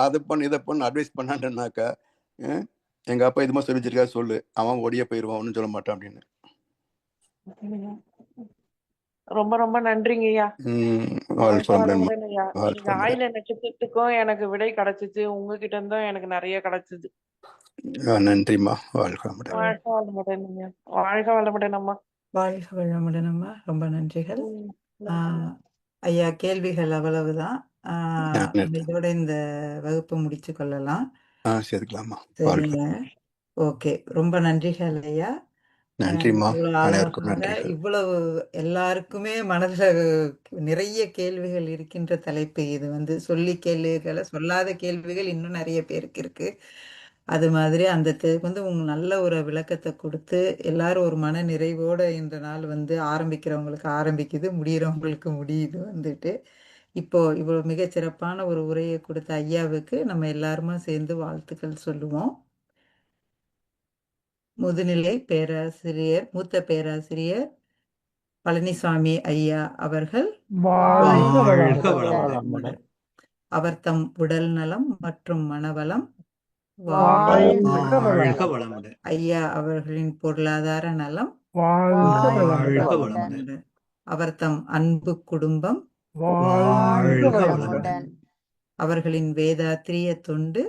அதை பண்ணு இதை பண்ணு அட்வைஸ் பண்ணான்டனாக்கா, எங்க அப்பா இது மாதிரி சொல்லி வச்சிருக்காரு சொல்லு, அவன் ஒடிய போயிடுவான், ஒன்றும் சொல்ல மாட்டான் அப்படின்னு. ரொம்ப ரொம்ப நன்றிங்க ஐயா. நீங்க ஆயில நட்சத்திரத்துக்கும் எனக்கு விடை கிடைச்சிச்சு, உங்ககிட்ட இருந்தும் எனக்கு நிறைய கிடைச்சது. நன்றிம்மா. வாழ்க வாழ்க வளமுடன். வாழ்க வளமுடன் அம்மா. வாழ்க வளமுடன் அம்மா. ரொம்ப நன்றிகள். ஐயா, கேள்விகள் அவ்வளவுதான். இதோட இந்த வகுப்பை முடிச்சு கொள்ளலாம். சரிங்களாம்மா. சரிங்க. ஓகே, ரொம்ப நன்றிகள் ஐயா. நன்றிம்மா. இவ்வளவு எல்லாருக்குமே மனதுல நிறைய கேள்விகள் இருக்கின்ற தலைப்பு இது. வந்து சொல்லி கேள்விகளை சொல்லாத கேள்விகள் இன்னும் நிறைய பேருக்கு இருக்கு. அது மாதிரி அந்த வந்து உங்க நல்ல ஒரு விளக்கத்தை கொடுத்து எல்லாரும் ஒரு மன நிறைவோட இந்த நாள் வந்து ஆரம்பிக்கிறவங்களுக்கு ஆரம்பிக்குது, முடிகிறவங்களுக்கு முடியுது. வந்துட்டு இப்போ இவ்வளவு மிகச்சிறப்பான ஒரு உரையை கொடுத்த ஐயாவுக்கு நம்ம எல்லாருமா சேர்ந்து வாழ்த்துக்கள் சொல்லுவோம். முதுநிலை பேராசிரியர், மூத்த பேராசிரியர் பழனிசாமி ஐயா அவர்கள் அவர் தம் உடல் நலம் மற்றும் மனவளம், ஐயா அவர்களின் பொருளாதார நலம், அவர் தம் அன்பு குடும்பம், அவர்களின் வேதாத்திரிய தொண்டு,